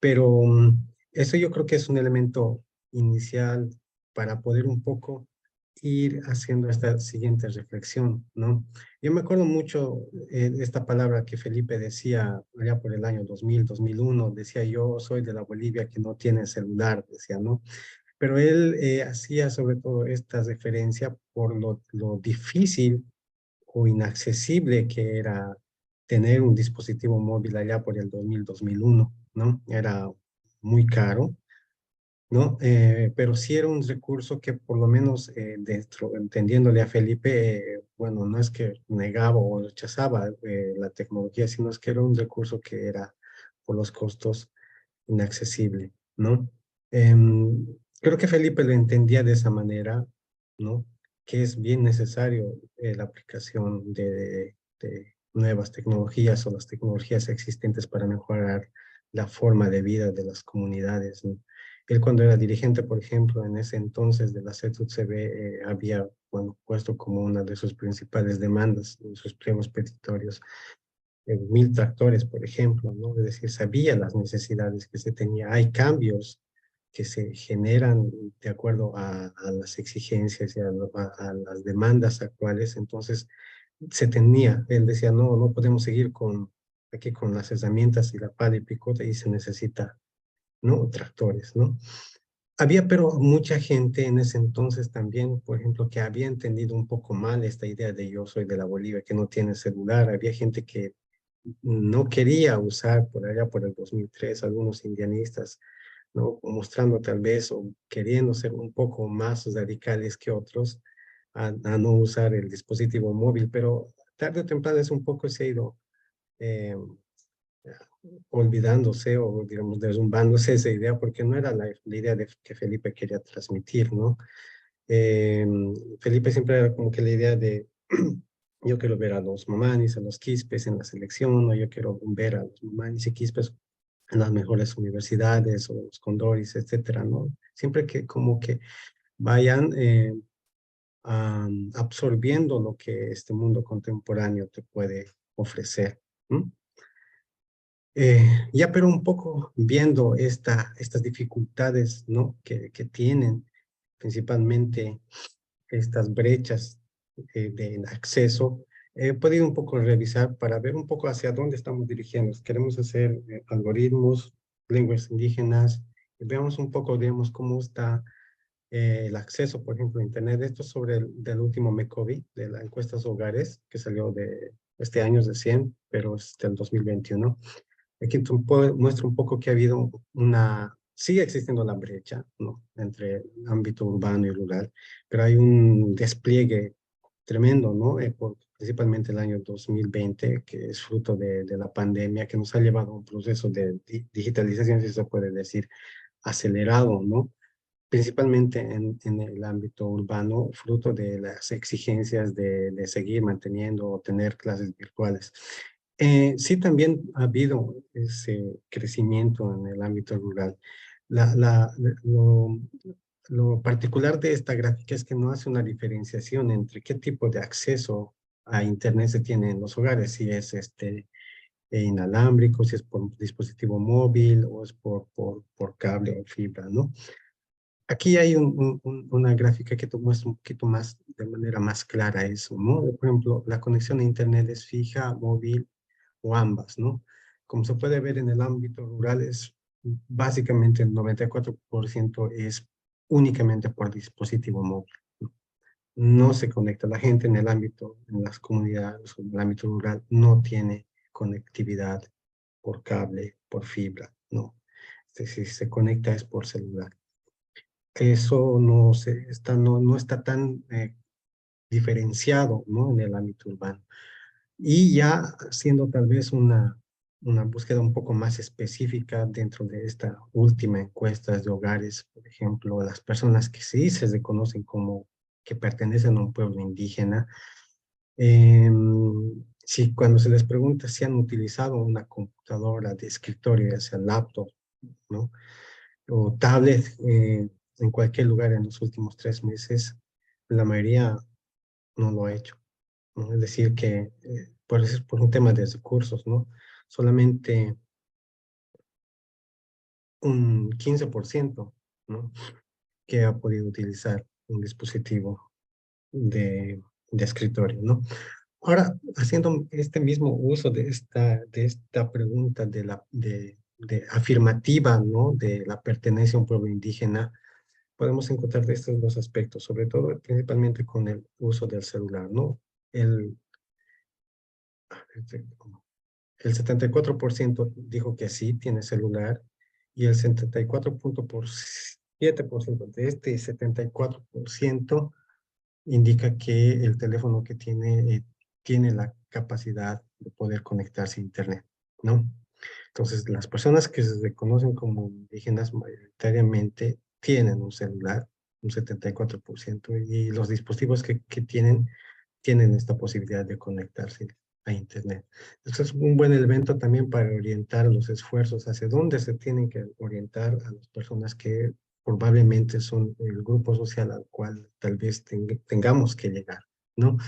Pero eso yo creo que es un elemento inicial para poder un poco ir haciendo esta siguiente reflexión, ¿no? Yo me acuerdo mucho de esta palabra que Felipe decía allá por el año 2000, 2001, decía yo soy de la Bolivia que no tiene celular, decía, ¿no? Pero él hacía sobre todo esta referencia por lo difícil o inaccesible que era tener un dispositivo móvil allá por el 2000, 2001, ¿no? Era muy caro, ¿no? Pero sí era un recurso que por lo menos dentro, entendiéndole a Felipe, bueno, no es que negaba o rechazaba la tecnología, sino es que era un recurso que era por los costos inaccesible, ¿no? Creo que Felipe lo entendía de esa manera, ¿no? Que es bien necesario la aplicación de nuevas tecnologías o las tecnologías existentes para mejorar la forma de vida de las comunidades, ¿no? Él cuando era dirigente, por ejemplo, en ese entonces de la CETUTCB, había, bueno, puesto como una de sus principales demandas en sus pliegos petitorios 1000 tractores, por ejemplo, ¿no? Es decir, sabía las necesidades que se tenía. Hay cambios que se generan de acuerdo a las exigencias y a las demandas actuales. Entonces, se tenía, él decía, no, no podemos seguir aquí con las herramientas y la pala y picote y se necesita, ¿no? Tractores, ¿no? Había, pero mucha gente en ese entonces también, por ejemplo, que había entendido un poco mal esta idea de yo soy de la Bolivia, que no tiene celular. Había gente que no quería usar por allá por el 2003, algunos indianistas, ¿no? Mostrando tal vez o queriendo ser un poco más radicales que otros a no usar el dispositivo móvil, pero tarde o temprano es un poco se ha ido eh, olvidándose o digamos derrumbándose esa idea porque no era la idea que Felipe quería transmitir, ¿no? Eh, Felipe siempre era como que la idea de yo quiero ver a los mamanis, a los quispes en la selección, o yo quiero ver a los mamanis y quispes en las mejores universidades o los condoris, etcétera, ¿no? Siempre que como que vayan absorbiendo lo que este mundo contemporáneo te puede ofrecer. ¿No? Ya pero un poco viendo estas dificultades, ¿no? que tienen principalmente estas brechas de acceso, he podido un poco revisar para ver un poco hacia dónde estamos dirigiendo. Queremos hacer algoritmos, lenguas indígenas, y veamos un poco, digamos, cómo está el acceso, por ejemplo, a Internet. Esto es sobre del último MECOVI, de la encuesta hogares, que salió de este año es de 100, pero es del 2021. Aquí muestra un poco que ha habido sigue existiendo la brecha, ¿no? Entre el ámbito urbano y rural, pero hay un despliegue tremendo, ¿no? Principalmente el año 2020, que es fruto de la pandemia, que nos ha llevado a un proceso de digitalización, si se puede decir, acelerado, ¿no? Principalmente en el ámbito urbano, fruto de las exigencias de seguir manteniendo o tener clases virtuales. Sí, también ha habido ese crecimiento en el ámbito rural. La, la, lo, lo particular de esta gráfica es que no hace una diferenciación entre qué tipo de acceso a Internet se tiene en los hogares, si es inalámbrico, si es por dispositivo móvil o es por cable o fibra, ¿no? Aquí hay una gráfica que te muestra un poquito más, de manera más clara eso, ¿no? Por ejemplo, la conexión a Internet es fija, móvil o ambas, ¿no? Como se puede ver en el ámbito rural, es básicamente el 94% es únicamente por dispositivo móvil. No se conecta. La gente en el ámbito, en las comunidades, en el ámbito rural, no tiene conectividad por cable, por fibra, no. Si se conecta es por celular. Eso no está tan diferenciado, ¿no? En el ámbito urbano. Y ya haciendo tal vez una búsqueda un poco más específica dentro de esta última encuesta de hogares, por ejemplo, las personas que sí se reconocen como que pertenecen a un pueblo indígena, si cuando se les pregunta si han utilizado una computadora de escritorio, ya sea laptop, ¿no? O tablet en cualquier lugar en los últimos 3 meses, la mayoría no lo ha hecho, ¿no? Es decir, que por un tema de recursos, ¿no? Solamente un 15%, ¿no? Que ha podido utilizar un dispositivo de escritorio, ¿no? Ahora, haciendo este mismo uso de esta pregunta de afirmativa, ¿no? De la pertenencia a un pueblo indígena, podemos encontrar de estos dos aspectos, sobre todo principalmente con el uso del celular, ¿no? El, el 74% dijo que sí, tiene celular, y el 74.7% de este 74% indica que el teléfono que tiene la capacidad de poder conectarse a Internet, ¿no? Entonces, las personas que se reconocen como indígenas mayoritariamente tienen un celular, un 74%, y los dispositivos que tienen esta posibilidad de conectarse a Internet. Esto es un buen elemento también para orientar los esfuerzos hacia dónde se tienen que orientar a las personas que probablemente son el grupo social al cual tal vez tengamos que llegar, ¿no?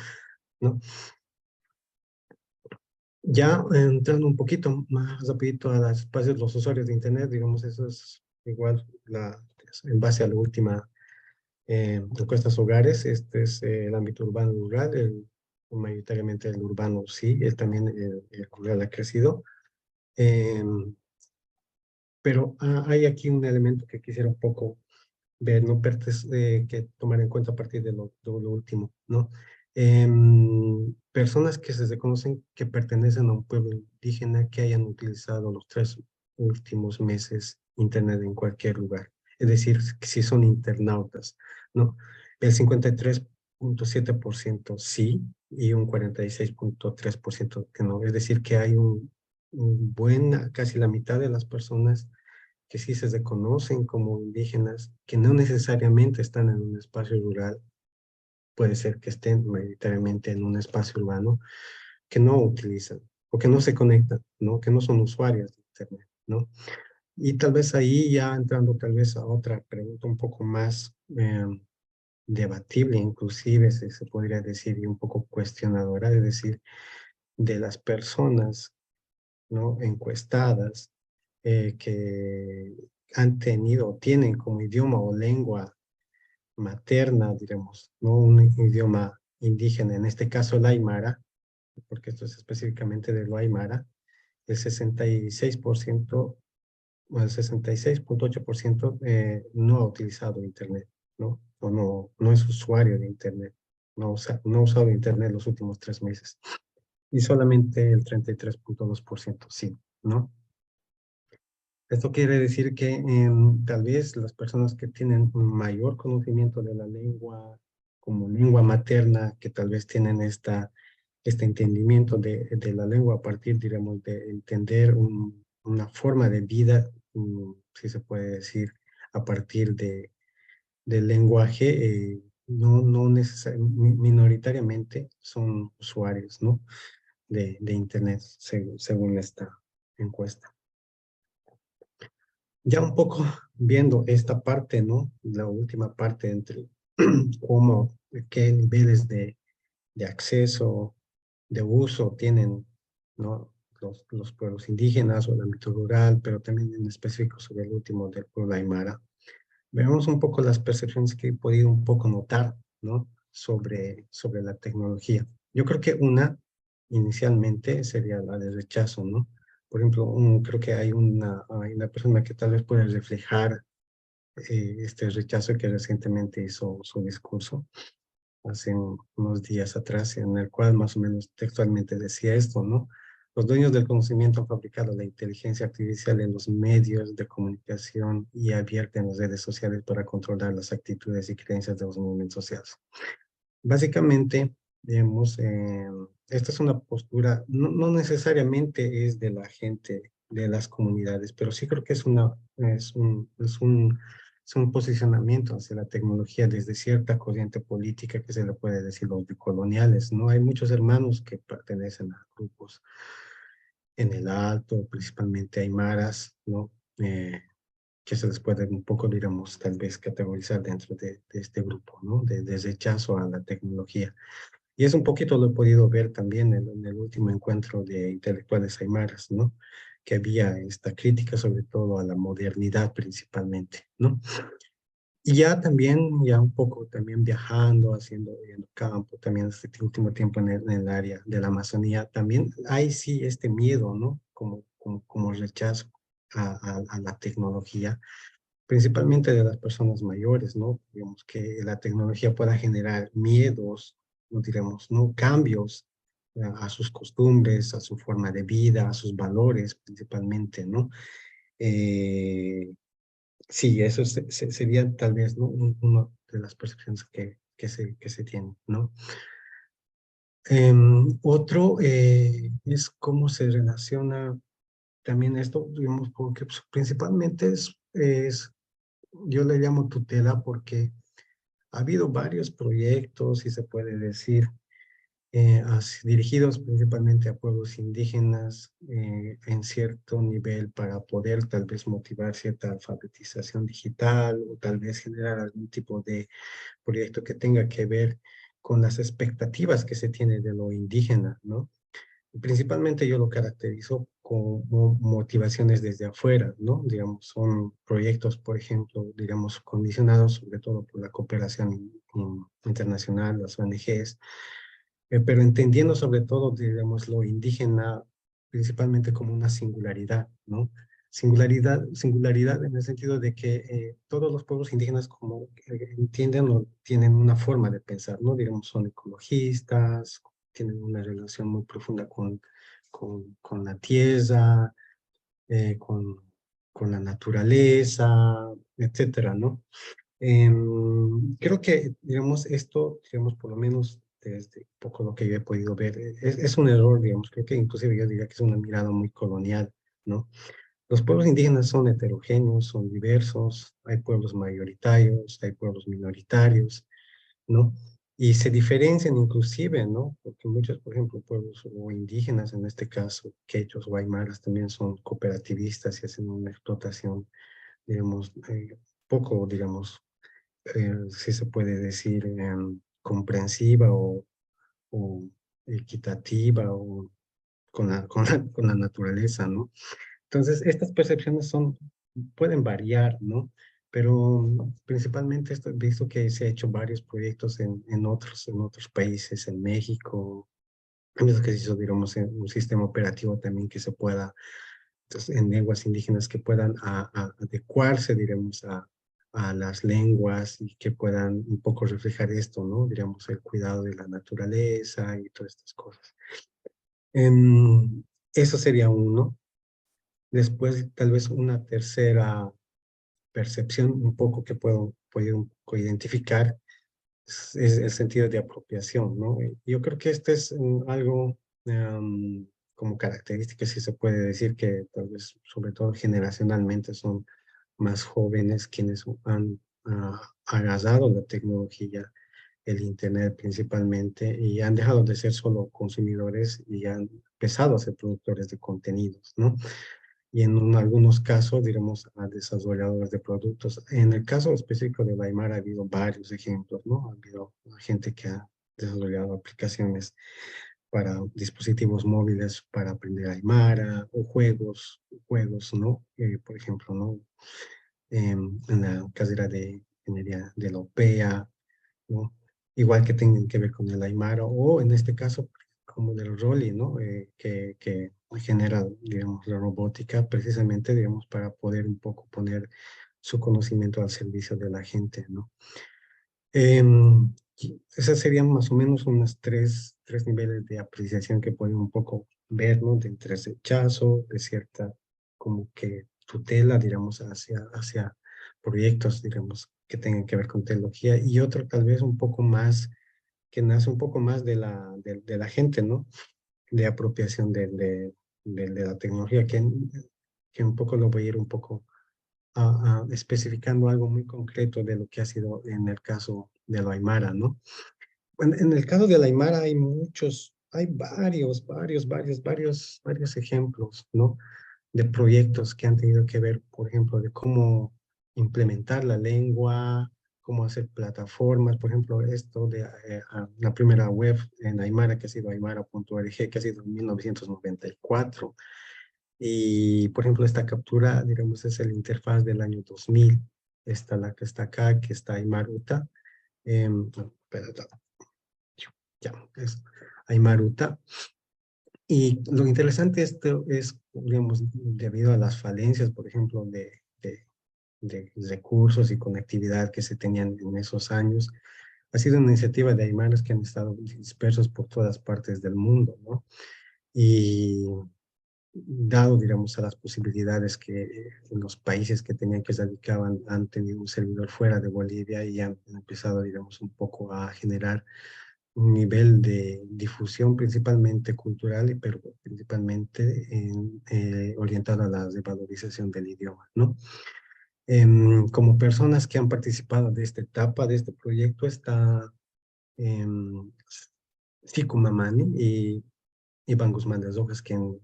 ¿No? Ya entrando un poquito más rapidito a las espacios de los usuarios de Internet, digamos, eso es igual en base a la última encuestas hogares. Este es el ámbito urbano y rural, mayoritariamente el urbano sí, también el rural ha crecido. Pero hay aquí un elemento que quisiera un poco ver, ¿no? Que tomar en cuenta a partir de lo último, ¿no? Personas que se reconocen que pertenecen a un pueblo indígena que hayan utilizado los 3 últimos meses Internet en cualquier lugar. Es decir, si son internautas, ¿no? El 53.7% sí y un 46.3% que no. Es decir, que hay casi la mitad de las personas que sí se reconocen como indígenas, que no necesariamente están en un espacio rural, puede ser que estén mayoritariamente en un espacio urbano, que no utilizan o que no se conectan, ¿no? Que no son usuarios de Internet, ¿no? Y tal vez ahí ya entrando tal vez a otra pregunta un poco más debatible, inclusive se podría decir, y un poco cuestionadora, es decir, de las personas, ¿no? Encuestadas que han tenido o tienen como idioma o lengua materna, diremos, no un idioma indígena, en este caso el aymara, porque esto es específicamente de lo aymara, el 66%, o el 66.8% no ha utilizado Internet, ¿no? O no es usuario de Internet, no ha usado Internet los últimos 3 meses. Y solamente el 33.2% sí, ¿no? Esto quiere decir que tal vez las personas que tienen un mayor conocimiento de la lengua como lengua materna, que tal vez tienen este entendimiento de la lengua a partir, diremos, de entender una forma de vida, si se puede decir, a partir del lenguaje, no necesariamente, minoritariamente son usuarios, ¿no? de Internet, según esta encuesta. Ya un poco viendo esta parte, ¿no? La última parte entre qué niveles de acceso, de uso tienen, ¿no? Los pueblos indígenas o el ámbito rural, pero también en específico sobre el último del pueblo aymara. Veamos un poco las percepciones que he podido un poco notar, ¿no? Sobre la tecnología. Yo creo que inicialmente sería la de rechazo, ¿no? Por ejemplo, creo que hay una persona que tal vez puede reflejar este rechazo que recientemente hizo su discurso hace unos días atrás, en el cual más o menos textualmente decía esto, ¿no? Los dueños del conocimiento han fabricado la inteligencia artificial en los medios de comunicación y abierta en las redes sociales para controlar las actitudes y creencias de los movimientos sociales. Básicamente, digamos, esta es una postura, no necesariamente es de la gente, de las comunidades, pero sí creo que es un posicionamiento hacia la tecnología desde cierta corriente política que se le puede decir los decoloniales, ¿no? Hay muchos hermanos que pertenecen a grupos en el Alto, principalmente aymaras, ¿no? Que se les puede un poco, digamos, tal vez categorizar dentro de este grupo, ¿no? De rechazo a la tecnología. Y es un poquito lo he podido ver también en el último encuentro de intelectuales aymaras, ¿no? Que había esta crítica sobre todo a la modernidad principalmente, ¿no? Y ya también, ya un poco también viajando, haciendo en campo, también este último tiempo en el área de la Amazonía, también hay sí este miedo, ¿no? Como rechazo a la tecnología, principalmente de las personas mayores, ¿no? Digamos que la tecnología pueda generar miedos, no diremos, ¿no? Cambios a sus costumbres, a su forma de vida, a sus valores principalmente, ¿no? Sí, eso sería tal vez, ¿no? Una de las percepciones que se tienen, ¿no? Otro es cómo se relaciona también esto, digamos, porque pues, principalmente yo le llamo tutela porque ha habido varios proyectos, si se puede decir, dirigidos principalmente a pueblos indígenas en cierto nivel para poder tal vez motivar cierta alfabetización digital o tal vez generar algún tipo de proyecto que tenga que ver con las expectativas que se tiene de lo indígena, ¿no? Principalmente yo lo caracterizo como motivaciones desde afuera, ¿no? Digamos, son proyectos, por ejemplo, digamos, condicionados sobre todo por la cooperación internacional, las ONGs, pero entendiendo sobre todo, digamos, lo indígena principalmente como una singularidad, ¿no? Singularidad en el sentido de que todos los pueblos indígenas como entienden o tienen una forma de pensar, ¿no? Digamos, son ecologistas, tienen una relación muy profunda con la tierra, con la naturaleza, etcétera, ¿no? Creo que, digamos, esto, digamos, por lo menos desde poco lo que yo he podido ver, es un error, digamos, creo que inclusive yo diría que es una mirada muy colonial, ¿no? Los pueblos indígenas son heterogéneos, son diversos, hay pueblos mayoritarios, hay pueblos minoritarios, ¿no? Y se diferencian inclusive, ¿no? Porque muchos, por ejemplo, pueblos o indígenas, en este caso, quechos o aymaras, también son cooperativistas y hacen una explotación, digamos, poco, digamos, si se puede decir, comprensiva o equitativa o con la naturaleza, ¿no? Entonces, estas percepciones pueden variar, ¿no? Pero principalmente esto, he visto que se ha hecho varios proyectos en otros países, en México, he visto que se hizo, digamos, un sistema operativo también que se pueda, entonces, en lenguas indígenas que puedan adecuarse, diremos, a las lenguas y que puedan un poco reflejar esto, ¿no? Diríamos, el cuidado de la naturaleza y todas estas cosas. Eso sería uno. Después, tal vez una tercera percepción un poco que puedo un poco identificar es el sentido de apropiación, ¿no? Yo creo que este es algo como característica, si se puede decir que tal vez, sobre todo generacionalmente, son más jóvenes quienes han agarrado la tecnología, el Internet principalmente, y han dejado de ser solo consumidores y han empezado a ser productores de contenidos, ¿no? Y en algunos casos, diremos, a desarrolladores de productos. En el caso específico de Aymara ha habido varios ejemplos, ¿no? Ha habido gente que ha desarrollado aplicaciones para dispositivos móviles para aprender Aymara o juegos, ¿no? Por ejemplo, ¿no? En la carrera de ingeniería de la OPEA, ¿no? Igual que tengan que ver con el Aymara o en este caso como del Rolly, ¿no? Que genera, digamos, la robótica precisamente, digamos, para poder un poco poner su conocimiento al servicio de la gente, ¿no? Esas serían más o menos unos tres niveles de apreciación que pueden un poco ver, ¿no? De entre rechazo, de cierta como que tutela, digamos, hacia proyectos, digamos, que tengan que ver con tecnología y otro tal vez un poco más, que nace un poco más de la gente, ¿no? De apropiación de la tecnología, que un poco lo voy a ir un poco especificando algo muy concreto de lo que ha sido en el caso de la Aymara, ¿no? En el caso de la Aymara hay varios ejemplos, ¿no? De proyectos que han tenido que ver, por ejemplo, de cómo implementar la lengua, cómo hacer plataformas, por ejemplo, esto de la primera web en Aymara, que ha sido aymara.org, que ha sido en 1994. Y, por ejemplo, esta captura, digamos, es el interfaz del año 2000. Esta, la que está acá, que está Aymaruta. Espera, ya, es Aymaruta. Y lo interesante esto es, digamos, debido a las falencias, por ejemplo, de recursos y conectividad que se tenían en esos años, ha sido una iniciativa de aymaras que han estado dispersos por todas partes del mundo, ¿no? Y dado, digamos, a las posibilidades que en los países que tenían que radicaban han tenido un servidor fuera de Bolivia y han empezado, digamos, un poco a generar un nivel de difusión principalmente cultural, pero principalmente orientado a la revalorización del idioma, ¿no? Como personas que han participado de esta etapa, de este proyecto, está Siku Mamani y Iván Guzmán de Rojas, quien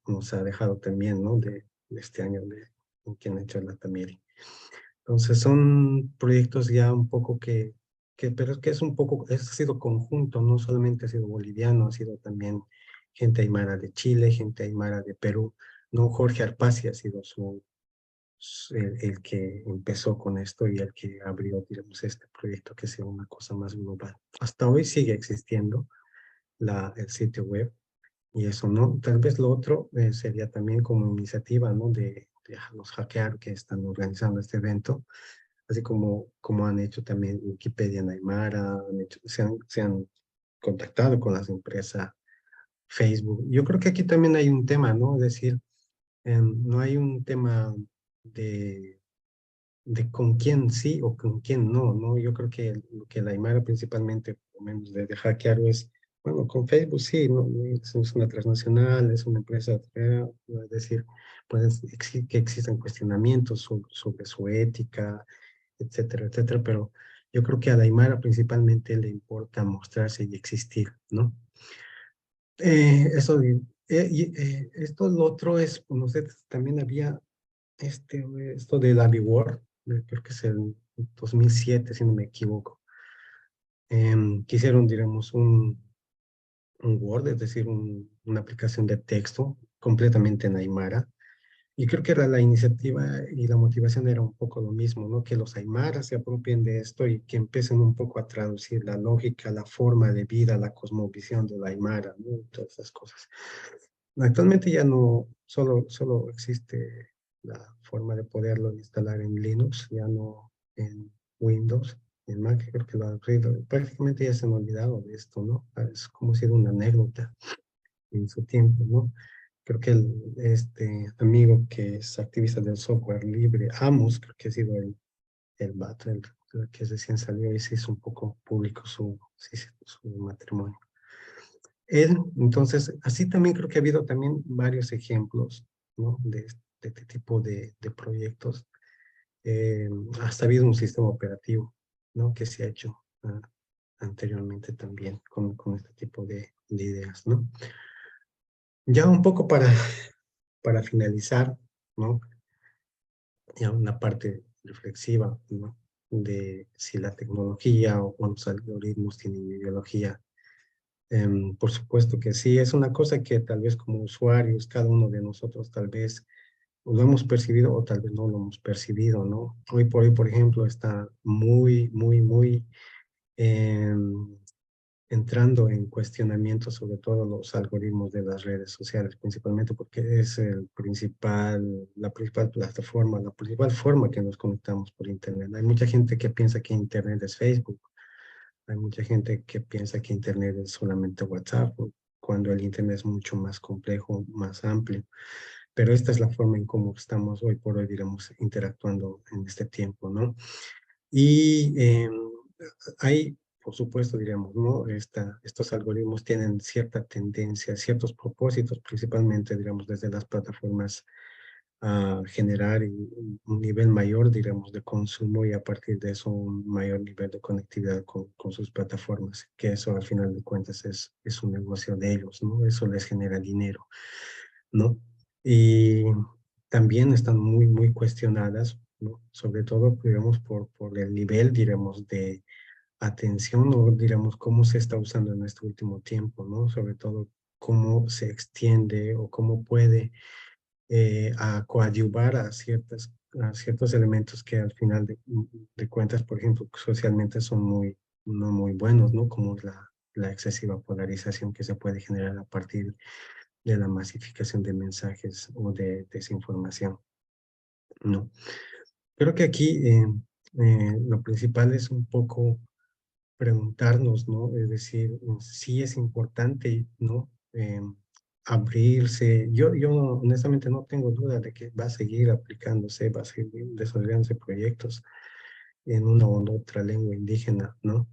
nos ha dejado también, ¿no? De este año, quien ha hecho la Tamiri. Entonces son proyectos ya un poco pero es que es un poco, ha sido conjunto, no solamente ha sido boliviano, ha sido también gente aymara de Chile, gente aymara de Perú, ¿no? Jorge Arpasi ha sido el que empezó con esto y el que abrió, digamos, este proyecto que sea una cosa más global. Hasta hoy sigue existiendo el sitio web y eso, ¿no? Tal vez lo otro sería también como iniciativa, ¿no? De los hackear que están organizando este evento, así como han hecho también Wikipedia en Aymara, se han contactado con las empresas Facebook. Yo creo que aquí también hay un tema, ¿no? Es decir, no hay un tema de, de con quién sí o con quién no, ¿no? Yo creo que lo que la Aymara principalmente, por lo menos de hackear, es, bueno, con Facebook sí, ¿no? Es una transnacional, es una empresa, es decir, que existan cuestionamientos sobre su ética, etcétera, etcétera, pero yo creo que a la Aymara principalmente le importa mostrarse y existir, ¿no? Esto lo otro es, no sé, también había esto de la World, creo que es el 2007, si no me equivoco, que hicieron, digamos, un Word, es decir, una aplicación de texto completamente en Aymara. Y creo que era la iniciativa y la motivación era un poco lo mismo, ¿no? Que los aymaras se apropien de esto y que empiecen un poco a traducir la lógica, la forma de vida, la cosmovisión de la aymara, ¿no? Todas esas cosas. Actualmente ya no, solo existe la forma de poderlo instalar en Linux, ya no en Windows. En Mac creo que prácticamente ya se han olvidado de esto, ¿no? Es como si era una anécdota en su tiempo, ¿no? Creo que este amigo que es activista del software libre, Amos, creo que ha sido el vato, el que recién salió y se hizo un poco público su matrimonio. Entonces, así también creo que ha habido también varios ejemplos, ¿no? De este tipo de proyectos. Hasta ha habido un sistema operativo, ¿no? Que se ha hecho anteriormente también con este tipo de ideas, ¿no? Ya un poco para finalizar, ¿no? Ya una parte reflexiva, ¿no? De si la tecnología o los algoritmos tienen ideología. Por supuesto que sí, es una cosa que tal vez como usuarios, cada uno de nosotros tal vez lo hemos percibido o tal vez no lo hemos percibido, ¿no? Hoy por hoy, por ejemplo, está muy entrando en cuestionamiento sobre todo los algoritmos de las redes sociales, principalmente porque es la principal plataforma, la principal forma que nos conectamos por Internet. Hay mucha gente que piensa que Internet es Facebook, hay mucha gente que piensa que Internet es solamente WhatsApp, cuando el Internet es mucho más complejo, más amplio. Pero esta es la forma en cómo estamos hoy por hoy, digamos, interactuando en este tiempo, ¿no? Y hay, por supuesto, diríamos, ¿no? Estos algoritmos tienen cierta tendencia, ciertos propósitos, principalmente, digamos, desde las plataformas a generar un nivel mayor, digamos, de consumo y a partir de eso un mayor nivel de conectividad con sus plataformas, que eso al final de cuentas es un negocio de ellos, ¿no? Eso les genera dinero, ¿no? Y también están muy cuestionadas, ¿no? Sobre todo, digamos, por el nivel, diremos, de atención o, digamos, cómo se está usando en este último tiempo, ¿no? Sobre todo, cómo se extiende o cómo puede a coadyuvar a ciertos elementos que al final de cuentas, por ejemplo, socialmente son no muy buenos, ¿no? Como es la excesiva polarización que se puede generar a partir de la masificación de mensajes o de desinformación, ¿no? Creo que aquí lo principal es un poco preguntarnos, ¿no? Es decir, sí es importante, ¿no? Abrirse. Yo honestamente no tengo duda de que va a seguir aplicándose, va a seguir desarrollándose proyectos en una u otra lengua indígena, ¿no?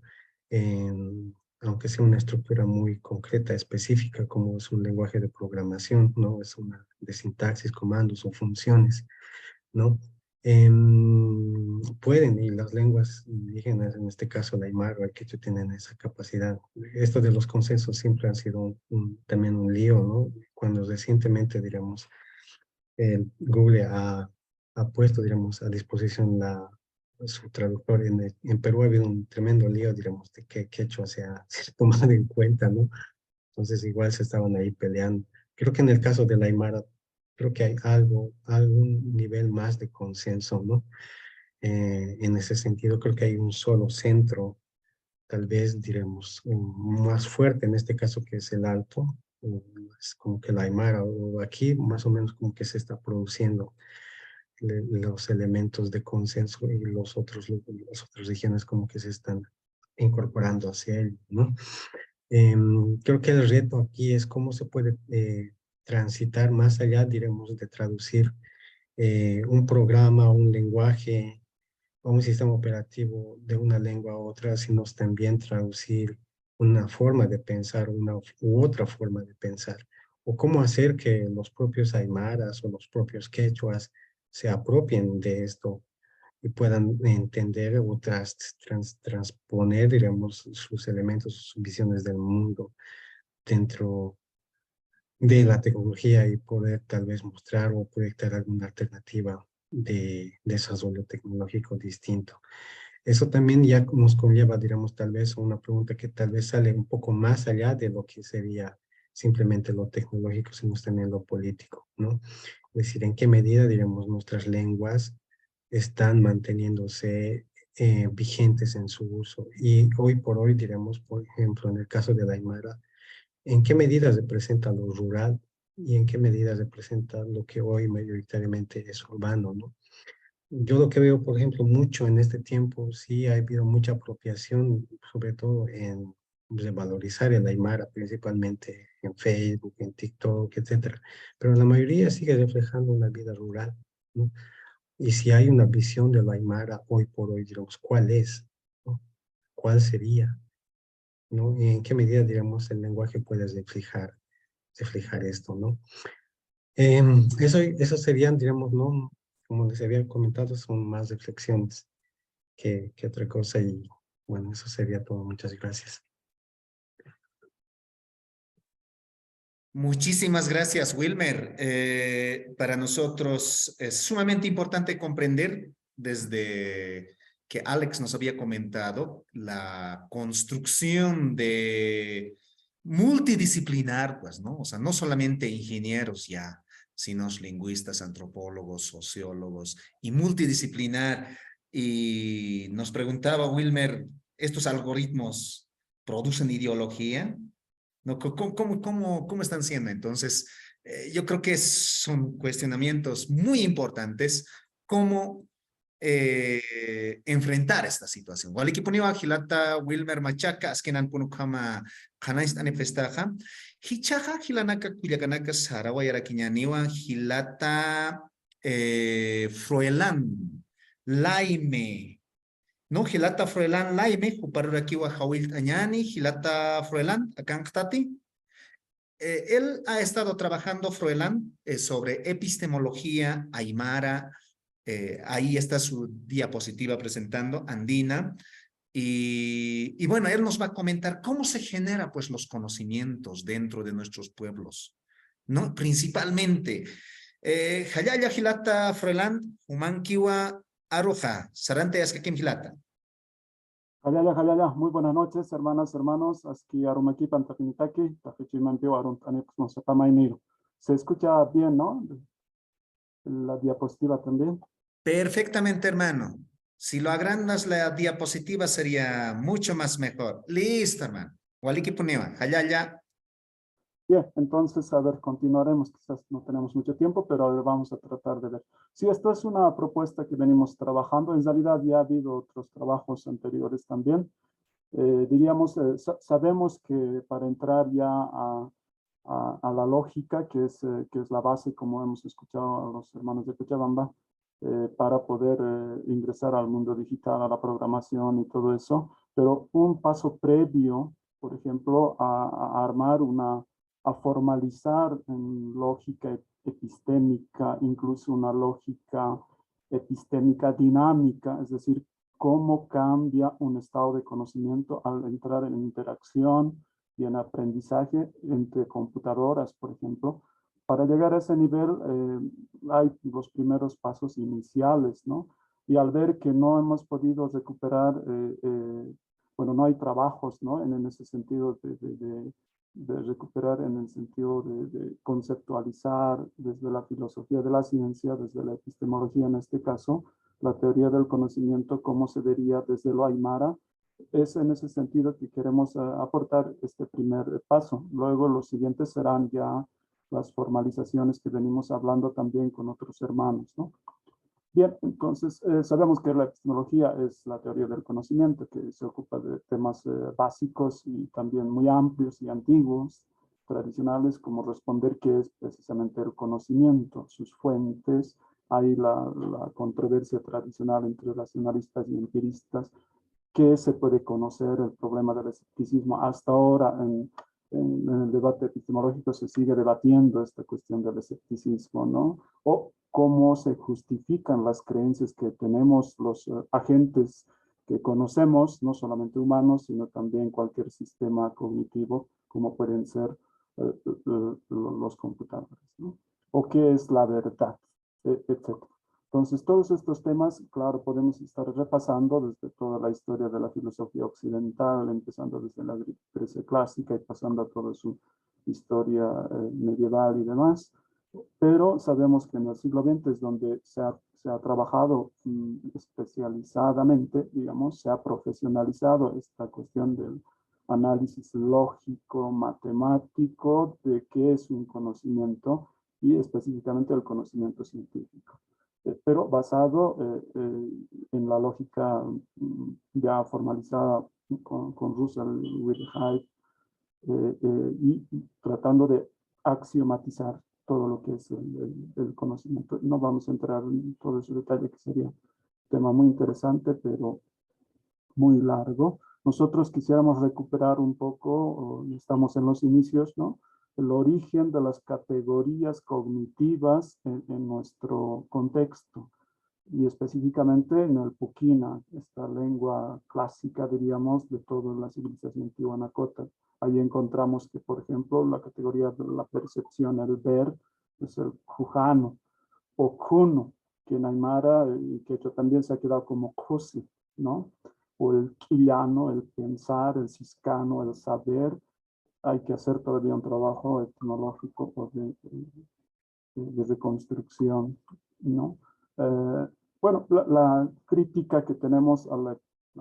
Aunque sea una estructura muy concreta, específica, como es un lenguaje de programación, ¿no? Es una de sintaxis, comandos o funciones, ¿no? pueden, y las lenguas indígenas, en este caso la aymara o el quechua, tienen esa capacidad. Esto de los consensos siempre ha sido también un lío, ¿no? Cuando recientemente, digamos, Google ha puesto, digamos, a disposición su traductor. En Perú ha habido un tremendo lío, digamos, de que quechua se ha tomado en cuenta, ¿no? Entonces igual se estaban ahí peleando. Creo que en el caso de la aymara, creo que hay algún nivel más de consenso, ¿no? En ese sentido, creo que hay un solo centro, tal vez diremos, más fuerte en este caso, que es el alto. Es como que la aymara, o aquí más o menos como que se está produciendo los elementos de consenso, y las otras regiones como que se están incorporando hacia él, ¿no? Creo que el reto aquí es cómo se puede transitar más allá, diremos, de traducir un programa, un lenguaje o un sistema operativo de una lengua a otra, sino también traducir una forma de pensar, una u otra forma de pensar, o cómo hacer que los propios aymaras o los propios quechuas se apropien de esto y puedan entender o transponer, digamos, sus elementos, sus visiones del mundo dentro de la tecnología, y poder tal vez mostrar o proyectar alguna alternativa de desarrollo tecnológico distinto. Eso también ya nos conlleva, digamos, tal vez a una pregunta que tal vez sale un poco más allá de lo que sería simplemente lo tecnológico, sino también lo político, ¿no? Es decir, en qué medida, digamos, nuestras lenguas están manteniéndose vigentes en su uso. Y hoy por hoy, diremos, por ejemplo, en el caso de la aymara, ¿en qué medida representa lo rural y en qué medida representa lo que hoy mayoritariamente es urbano, ¿no? Yo lo que veo, por ejemplo, mucho en este tiempo, sí ha habido mucha apropiación, sobre todo en revalorizar el aymara, principalmente en Facebook, en TikTok, etcétera. Pero la mayoría sigue reflejando una vida rural, ¿no? Y si hay una visión de la aymara hoy por hoy, digamos, ¿cuál es? ¿No? ¿Cuál sería? ¿No? ¿Y en qué medida, digamos, el lenguaje puede reflejar esto, ¿no? Eso serían, digamos, ¿no? Como les había comentado, son más reflexiones que otra cosa, y bueno, eso sería todo. Muchas gracias. Muchísimas gracias, Wilmer. Para nosotros es sumamente importante comprender, desde que Alex nos había comentado, la construcción de multidisciplinar, pues, ¿no? O sea, no solamente ingenieros ya, sino lingüistas, antropólogos, sociólogos y multidisciplinar. Y nos preguntaba Wilmer, ¿estos algoritmos producen ideología? ¿No? ¿Cómo están siendo? Entonces, yo creo que son cuestionamientos muy importantes. ¿Cómo enfrentar esta situación? Waliki poniwa hilata Wilmer Machaca, askenan punukama kanais anifestaja. Hichaja hilanaka kuyakanaka sarawayara kiñaniwa hilata Froelan Laime. No, Gilata Froilán Laime, Juparurakiwa Hawil Tañani, Gilata Froilán, Akanktati. Él ha estado trabajando, Froilán, sobre epistemología aymara. Ahí está su diapositiva presentando, andina. Y bueno, él nos va a comentar cómo se genera, pues, los conocimientos dentro de nuestros pueblos, ¿no? Principalmente, Hayaya Gilata Froilán, Humankiwa Aruja, Sarante Askakim Gilata. Jalala, jalala, muy buenas noches, hermanas, hermanos. Aquí Arumaki Pantafinitaki, Tafichimantio Aruntanex Nosapamainiro. Se escucha bien, ¿no? La diapositiva también. Perfectamente, hermano. Si lo agrandas la diapositiva sería mucho más mejor. Listo, hermano. Waliki Puneva, Hayaya. Bien, entonces, a ver, continuaremos. Quizás no tenemos mucho tiempo, pero a ver, vamos a tratar de ver. Sí, esto es una propuesta que venimos trabajando. En realidad ya ha habido otros trabajos anteriores también. Diríamos, sabemos que para entrar ya a la lógica, que es la base, como hemos escuchado a los hermanos de Cochabamba, para poder ingresar al mundo digital, a la programación y todo eso, pero un paso previo, por ejemplo, a armar a formalizar en lógica epistémica, incluso una lógica epistémica dinámica, es decir, cómo cambia un estado de conocimiento al entrar en interacción y en aprendizaje entre computadoras, por ejemplo. Para llegar a ese nivel hay los primeros pasos iniciales, ¿no? Y al ver que no hemos podido recuperar, bueno, no hay trabajos, ¿no? En ese sentido de recuperar, en el sentido de conceptualizar desde la filosofía de la ciencia, desde la epistemología en este caso, la teoría del conocimiento, cómo se vería desde lo aymara. Es en ese sentido que queremos aportar este primer paso. Luego los siguientes serán ya las formalizaciones que venimos hablando también con otros hermanos, ¿no? Bien, entonces sabemos que la epistemología es la teoría del conocimiento, que se ocupa de temas básicos y también muy amplios y antiguos, tradicionales, como responder qué es precisamente el conocimiento, sus fuentes. Hay la controversia tradicional entre racionalistas y empiristas, qué se puede conocer, el problema del escepticismo. Hasta ahora en el debate epistemológico se sigue debatiendo esta cuestión del escepticismo, ¿no? O cómo se justifican las creencias que tenemos los agentes que conocemos, no solamente humanos, sino también cualquier sistema cognitivo, como pueden ser los computadores, ¿no? O qué es la verdad, etc. Entonces, todos estos temas, claro, podemos estar repasando desde toda la historia de la filosofía occidental, empezando desde la Grecia clásica y pasando a toda su historia medieval y demás. Pero sabemos que en el siglo XX es donde se ha trabajado especializadamente, digamos, se ha profesionalizado esta cuestión del análisis lógico, matemático, de qué es un conocimiento y específicamente el conocimiento científico. Pero basado en la lógica ya formalizada con Russell Whitehead y tratando de axiomatizar todo lo que es el conocimiento. No vamos a entrar en todo ese detalle, que sería un tema muy interesante, pero muy largo. Nosotros quisiéramos recuperar un poco, estamos en los inicios, ¿no? El origen de las categorías cognitivas en nuestro contexto y específicamente en el Puquina, esta lengua clásica, diríamos, de toda la civilización tihuanacota. Ahí encontramos que, por ejemplo, la categoría de la percepción, el ver, es el Jujano, o Kuno, que en Aymara y Quechua también se ha quedado como Kusi, ¿no? O el Quillano, el pensar, el Ciscano, el saber. Hay que hacer todavía un trabajo etnológico de reconstrucción, ¿no? Bueno, la crítica que tenemos a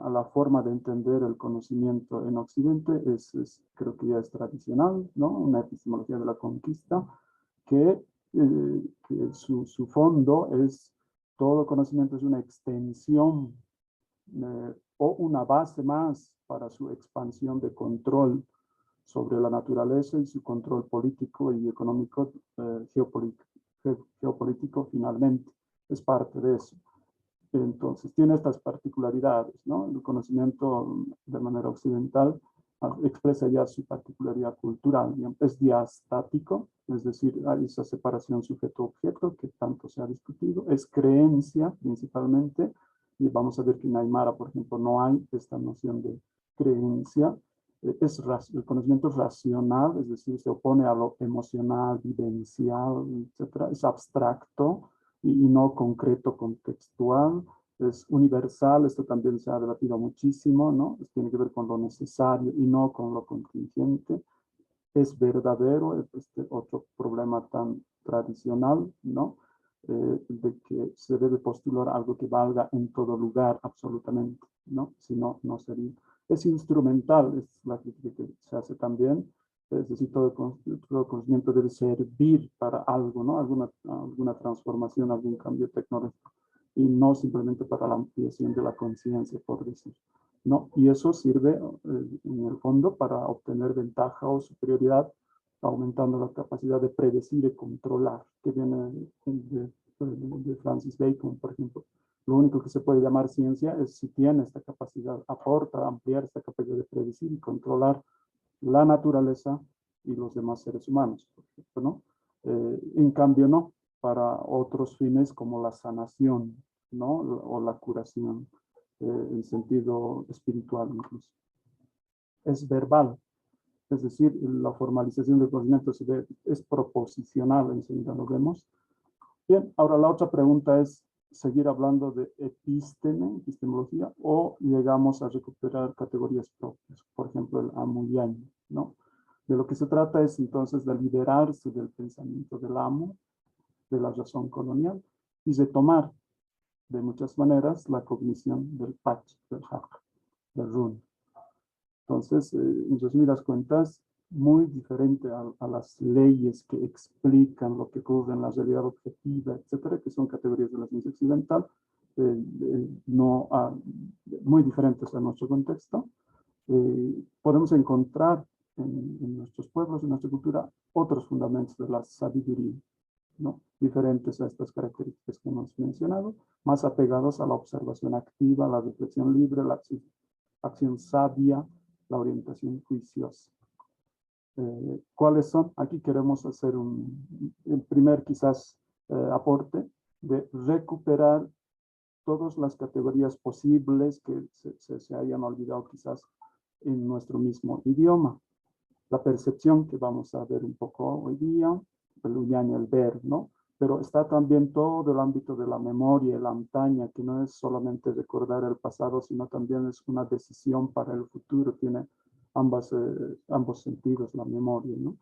la forma de entender el conocimiento en Occidente creo que ya es tradicional, ¿no? Una epistemología de la conquista que su fondo es todo conocimiento es una extensión o una base más para su expansión de control sobre la naturaleza y su control político y económico, geopolítico finalmente. Es parte de eso. Entonces, tiene estas particularidades, ¿no? El conocimiento de manera occidental expresa ya su particularidad cultural. Es diastático, es decir, hay esa separación sujeto-objeto que tanto se ha discutido. Es creencia, principalmente, y vamos a ver que en Aymara, por ejemplo, no hay esta noción de creencia. El conocimiento es racional, es decir, se opone a lo emocional, vivencial, etc. Es abstracto y no concreto, contextual. Es universal, esto también se ha debatido muchísimo, ¿no? Tiene que ver con lo necesario y no con lo contingente. Es verdadero, este otro problema tan tradicional, ¿no? De que se debe postular algo que valga en todo lugar, absolutamente, ¿no? Si no, no sería. Es instrumental, es la crítica que se hace también, es decir, todo conocimiento debe servir para algo, ¿no? Alguna transformación, algún cambio tecnológico, y no simplemente para la ampliación de la conciencia, por decir. ¿No? Y eso sirve en el fondo para obtener ventaja o superioridad, aumentando la capacidad de predecir y controlar, que viene de Francis Bacon, por ejemplo. Lo único que se puede llamar ciencia es si tiene esta capacidad, aporta, ampliar esta capacidad de predecir y controlar la naturaleza y los demás seres humanos, por ejemplo, ¿no? En cambio, no, para otros fines como la sanación, ¿no? O la curación en sentido espiritual incluso. Es verbal, es decir, la formalización del conocimiento es proposicional, enseguida lo vemos. Bien, ahora la otra pregunta es seguir hablando de epistemología, o llegamos a recuperar categorías propias, por ejemplo, el amo y año, ¿no? De lo que se trata es entonces de liberarse del pensamiento del amo, de la razón colonial, y retomar de muchas maneras la cognición del Pach, del Hak, del Run. Entonces, en resumidas cuentas, muy diferente a las leyes que explican lo que ocurre en la realidad objetiva, etcétera, que son categorías de la ciencia occidental, no, muy diferentes a nuestro contexto. Podemos encontrar en nuestros pueblos, en nuestra cultura, otros fundamentos de la sabiduría, ¿no? Diferentes a estas características que hemos mencionado, más apegados a la observación activa, la reflexión libre, la acción sabia, la orientación juiciosa. ¿Cuáles son? Aquí queremos hacer el primer quizás aporte de recuperar todas las categorías posibles que se hayan olvidado quizás en nuestro mismo idioma. La percepción, que vamos a ver un poco hoy día, el uñaña, el ver, ¿no? Pero está también todo el ámbito de la memoria, la antaña, que no es solamente recordar el pasado, sino también es una decisión para el futuro, tiene ambos sentidos, la memoria, ¿no?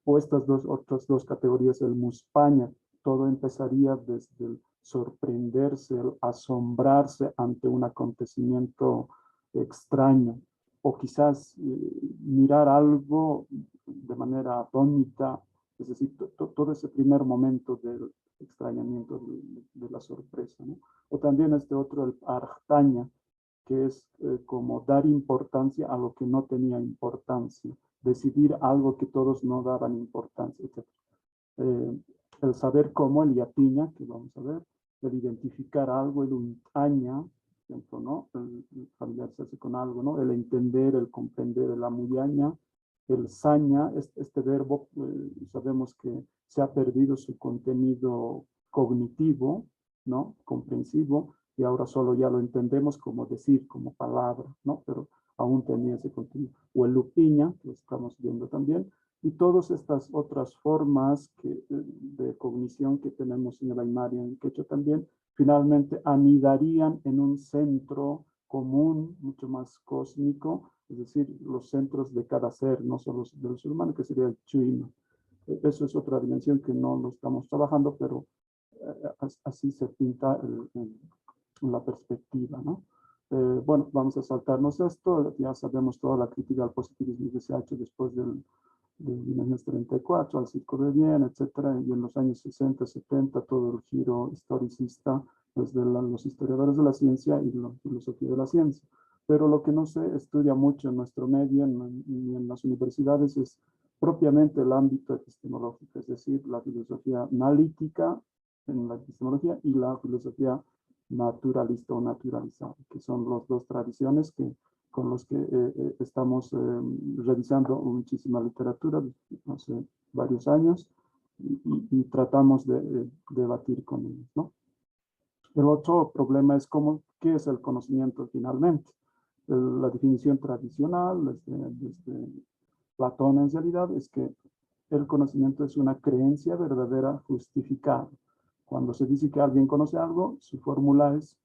O estas otras dos categorías, el muspaña, todo empezaría desde el sorprenderse, el asombrarse ante un acontecimiento extraño, o quizás mirar algo de manera atónita, es decir, todo ese primer momento del extrañamiento, de la sorpresa, ¿no? O también este otro, el arjtaña, que es como dar importancia a lo que no tenía importancia, decidir algo que todos no daban importancia, etc. El saber cómo, el yatiña, que vamos a ver, el identificar algo, el untaña, ejemplo, ¿no? El familiarizarse con algo, ¿no? El entender, el comprender, el amuyaña, el saña, este verbo, sabemos que se ha perdido su contenido cognitivo, ¿no? Comprensivo, y ahora solo ya lo entendemos como decir, como palabra, ¿no? Pero aún tenía ese contenido. O el lupiña, que estamos viendo también, y todas estas otras formas de cognición que tenemos en el Aymara y en el Quechua también, finalmente anidarían en un centro común, mucho más cósmico, es decir, los centros de cada ser, no solo del ser humano, que sería el Chuima. Eso es otra dimensión que no lo estamos trabajando, pero así se pinta la perspectiva, ¿no? Bueno, vamos a saltarnos esto, ya sabemos toda la crítica al positivismo que se ha hecho después de 1934, al Circo de Viena, etcétera, y en los años 60, 70, todo el giro historicista desde los historiadores de la ciencia y la filosofía de la ciencia. Pero lo que no se estudia mucho en nuestro medio ni en las universidades es propiamente el ámbito epistemológico, es decir, la filosofía analítica en la epistemología y la filosofía naturalista o naturalizada, que son las dos tradiciones con los que estamos revisando muchísima literatura hace varios años y tratamos de debatir con ellos, ¿no? El otro problema es qué es el conocimiento finalmente. La definición tradicional desde Platón en realidad es que el conocimiento es una creencia verdadera justificada. Cuando se dice que alguien conoce algo, su fórmula es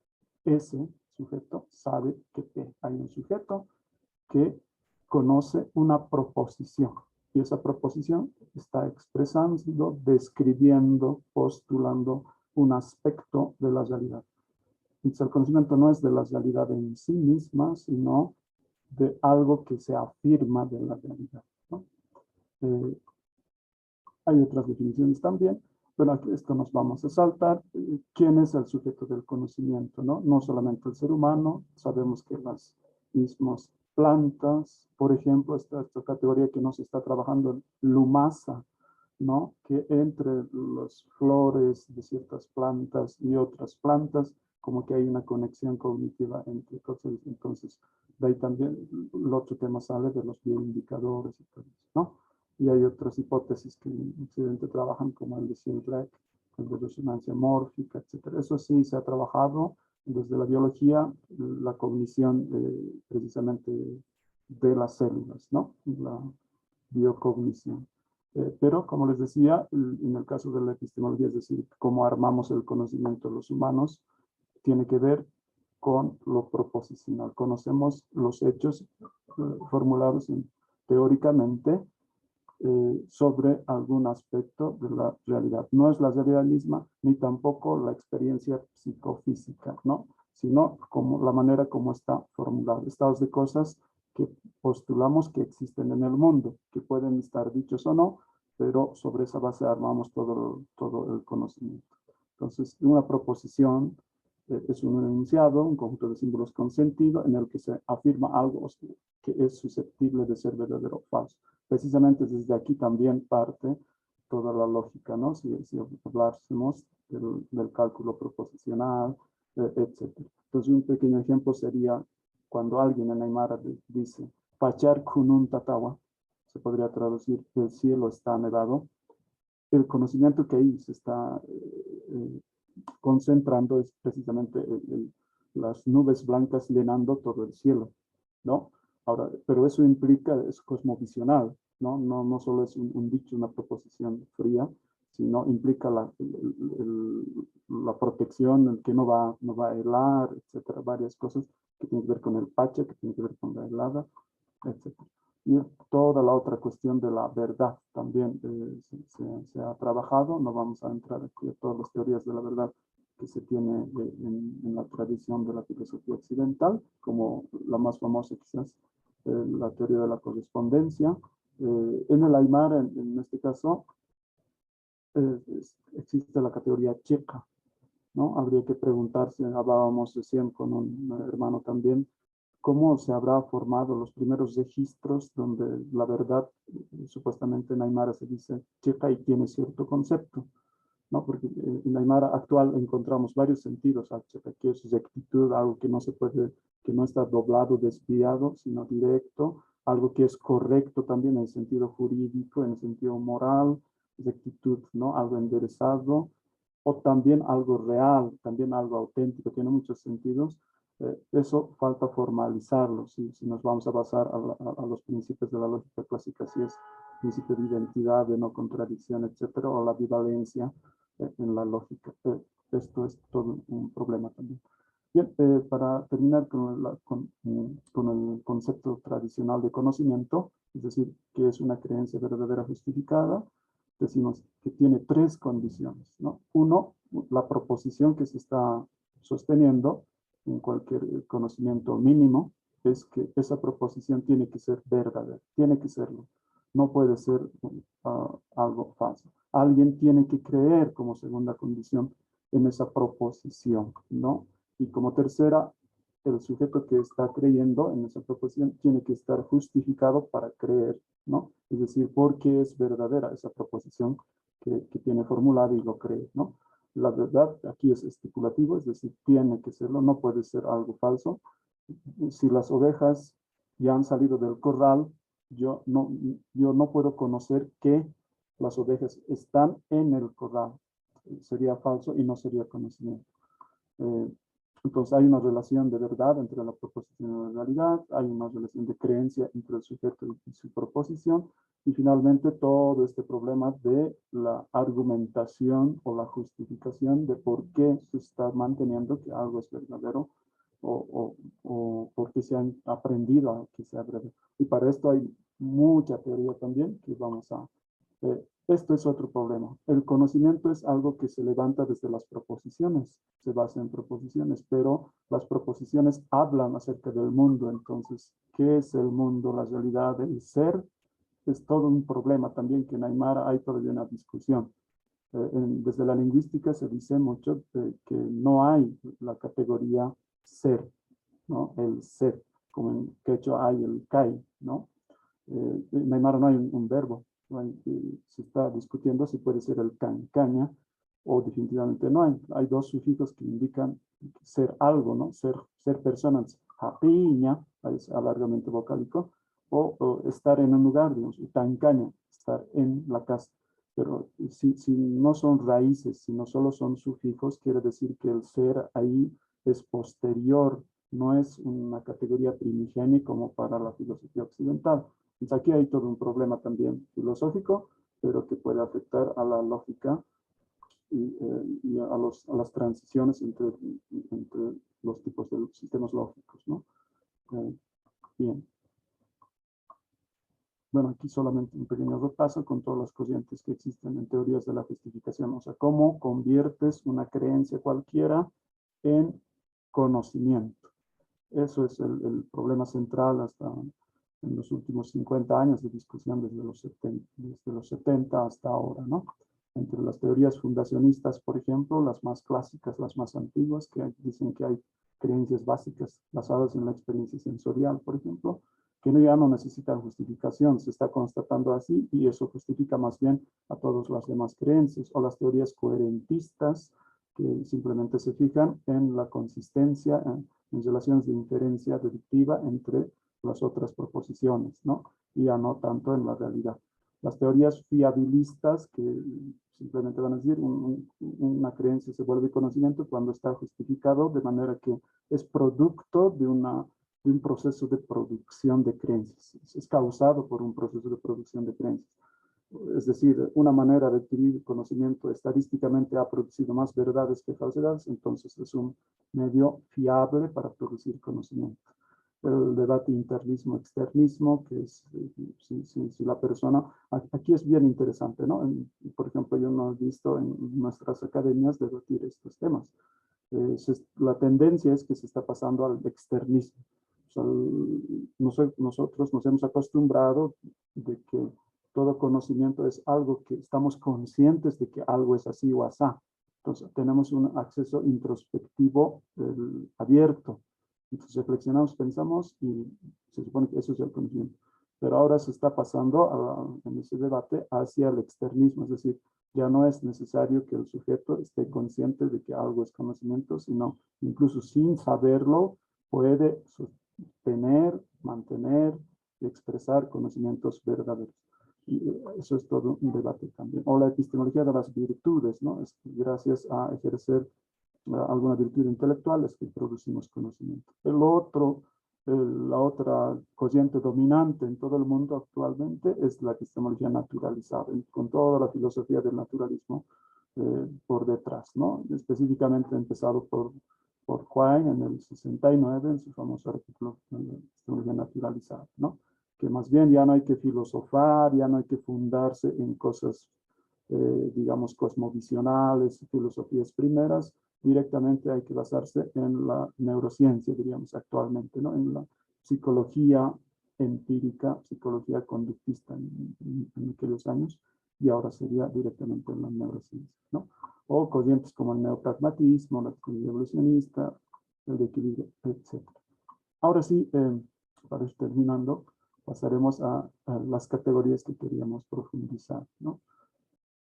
ese sujeto sabe que P. Hay un sujeto que conoce una proposición y esa proposición está expresando, describiendo, postulando un aspecto de la realidad. Entonces, el conocimiento no es de la realidad en sí misma, sino de algo que se afirma de la realidad, ¿no? Hay otras definiciones también, pero aquí esto nos vamos a saltar. ¿Quién es el sujeto del conocimiento, no? No solamente el ser humano, sabemos que las mismas plantas, por ejemplo, esta categoría que nos está trabajando, lumasa, ¿no? Que entre las flores de ciertas plantas y otras plantas, como que hay una conexión cognitiva entre cosas. Entonces, de ahí también el otro tema sale de los bioindicadores y todo eso, ¿no? Y hay otras hipótesis que en Occidente trabajan, como el de Sheldrake, el de resonancia mórfica, etc. Eso sí se ha trabajado desde la biología, la cognición precisamente de las células, ¿no? La biocognición. Pero, como les decía, en el caso de la epistemología, es decir, cómo armamos el conocimiento de los humanos, tiene que ver con lo proposicional. Conocemos los hechos formulados teóricamente sobre algún aspecto de la realidad. No es la realidad misma, ni tampoco la experiencia psicofísica, ¿no? Sino como la manera como está formulado. Estados de cosas que postulamos que existen en el mundo, que pueden estar dichos o no, pero sobre esa base armamos todo el conocimiento. Entonces, una proposición es un enunciado, un conjunto de símbolos con sentido en el que se afirma algo que es susceptible de ser verdadero o falso. Precisamente desde aquí también parte toda la lógica, ¿no? Si hablásemos del cálculo proposicional, etc. Entonces, un pequeño ejemplo sería cuando alguien en Aymara dice, Pachar kunun tatawa, se podría traducir, el cielo está nevado. El conocimiento que ahí se está concentrando es precisamente las nubes blancas llenando todo el cielo, ¿no? Ahora, pero eso implica, es cosmovisional, ¿no? No solo es un dicho, una proposición fría, sino implica la protección, el que no va a helar, etcétera, varias cosas que tienen que ver con el pacha, que tienen que ver con la helada, etcétera. Y toda la otra cuestión de la verdad también se ha trabajado. No vamos a entrar aquí a todas las teorías de la verdad que se tiene en la tradición de la filosofía occidental, como la más famosa quizás, la teoría de la correspondencia. En el Aymara, en este caso, existe la categoría checa, ¿no? Habría que preguntarse, hablábamos recién con un hermano también, cómo se habrá formado los primeros registros donde la verdad, supuestamente en Aymara se dice checa y tiene cierto concepto, ¿no? Porque en Aymara actual encontramos varios sentidos al checa, que es rectitud, algo que no se puede, que no está doblado, desviado, sino directo, algo que es correcto también en el sentido jurídico, en el sentido moral, rectitud, ¿no? Algo enderezado, o también algo real, también algo auténtico, tiene muchos sentidos. Eso falta formalizarlo, si nos vamos a basar a los principios de la lógica clásica, si es principio de identidad, de no contradicción, etcétera, o la bivalencia en la lógica. Esto es todo un problema también. Bien, para terminar con el concepto tradicional de conocimiento, es decir, que es una creencia verdadera justificada, decimos que tiene tres condiciones, ¿no? Uno, la proposición que se está sosteniendo en cualquier conocimiento mínimo, es que esa proposición tiene que ser verdadera, tiene que serlo, no puede ser algo falso. Alguien tiene que creer como segunda condición en esa proposición, ¿no? Y como tercera, el sujeto que está creyendo en esa proposición tiene que estar justificado para creer, ¿no? Es decir, ¿por qué es verdadera esa proposición que tiene formulada y lo cree, ¿no? La verdad aquí es estipulativo, es decir, tiene que serlo, no puede ser algo falso. Si las ovejas ya han salido del corral, yo no puedo conocer que las ovejas están en el corral. Sería falso y no sería conocimiento. Entonces hay una relación de verdad entre la proposición y la realidad, hay una relación de creencia entre el sujeto y su proposición, y finalmente todo este problema de la argumentación o la justificación de por qué se está manteniendo que algo es verdadero o por qué se han aprendido a que sea verdadero. Y para esto hay mucha teoría también que vamos a... esto es otro problema. El conocimiento es algo que se levanta desde las proposiciones, se basa en proposiciones, pero las proposiciones hablan acerca del mundo. Entonces, ¿qué es el mundo? La realidad, el ser, es todo un problema también que en Aymara hay todavía una discusión. Desde la lingüística se dice mucho que no hay la categoría ser, ¿no? El ser, como en quechua hay el kai, ¿no? En Aymara no hay un verbo. Se está discutiendo si puede ser el caña o definitivamente no hay. Hay dos sufijos que indican ser algo, ¿no? Ser personas, japiña, es alargamiento vocálico, o estar en un lugar, digamos, tancaña, estar en la casa. Pero si no son raíces, sino solo son sufijos, quiere decir que el ser ahí es posterior, no es una categoría primigenia como para la filosofía occidental. Entonces aquí hay todo un problema también filosófico, pero que puede afectar a la lógica y a las transiciones entre los tipos de sistemas lógicos, ¿no? Bien. Bueno, aquí solamente un pequeño repaso con todas las corrientes que existen en teorías de la justificación. O sea, cómo conviertes una creencia cualquiera en conocimiento. Eso es el problema central hasta en los últimos 50 años de discusión desde los 70 hasta ahora, ¿no? Entre las teorías fundacionistas, por ejemplo, las más clásicas, las más antiguas, que dicen que hay creencias básicas basadas en la experiencia sensorial, por ejemplo, que ya no necesitan justificación, se está constatando así y eso justifica más bien a todas las demás creencias, o las teorías coherentistas, que simplemente se fijan en la consistencia, en relaciones de inferencia deductiva entre las otras proposiciones, ¿no? Y ya no tanto en la realidad. Las teorías fiabilistas, que simplemente van a decir una creencia se vuelve conocimiento cuando está justificado de manera que es producto de un proceso de producción de creencias. Es causado por un proceso de producción de creencias. Es decir, una manera de adquirir conocimiento estadísticamente ha producido más verdades que falsedades, entonces es un medio fiable para producir conocimiento. El debate internismo-externismo, que es si la persona, aquí es bien interesante, ¿no? Por ejemplo, yo no he visto en nuestras academias debatir estos temas. La tendencia es que se está pasando al externismo. O sea, nosotros nos hemos acostumbrado de que todo conocimiento es algo que estamos conscientes de que algo es así o asá. Entonces, tenemos un acceso introspectivo abierto. Entonces, reflexionamos, pensamos y se supone que eso es el conocimiento. Pero ahora se está pasando en ese debate hacia el externismo, es decir, ya no es necesario que el sujeto esté consciente de que algo es conocimiento, sino incluso sin saberlo puede tener, mantener y expresar conocimientos verdaderos. Y eso es todo un debate también. O la epistemología de las virtudes, ¿no? Es gracias a ejercer alguna virtud intelectual es que producimos conocimiento. La otra corriente dominante en todo el mundo actualmente es la epistemología naturalizada, con toda la filosofía del naturalismo por detrás, ¿no? Específicamente empezado por Quine en el 69, en su famoso artículo de la epistemología naturalizada, ¿no? Que más bien ya no hay que filosofar, ya no hay que fundarse en cosas, digamos, cosmovisionales, filosofías primeras, directamente hay que basarse en la neurociencia, diríamos actualmente, ¿no? En la psicología empírica, psicología conductista en aquellos años, y ahora sería directamente en la neurociencia, ¿no? O corrientes como el neopragmatismo, la psicología evolucionista, el equilibrio, etc. Ahora sí, para ir terminando, pasaremos a las categorías que queríamos profundizar, ¿no?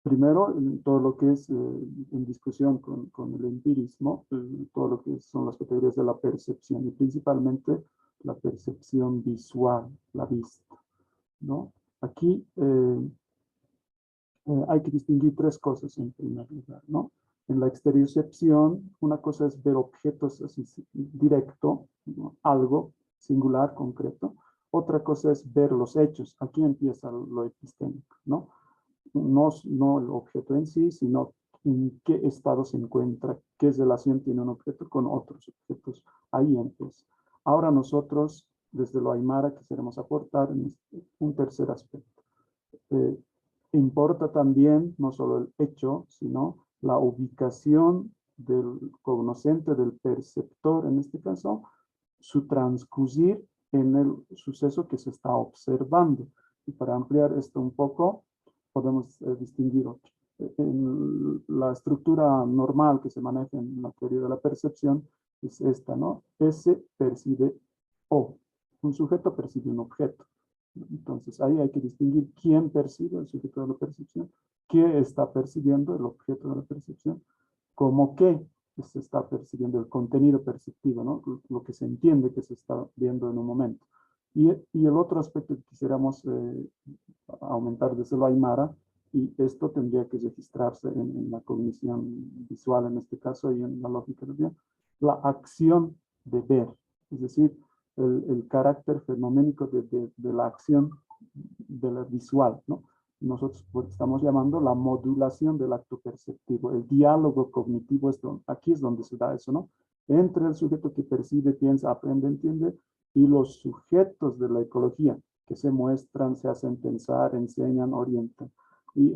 Primero, en todo lo que es en discusión con el empirismo, todo lo que son las categorías de la percepción y principalmente la percepción visual, la vista, ¿no? Aquí hay que distinguir tres cosas en primer lugar, ¿no? En la exteriocepción, una cosa es ver objetos así directo, ¿no? Algo singular, concreto. Otra cosa es ver los hechos. Aquí empieza lo epistémico, ¿no? No el objeto en sí, sino en qué estado se encuentra, qué relación tiene un objeto con otros objetos. Ahí empieza. Ahora nosotros, desde lo Aymara, quisiéramos aportar un tercer aspecto. Importa también no solo el hecho, sino la ubicación del cognoscente, del perceptor, en este caso, su transcurrir en el suceso que se está observando. Y para ampliar esto un poco, podemos distinguir otro. En la estructura normal que se maneja en la teoría de la percepción es esta, ¿no? S percibe O. Un sujeto percibe un objeto. Entonces, ahí hay que distinguir quién percibe el sujeto de la percepción, qué está percibiendo el objeto de la percepción, como qué se está percibiendo el contenido perceptivo, ¿no? Lo que se entiende que se está viendo en un momento. Y el otro aspecto que quisiéramos aumentar desde lo Aymara Y esto tendría que registrarse en la cognición visual en este caso y en la lógica también. La acción de ver, es decir, el carácter fenoménico de la acción de la visual, ¿no? Nosotros estamos llamando la modulación del acto perceptivo, el diálogo cognitivo, aquí es donde se da eso, ¿no? Entre el sujeto que percibe, piensa, aprende, entiende, y los sujetos de la ecología que se muestran, se hacen pensar, enseñan, orientan. Y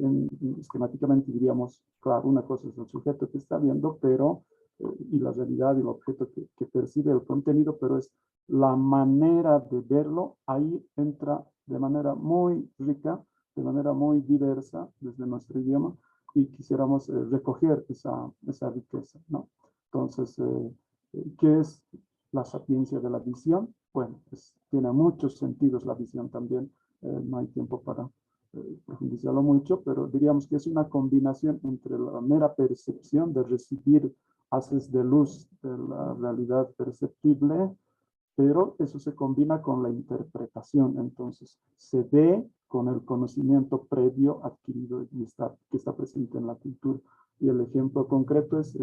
esquemáticamente diríamos, claro, una cosa es el sujeto que está viendo, pero, y la realidad y el objeto que percibe el contenido, pero es la manera de verlo, ahí entra de manera muy rica, de manera muy diversa desde nuestro idioma, y quisiéramos recoger esa riqueza, ¿no? Entonces, ¿qué es la sapiencia de la visión? Bueno, tiene muchos sentidos la visión también, no hay tiempo para profundizarlo mucho, pero diríamos que es una combinación entre la mera percepción de recibir haces de luz de la realidad perceptible, pero eso se combina con la interpretación, entonces se ve con el conocimiento previo adquirido y que está presente en la cultura. Y el ejemplo concreto es,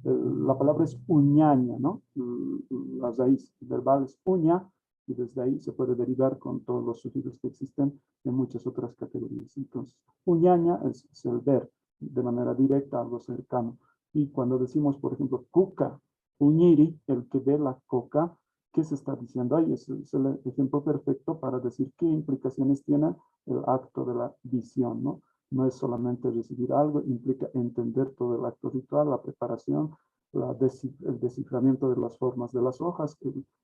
la palabra es uñaña, ¿no? La raíz verbal es uña, y desde ahí se puede derivar con todos los sufijos que existen en muchas otras categorías. Entonces, uñaña es el ver de manera directa, algo cercano. Y cuando decimos, por ejemplo, cuca, uñiri, el que ve la coca, ¿qué se está diciendo ahí? Es el ejemplo perfecto para decir qué implicaciones tiene el acto de la visión, ¿no? No es solamente recibir algo, implica entender todo el acto ritual, la preparación, el desciframiento de las formas de las hojas,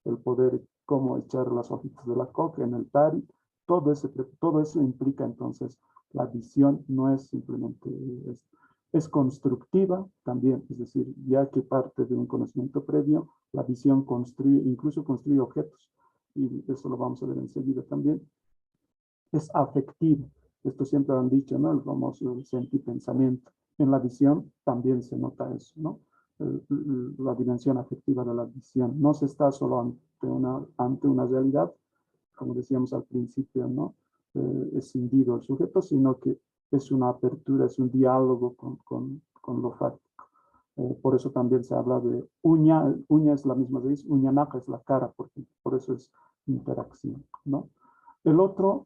el poder cómo echar las hojitas de la coca en el tari, todo eso implica entonces la visión, no es simplemente esto. Es constructiva también, es decir, ya que parte de un conocimiento previo, la visión construye, incluso construye objetos, y eso lo vamos a ver enseguida también. Es afectivo, esto siempre lo han dicho, ¿no? El famoso sentipensamiento. En la visión también se nota eso, ¿no? La dimensión afectiva de la visión. No se está solo ante una realidad, como decíamos al principio, ¿no? Escindido el sujeto, sino que es una apertura, es un diálogo con lo fáctico. Por eso también se habla de uña es la misma raíz, uñanaca es la cara, por eso es interacción, ¿no? El otro,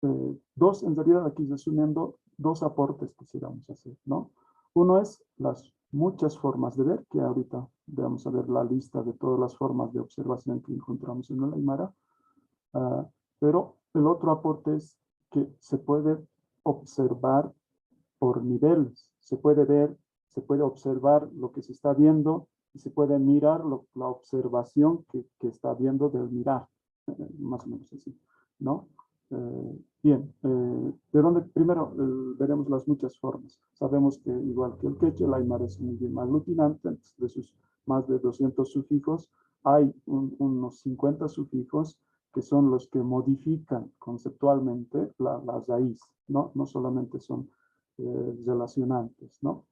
en realidad aquí resumiendo, dos aportes que quisiéramos hacer, ¿no? Uno es las muchas formas de ver, que ahorita vamos a ver la lista de todas las formas de observación que encontramos en el Aymara, pero el otro aporte es que se puede observar por niveles, se puede ver, se puede observar lo que se está viendo y se puede mirar la observación que está viendo del mirar, más o menos así, ¿no? Bien, de donde primero veremos las muchas formas. Sabemos que igual que el quechua, el aymara es un idioma aglutinante, de sus más de 200 sufijos, hay unos 50 sufijos que son los que modifican conceptualmente la raíz, ¿no? No solamente son relacionantes, ¿no?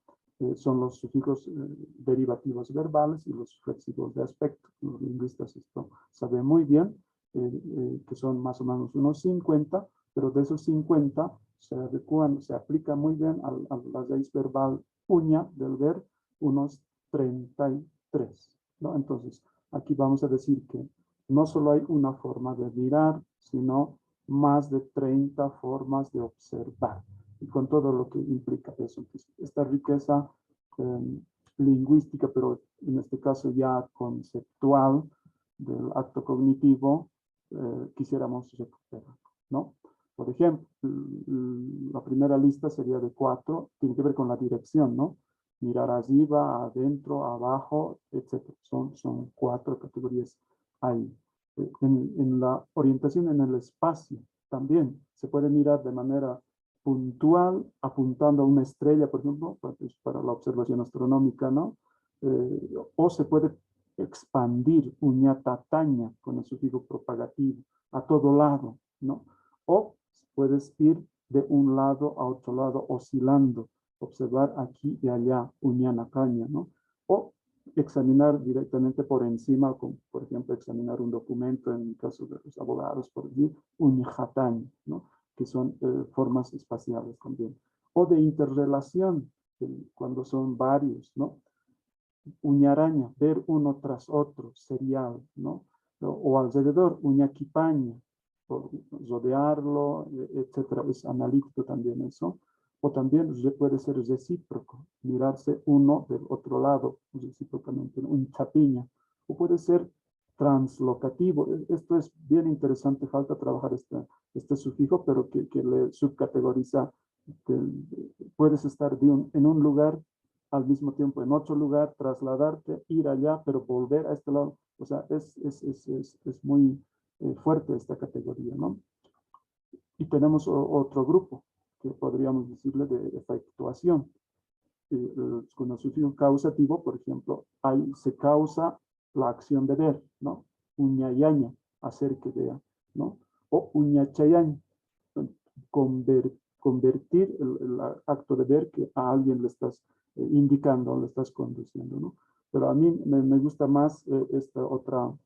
Son los sufijos derivativos verbales y los flexivos de aspecto. Los lingüistas esto saben muy bien, que son más o menos unos 50, pero de esos 50 se adecuan, se aplica muy bien a la raíz verbal uña del ver unos 33, ¿no? Entonces, aquí vamos a decir que no solo hay una forma de mirar, sino más de 30 formas de observar, y con todo lo que implica eso. Entonces, esta riqueza lingüística, pero en este caso ya conceptual del acto cognitivo, quisiéramos recuperar, ¿no? Por ejemplo, la primera lista sería de 4, tiene que ver con la dirección, ¿no? Mirar arriba, adentro, abajo, etc. Son 4 categorías ahí. En la orientación en el espacio también se puede mirar de manera puntual, apuntando a una estrella, por ejemplo, para la observación astronómica, ¿no? O se puede expandir uñatataña con el sufijo propagativo a todo lado, ¿no? O puedes ir de un lado a otro lado oscilando, observar aquí y allá uñanacaña, ¿no? O examinar directamente por encima, como por ejemplo examinar un documento, en el caso de los abogados, por decir, uñajataña, ¿no? que son formas espaciales también. O de interrelación, cuando son varios, ¿no? Uñaraña, ver uno tras otro, serial, ¿no? O alrededor, uñaquipaña, por rodearlo, etcétera. Es analítico también eso. O también puede ser recíproco, mirarse uno del otro lado, recíprocamente, un chapiña. O puede ser translocativo. Esto es bien interesante, falta trabajar este sufijo, pero que le subcategoriza. Puedes estar en un lugar al mismo tiempo en otro lugar, trasladarte, ir allá, pero volver a este lado. O sea, es muy fuerte esta categoría, ¿no? Y tenemos otro grupo, que podríamos decirle de efectuación. Con el sufijo causativo, por ejemplo, ahí se causa la acción de ver, ¿no? Uñayaña, hacer que vea, ¿no? O uñachayaña, convertir el acto de ver que a alguien le estás indicando, le estás conduciendo, ¿no? Pero a mí me gusta más este otro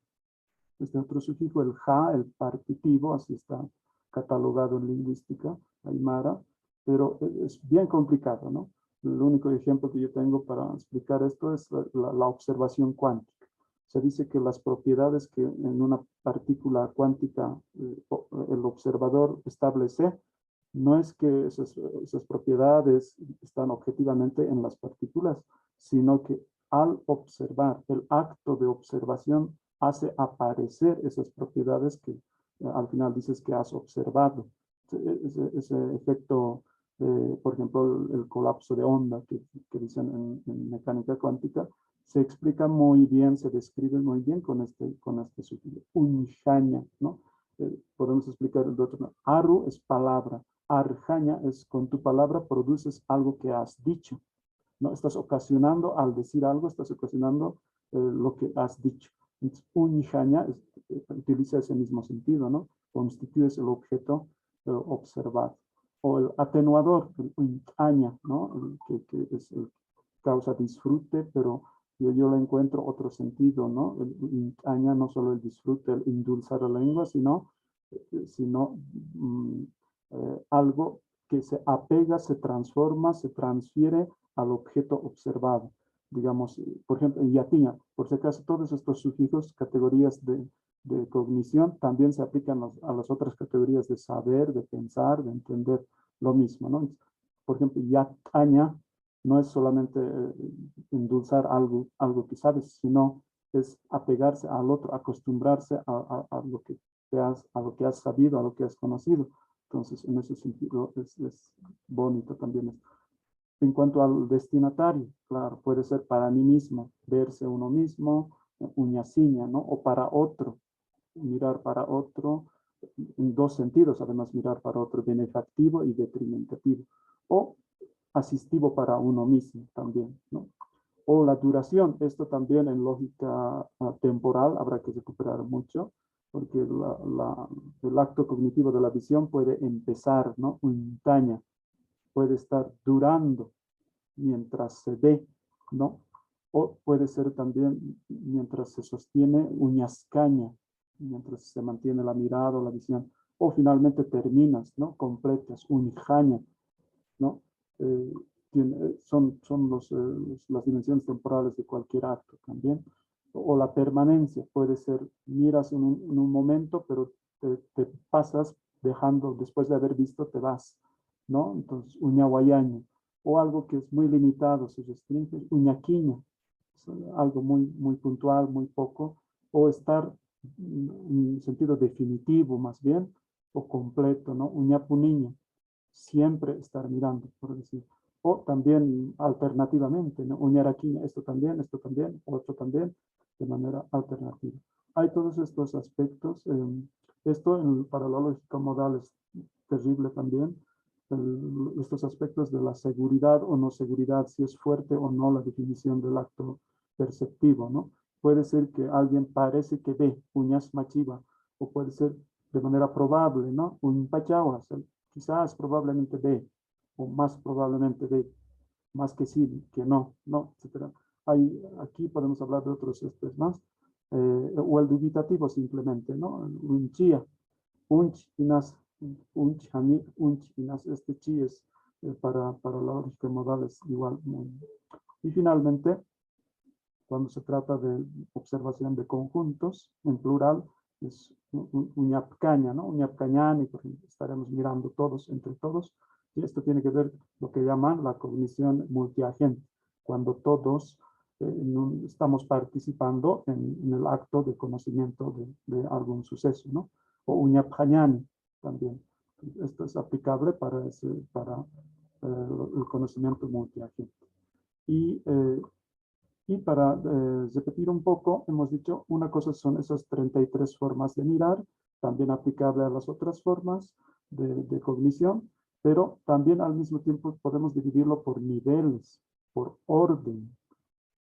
sufijo, el ja, el partitivo, así está catalogado en lingüística aymara, pero es bien complicado, ¿no? El único ejemplo que yo tengo para explicar esto es la observación cuántica. Se dice que las propiedades que en una partícula cuántica el observador establece, no es que esas propiedades están objetivamente en las partículas, sino que al observar, el acto de observación hace aparecer esas propiedades que al final dices que has observado. Ese efecto, por ejemplo, el colapso de onda que dicen en mecánica cuántica, se explica muy bien, se describe muy bien con este sufijo. Unjaña, ¿no? Podemos explicar de otro modo. Aru es palabra. Arjaña es con tu palabra produces algo que has dicho, ¿no? Estás ocasionando, al decir algo, estás ocasionando lo que has dicho. Entonces, unjaña utiliza ese mismo sentido, ¿no? Constituyes el objeto observado. O el atenuador, el untaña, ¿no? Que es el causa disfrute, pero yo le encuentro otro sentido, ¿no? El untaña no solo el disfrute, el endulzar la lengua, sino algo que se apega, se transforma, se transfiere al objeto observado. Digamos, por ejemplo, en yatina, por si acaso, todos estos sufijos, categorías de cognición, también se aplican a las otras categorías de saber, de pensar, de entender lo mismo, ¿no? Por ejemplo, yataña no es solamente endulzar algo que sabes, sino es apegarse al otro, acostumbrarse a lo que has sabido, a lo que has conocido. Entonces, en ese sentido es bonito también. En cuanto al destinatario, claro, puede ser para mí mismo, verse uno mismo, uñaciña, ¿no? O para otro, mirar para otro, en dos sentidos, además mirar para otro, benefactivo y detrimentativo. O asistivo para uno mismo también, ¿no? O la duración, esto también en lógica temporal habrá que recuperar mucho, porque el acto cognitivo de la visión puede empezar, ¿no? Untaña, puede estar durando mientras se ve, ¿no? O puede ser también mientras se sostiene, uñascaña, mientras se mantiene la mirada o la visión. O finalmente terminas, ¿no? Completas, unjaña, ¿no? Son las dimensiones temporales de cualquier acto también. O la permanencia, puede ser, miras en un momento, pero te pasas dejando, después de haber visto, te vas, ¿no? Entonces, uñahuayaño. O algo que es muy limitado, se restringe, uñaquiña, algo muy, muy puntual, muy poco. O estar en sentido definitivo, más bien, o completo, ¿no? Uñapuniña, siempre estar mirando, por decir. O también alternativamente, ¿no? Uñaraquiña, esto también, otro también, de manera alternativa. Hay todos estos aspectos. Esto para la lógica modal es terrible también. Estos aspectos de la seguridad o no seguridad, si es fuerte o no la definición del acto perceptivo, ¿no? Puede ser que alguien parece que ve, uñas machiva, o puede ser de manera probable, ¿no? Un pachawas, quizás probablemente ve, o más probablemente ve, más que sí, que no, etc. Aquí podemos hablar de otros más, o el dubitativo simplemente, ¿no? Un chía, unch, inas, Unchani, unchinas. Este chi es para la lógica modal es igual. Y finalmente, cuando se trata de observación de conjuntos, en plural, es uñapcaña, ¿no? Uñapcañani, porque estaremos mirando todos, entre todos. Y esto tiene que ver lo que llaman la cognición multiagente, cuando todos estamos participando en el acto de conocimiento de algún suceso, ¿no? O uñapcañani también. Esto es aplicable para el conocimiento multiagente. Y para repetir un poco, hemos dicho, una cosa son esas 33 formas de mirar, también aplicable a las otras formas de cognición, pero también al mismo tiempo podemos dividirlo por niveles, por orden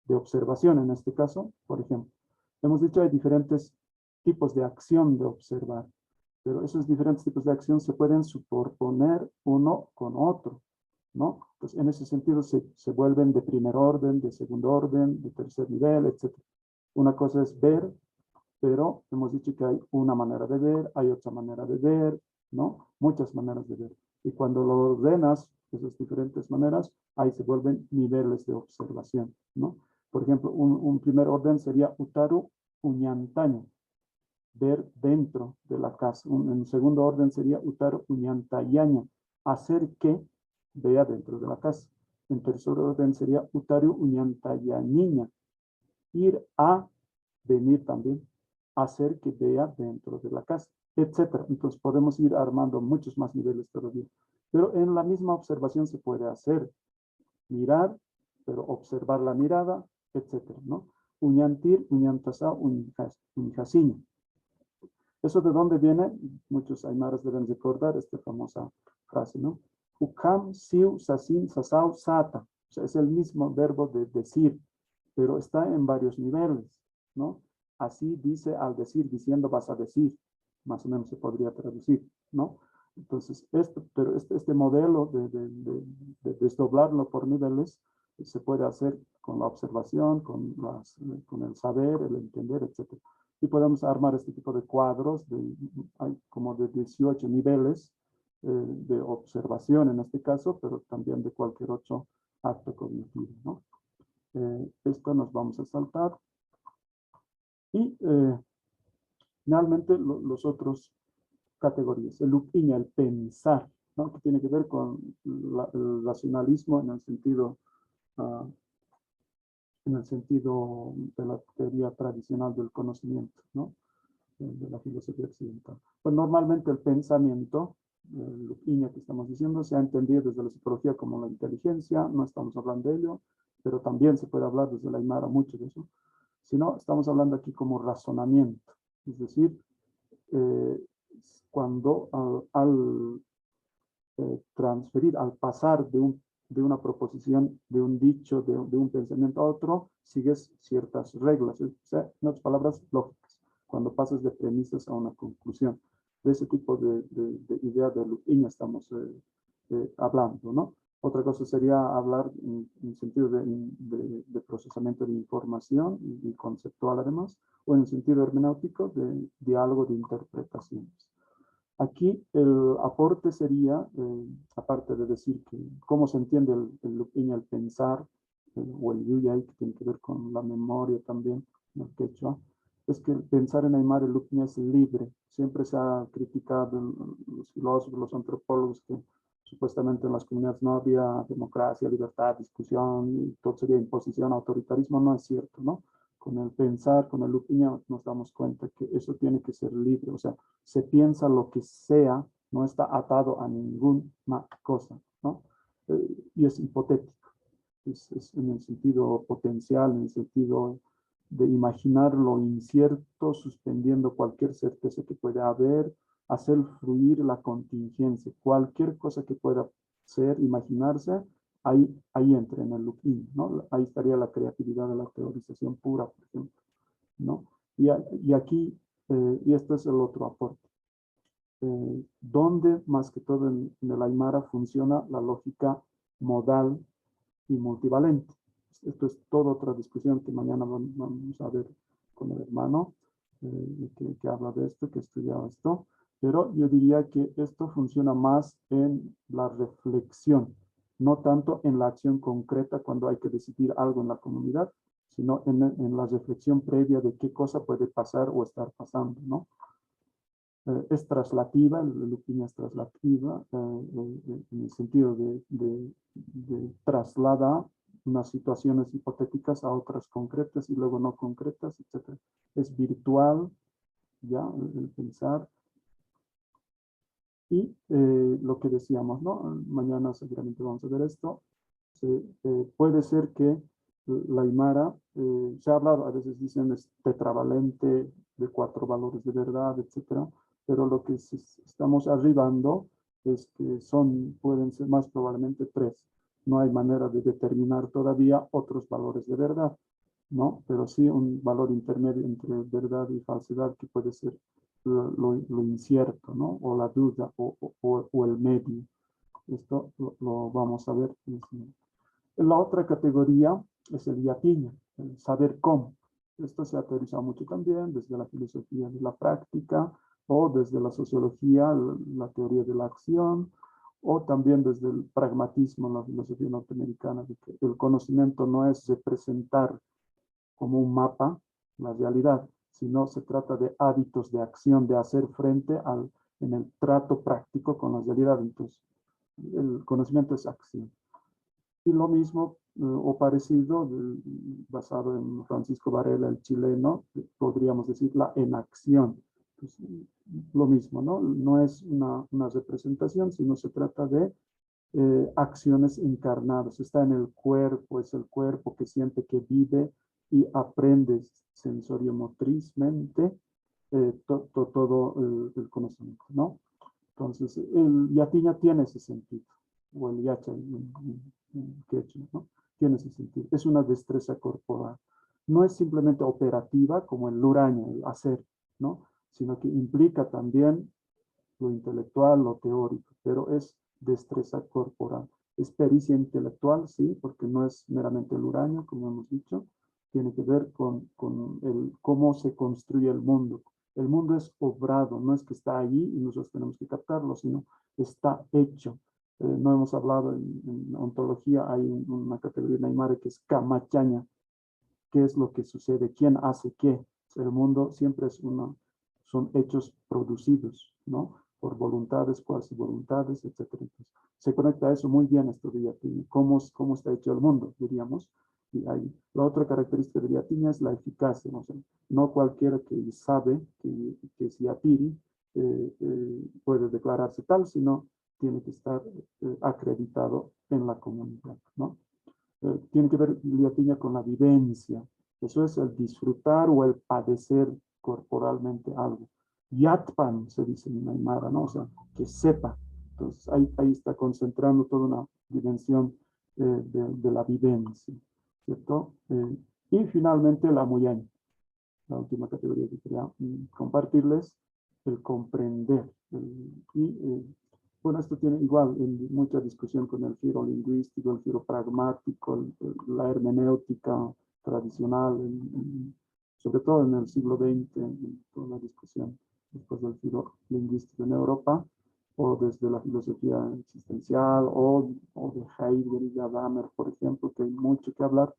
de observación en este caso. Por ejemplo, hemos dicho hay diferentes tipos de acción de observar, pero esos diferentes tipos de acción se pueden superponer uno con otro, ¿no? Pues en ese sentido se vuelven de primer orden, de segundo orden, de tercer nivel, etc. Una cosa es ver, pero hemos dicho que hay una manera de ver, hay otra manera de ver, ¿no? Muchas maneras de ver. Y cuando lo ordenas, esas diferentes maneras, ahí se vuelven niveles de observación, ¿no? Por ejemplo, un primer orden sería utaru uñantaño, ver dentro de la casa. En segundo orden sería utaru uñantayaña, hacer que vea dentro de la casa. En tercer orden sería utaru uñantayañiña, ir a, venir también, hacer que vea dentro de la casa, etcétera. Entonces podemos ir armando muchos más niveles todavía. Pero en la misma observación se puede hacer mirar, pero observar la mirada, etcétera, ¿no? Uñantir, uñantasa, uñjasiña. ¿Eso de dónde viene? Muchos aymaras deben recordar esta famosa frase, ¿no? Ukam, siu, sasin, sasau, sata. O sea, es el mismo verbo de decir, pero está en varios niveles, ¿no? Así dice al decir, diciendo vas a decir, más o menos se podría traducir, ¿no? Entonces, este modelo de desdoblarlo por niveles se puede hacer con la observación, con el saber, el entender, etc. Y podemos armar este tipo de cuadros, hay como de 18 niveles de observación en este caso, pero también de cualquier otro acto cognitivo, ¿no? Esto nos vamos a saltar. Y finalmente los otros categorías. El upiña, el pensar, ¿no? Que tiene que ver con el racionalismo en el sentido de la teoría tradicional del conocimiento, ¿no? De la filosofía occidental. Pues normalmente el pensamiento, el upiña que estamos diciendo, se ha entendido desde la psicología como la inteligencia, no estamos hablando de ello, pero también se puede hablar desde la Aymara mucho de eso, sino estamos hablando aquí como razonamiento, es decir, cuando al transferir, al pasar de una proposición, de un dicho, de un pensamiento a otro, sigues ciertas reglas, o sea, en otras palabras, lógicas, cuando pasas de premisas a una conclusión. De ese tipo de idea de Lupiña estamos hablando, ¿no? Otra cosa sería hablar en sentido de procesamiento de información y conceptual además, o en el sentido hermenéutico de diálogo de interpretaciones. Aquí el aporte sería, aparte de decir que cómo se entiende el Lupiña, el pensar, o el yuyay, que tiene que ver con la memoria también, en el quechua, es que el pensar en Aymara, el Lupiña es libre. Siempre se ha criticado los filósofos, los antropólogos, que supuestamente en las comunidades no había democracia, libertad, discusión, y todo sería imposición, autoritarismo. No es cierto, ¿no? Con el pensar, con el Lupiña, nos damos cuenta que eso tiene que ser libre. O sea, se piensa lo que sea, no está atado a ninguna cosa, ¿no? Y es hipotético. Es en el sentido potencial, en el sentido de imaginar lo incierto, suspendiendo cualquier certeza que pueda haber, hacer fluir la contingencia, cualquier cosa que pueda ser, imaginarse, ahí entra en el Lupiña, ¿no? Ahí estaría la creatividad de la teorización pura, por ejemplo, ¿no? Y aquí, y este es el otro aporte, donde más que todo en el Aymara funciona la lógica modal y multivalente. Esto es toda otra discusión que mañana vamos a ver con el hermano que habla de esto, que estudia esto, Pero yo diría que esto funciona más en la reflexión, no tanto en la acción concreta cuando hay que decidir algo en la comunidad, sino en la reflexión previa de qué cosa puede pasar o estar pasando, ¿no? Es traslativa, la Lupiña es traslativa, en el sentido de traslada unas situaciones hipotéticas a otras concretas y luego no concretas, etc. Es virtual, ya, el pensar. Y lo que decíamos, ¿no? Mañana seguramente vamos a ver esto. Puede ser que la Aymara, se ha hablado, a veces dicen es tetravalente de 4 valores de verdad, etcétera, pero lo que estamos arribando es que pueden ser más probablemente 3. No hay manera de determinar todavía otros valores de verdad, ¿no? Pero sí un valor intermedio entre verdad y falsedad que puede ser lo incierto, ¿no? O la duda o el medio. Esto lo vamos a ver. La otra categoría es el yatiña, el saber cómo. Esto se ha teorizado mucho también desde la filosofía de la práctica o desde la sociología, la teoría de la acción, o también desde el pragmatismo, la filosofía norteamericana, de que el conocimiento no es representar como un mapa la realidad, sino se trata de hábitos de acción, de hacer frente en el trato práctico con la realidad. Entonces, el conocimiento es acción. Y lo mismo o parecido, basado en Francisco Varela, el chileno, podríamos decir la enacción. Pues, lo mismo, ¿no? No es una representación, sino se trata de acciones encarnadas. Está en el cuerpo, es el cuerpo que siente, que vive y aprende sensorio-motrizmente todo el conocimiento, ¿no? Entonces, el yatiña tiene ese sentido, o el yacha en quechua, ¿no? Tiene ese sentido. Es una destreza corporal. No es simplemente operativa como el luraña, el hacer, ¿no? Sino que implica también lo intelectual, lo teórico, pero es destreza corporal. Es pericia intelectual, sí, porque no es meramente el huraño, como hemos dicho, tiene que ver con cómo se construye el mundo. El mundo es obrado, no es que está allí y nosotros tenemos que captarlo, sino está hecho. No hemos hablado en ontología, hay una categoría en Aymara que es camachaña, qué es lo que sucede, quién hace qué. El mundo siempre son hechos producidos, ¿no? Por voluntades, cuasi voluntades, etc. Entonces, se conecta a eso muy bien esto de Yatiña. ¿Cómo está hecho el mundo, diríamos? Y ahí, la otra característica de Yatiña es la eficacia, ¿no? O sea, no cualquiera que sabe que es Yatiri puede declararse tal, sino tiene que estar acreditado en la comunidad, ¿no? Tiene que ver Yatiña con la vivencia. Eso es el disfrutar o el padecer corporalmente algo. Yatpan se dice en Aymara, ¿no? O sea, que sepa. Entonces ahí está concentrando toda una dimensión de la vivencia, ¿cierto? Y finalmente la muyaña, la última categoría que quería compartirles, el comprender. Bueno, esto tiene igual mucha discusión con el giro lingüístico, el giro pragmático, la hermenéutica tradicional, sobre todo en el siglo XX, en toda la discusión después del giro lingüístico en Europa, o desde la filosofía existencial, o de Heidegger y Gadamer, por ejemplo, que hay mucho que hablar,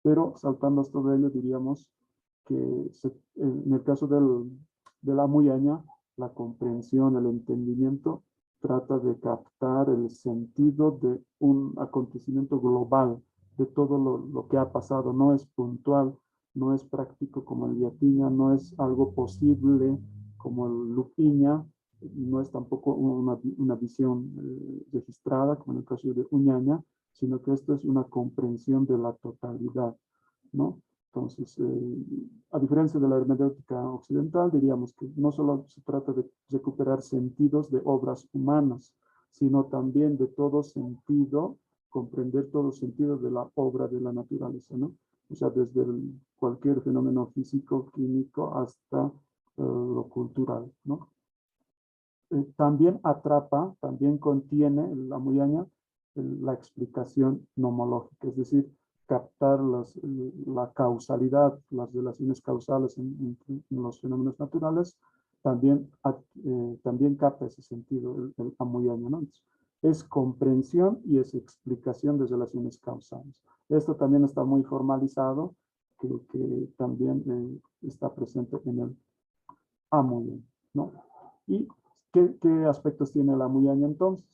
pero saltando esto de ello, diríamos que en el caso de la muyaña, la comprensión, el entendimiento, trata de captar el sentido de un acontecimiento global, de todo lo que ha pasado. No es puntual, no es práctico como el Yatiña, no es algo posible como el Lupiña, no es tampoco una visión registrada como en el caso de Uñaña, sino que esto es una comprensión de la totalidad, ¿no? Entonces, a diferencia de la hermenéutica occidental, diríamos que no solo se trata de recuperar sentidos de obras humanas, sino también de todo sentido, comprender todo sentido de la obra de la naturaleza, ¿no? O sea, desde cualquier fenómeno físico, químico, hasta lo cultural, ¿no? También atrapa, también contiene la muyaña la explicación nomológica, es decir, captar la causalidad, las relaciones causales en los fenómenos naturales también capta ese sentido el amuyaña, ¿no? Es comprensión y es explicación de relaciones causales. Esto también está muy formalizado, que también está presente en el amuyaña, ¿no? ¿Y qué aspectos tiene el amuyaña entonces?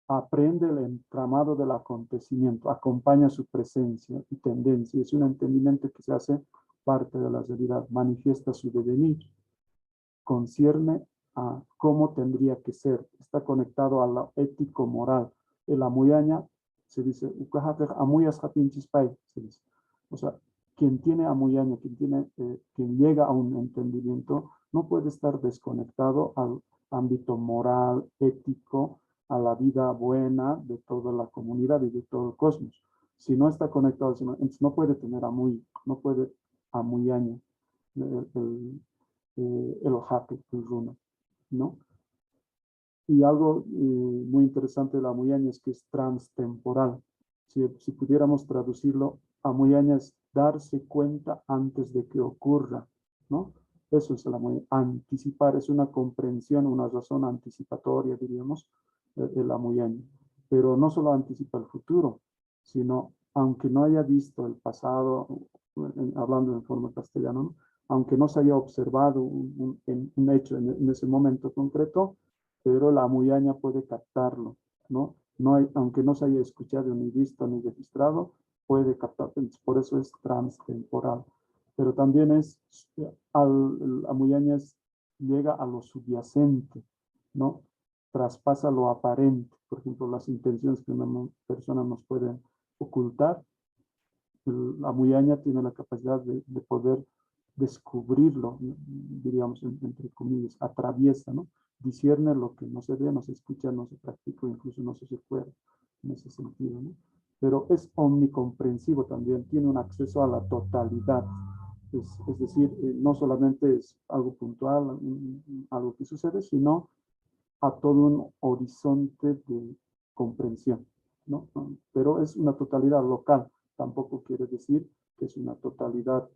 Aprende el entramado del acontecimiento, acompaña su presencia y tendencia. Es un entendimiento que se hace parte de la realidad, manifiesta su devenir, concierne a cómo tendría que ser, está conectado a lo ético-moral. El amuyaña se dice, se dice. O sea, quien tiene amuyaña, quien llega a un entendimiento, no puede estar desconectado al ámbito moral, ético, a la vida buena de toda la comunidad y de todo el cosmos. Si no está conectado, entonces no puede tener no puede amuyaña, el oaxaca, el runa, ¿no? Y algo muy interesante de la amuyaña es que es transtemporal. Si pudiéramos traducirlo, amuyaña es darse cuenta antes de que ocurra, ¿no? Eso es la amuyaña. Anticipar es una comprensión, una razón anticipatoria, diríamos, el amuyaña. Pero no solo anticipa el futuro, sino, aunque no haya visto el pasado, hablando en forma castellana, ¿no? Aunque no se haya observado un hecho en ese momento concreto, pero la amuyaña puede captarlo, ¿no? Aunque no se haya escuchado, ni visto, ni registrado, puede captar, por eso es transtemporal. Pero también la amuyaña llega a lo subyacente, ¿no? Traspasa lo aparente, por ejemplo, las intenciones que una persona nos puede ocultar. La amuyaña tiene la capacidad de poder descubrirlo, diríamos, entre comillas, atraviesa, ¿no? Discierne lo que no se ve, no se escucha, no se practica, incluso no se recuerda, en ese sentido, ¿no? Pero es omnicomprensivo también, tiene un acceso a la totalidad. Es decir, no solamente es algo puntual, algo que sucede, sino a todo un horizonte de comprensión, ¿no? Pero es una totalidad local, tampoco quiere decir que es una totalidad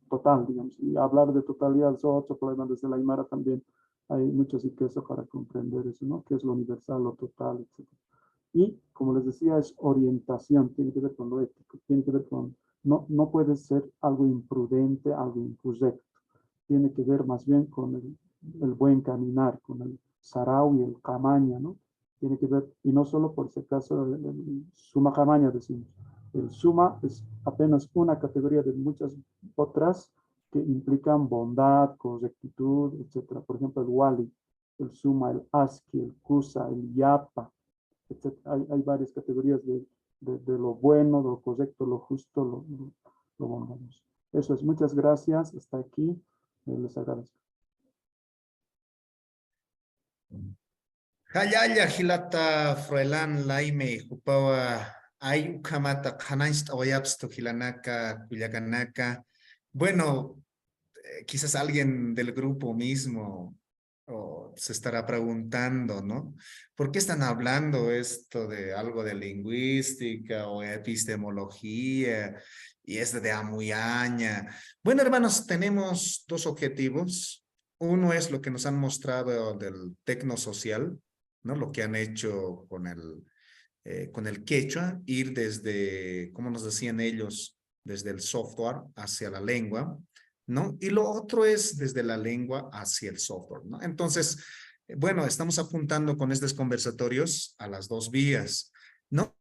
total, digamos. Y hablar de totalidad es otro problema. Desde la Aymara también hay mucha riqueza para comprender eso, ¿no? Que es lo universal, lo total, etc. Y, como les decía, es orientación, tiene que ver con lo ético, tiene que ver con, no puede ser algo imprudente, algo incorrecto. Tiene que ver más bien con el buen caminar, con el sarau y el camaña, ¿no? Tiene que ver, y no solo por ese caso, el suma camaña decimos. El suma es apenas una categoría de muchas otras que implican bondad, correctitud, etc. Por ejemplo, el wali, el suma, el aski, el kusa, el yapa, etc. Hay varias categorías de lo bueno, lo correcto, lo justo, lo bondadoso. Eso es, muchas gracias, hasta aquí, les agradezco. Hayaya hilata Froilán Laime Jupawa ay ukamata kananst awayapsto hilanaka kuyakanaka. Bueno, quizás alguien del grupo mismo se estará preguntando, ¿no? ¿Por qué están hablando esto de algo de lingüística o epistemología y este de amuyaña? Bueno, hermanos, tenemos dos objetivos. Uno es lo que nos han mostrado del tecnosocial, ¿no? Lo que han hecho con el quechua, ir desde, como nos decían ellos, desde el software hacia la lengua, ¿no? Y lo otro es desde la lengua hacia el software, ¿no? Entonces, bueno, estamos apuntando con estos conversatorios a las dos vías, ¿no?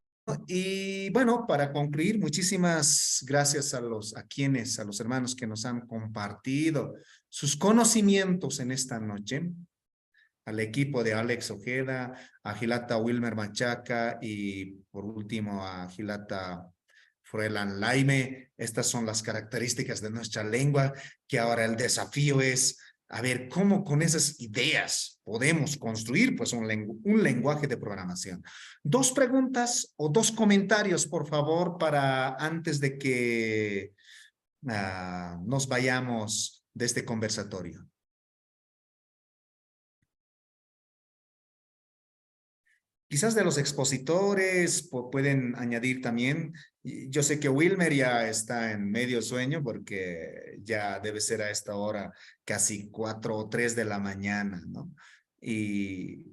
Y bueno, para concluir, muchísimas gracias a los hermanos que nos han compartido sus conocimientos en esta noche, al equipo de Alex Ojeda, a Gilata Wilmer Machaca y por último a Gilata Froilán Laime. Estas son las características de nuestra lengua, que ahora el desafío es a ver cómo con esas ideas podemos construir pues un lenguaje de programación. Dos preguntas o dos comentarios, por favor, para antes de que nos vayamos de este conversatorio. Quizás de los expositores pueden añadir también Y yo sé que Wilmer ya está en medio sueño porque ya debe ser a esta hora casi 4 o 3 de la mañana, ¿no? Y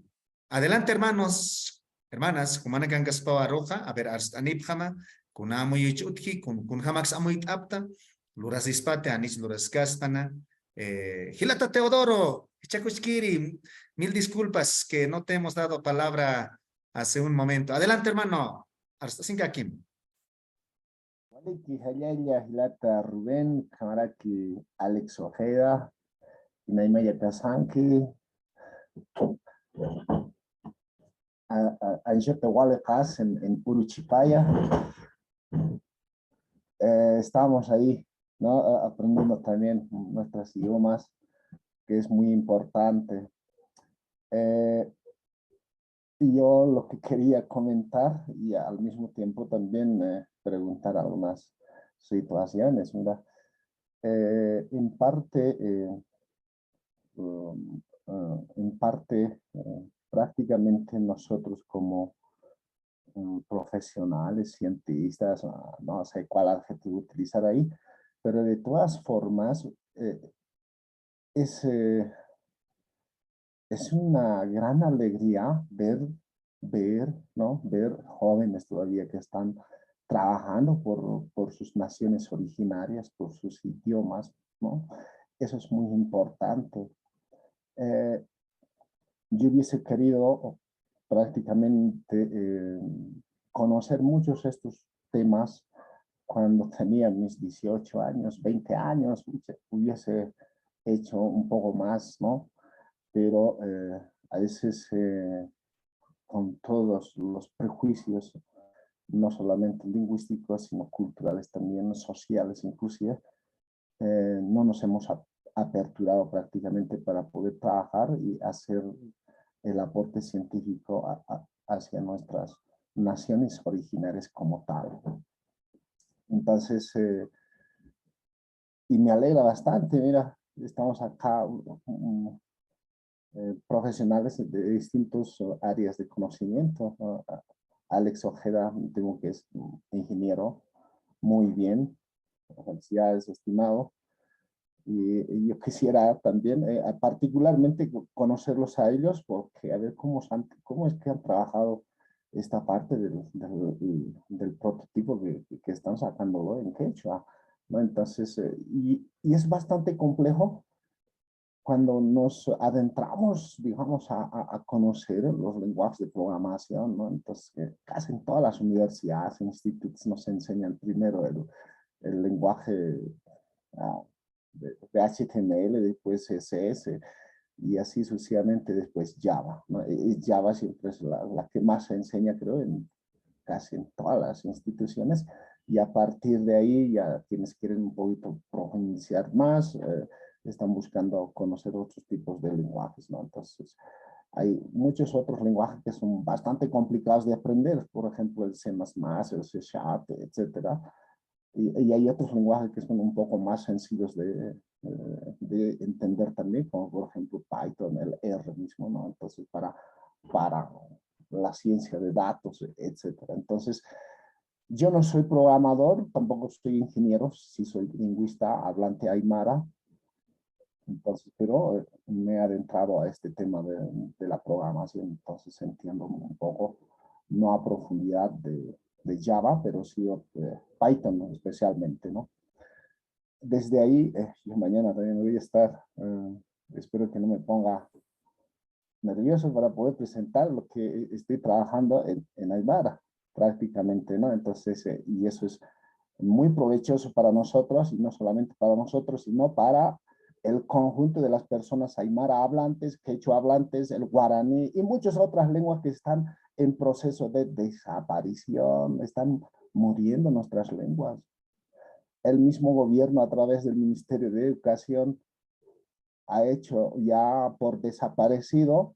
adelante, hermanos, hermanas, kumana kang kaspawa roja, a ver, anip jama, kunamo yuchutki, kun jamax amuit apta, luras ispate, anis luras kastana, Gilata Teodoro, Chacuchkiri, mil disculpas que no te hemos dado palabra hace un momento. Adelante, hermano. Hasta Singakim. Waliki Hayaya, Hilata Rubén, Camaraki Alex Ojeda, Naimaya Kazanki, Anjota Walekas en Uruchipaya. Estábamos ahí, ¿no? Aprendiendo también nuestros idiomas, que es muy importante. Y yo lo que quería comentar y al mismo tiempo también preguntar algunas situaciones. Mira, en parte, prácticamente nosotros como profesionales, cientistas, no sé cuál adjetivo utilizar ahí, pero de todas formas es una gran alegría ver, ¿no? Ver jóvenes todavía que están trabajando por sus naciones originarias, por sus idiomas, ¿no? Eso es muy importante. Yo hubiese querido prácticamente conocer muchos de estos temas cuando tenía mis 18 años, 20 años, hubiese hecho un poco más, ¿no? Pero a veces con todos los prejuicios, no solamente lingüísticos, sino culturales también, sociales inclusive, no nos hemos aperturado prácticamente para poder trabajar y hacer el aporte científico hacia nuestras naciones originarias como tal. Entonces, y me alegra bastante, mira, estamos acá profesionales de distintas áreas de conocimiento. Alex Ojeda, tengo que es ingeniero, muy bien, felicidades, estimado. Y yo quisiera también particularmente conocerlos a ellos, porque a ver cómo es que han trabajado esta parte del prototipo que están sacando en quechua, ¿no? Entonces, y es bastante complejo cuando nos adentramos, digamos, a conocer los lenguajes de programación, ¿no? Entonces, casi en todas las universidades, institutos nos enseñan primero el lenguaje de HTML, después CSS, y así sucesivamente después Java, ¿no? Y Java siempre es la que más se enseña, creo, casi en todas las instituciones, y a partir de ahí ya quienes quieren un poquito profundizar más, están buscando conocer otros tipos de lenguajes, ¿no? Entonces, hay muchos otros lenguajes que son bastante complicados de aprender, por ejemplo, el C++, el C#, etcétera. Y hay otros lenguajes que son un poco más sencillos de entender también, como por ejemplo Python, el R mismo, ¿no? Entonces, para la ciencia de datos, etcétera. Entonces, yo no soy programador, tampoco soy ingeniero, sí soy lingüista hablante aymara. Entonces, pero me he adentrado a este tema de la programación, entonces entiendo un poco, no a profundidad de Java, pero sí Python, ¿no? Especialmente, ¿no? Desde ahí, yo mañana también voy a estar, espero que no me ponga nervioso para poder presentar lo que estoy trabajando en Aymara, prácticamente, ¿no? Entonces, y eso es muy provechoso para nosotros, y no solamente para nosotros, sino para el conjunto de las personas aymara hablantes, quechua hablantes, el guaraní y muchas otras lenguas que están en proceso de desaparición, están muriendo nuestras lenguas. El mismo gobierno a través del Ministerio de Educación ha hecho ya por desaparecido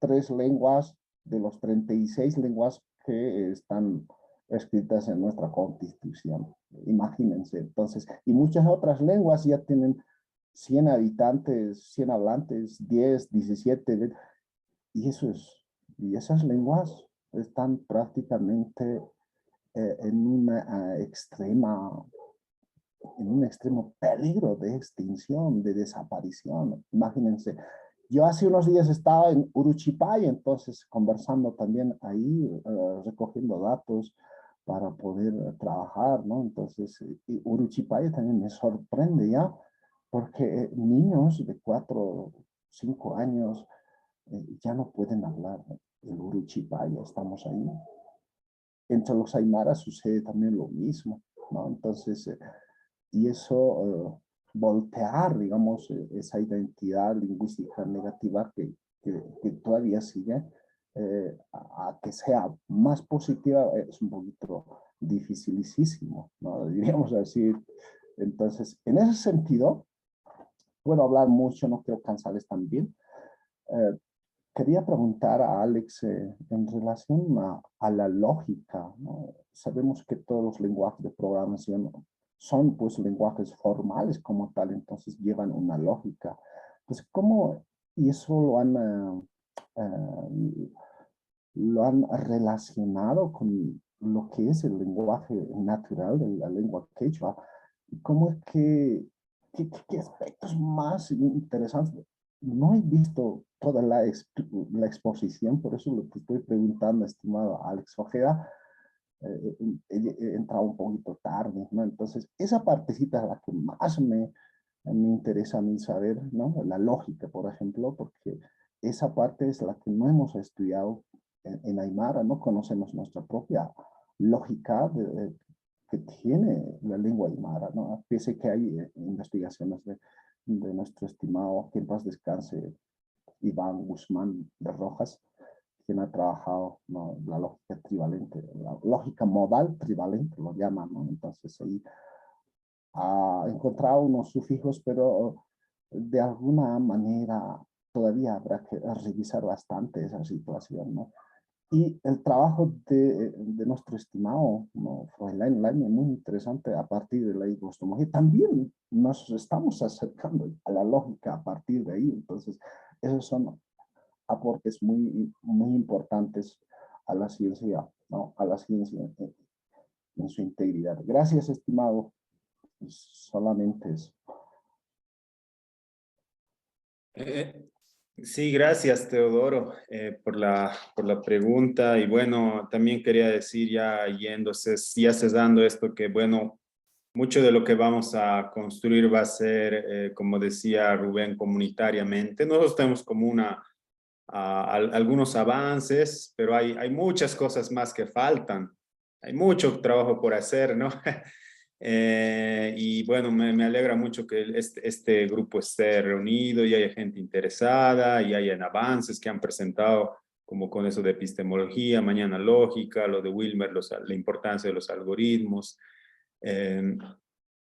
3 lenguas de los 36 lenguas que están escritas en nuestra Constitución. Imagínense, entonces, y muchas otras lenguas ya tienen 100 habitantes, 100 hablantes, 10, 17, y esas lenguas están prácticamente en una en un extremo peligro de extinción, de desaparición. Imagínense, yo hace unos días estaba en Uruchipay, entonces conversando también ahí, recogiendo datos para poder trabajar, ¿no? Entonces, Uruchipay también me sorprende ya, porque niños de 4, 5 años ya no pueden hablar el Uruchipay, estamos ahí. Entre los aymaras sucede también lo mismo, ¿no? Entonces, y eso, voltear, digamos, esa identidad lingüística negativa que todavía sigue, a que sea más positiva, es un poquito dificilísimo, ¿no? Diríamos así. Entonces, en ese sentido, puedo hablar mucho, no quiero cansarles también. Quería preguntar a Alex en relación a la lógica, ¿no? Sabemos que todos los lenguajes de programación son pues lenguajes formales como tal, entonces llevan una lógica. Pues ¿cómo, y eso lo han relacionado con lo que es el lenguaje natural de la lengua quechua? ¿Cómo es qué aspectos más interesantes? No he visto toda la exposición, por eso lo que estoy preguntando, estimado Alex Ojeda, he entrado un poquito tarde, ¿no? Entonces, esa partecita es la que más me interesa a mí saber, ¿no? La lógica, por ejemplo, porque esa parte es la que no hemos estudiado en Aymara, no conocemos nuestra propia lógica que tiene la lengua aymara, ¿no? Pese que hay investigaciones de nuestro estimado, que en paz descanse, Iván Guzmán de Rojas, quien ha trabajado, ¿no?, la lógica trivalente, la lógica modal trivalente, lo llaman, ¿no? Entonces ahí ha encontrado unos sufijos, pero de alguna manera todavía habrá que revisar bastante esa situación, ¿no? Y el trabajo de nuestro estimado, ¿no?, Fräulein Laime, muy interesante a partir de la epistemología. También nos estamos acercando a la lógica a partir de ahí. Entonces, esos son aportes muy, muy importantes a la ciencia, ¿no?, a la ciencia en su integridad. Gracias, estimado. Solamente eso. Sí, gracias, Teodoro, por la pregunta. Y bueno, también quería decir, ya yéndose, ya cesando esto, que bueno, mucho de lo que vamos a construir va a ser, como decía Rubén, comunitariamente. Nosotros tenemos como algunos avances, pero hay muchas cosas más que faltan. Hay mucho trabajo por hacer, ¿no? Y bueno, me alegra mucho que este grupo esté reunido y haya gente interesada y hayan avances que han presentado, como con eso de epistemología, mañana lógica, lo de Wilmer, la importancia de los algoritmos.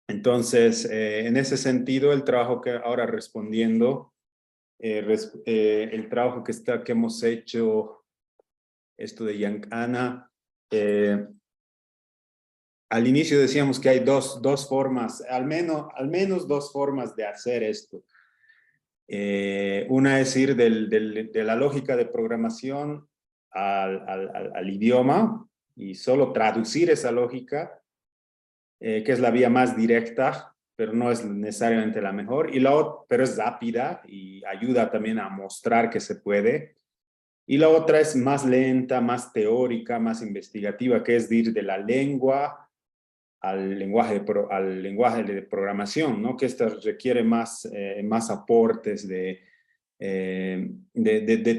Entonces, en ese sentido, el trabajo que ahora respondiendo, el trabajo que hemos hecho, esto de Yankana, al inicio decíamos que hay dos formas, al menos dos formas de hacer esto. Una es ir de la lógica de programación al idioma y solo traducir esa lógica, que es la vía más directa, pero no es necesariamente la mejor, pero es rápida y ayuda también a mostrar que se puede. Y la otra es más lenta, más teórica, más investigativa, que es de ir de la lengua al lenguaje de programación, ¿no? Que esto requiere más aportes de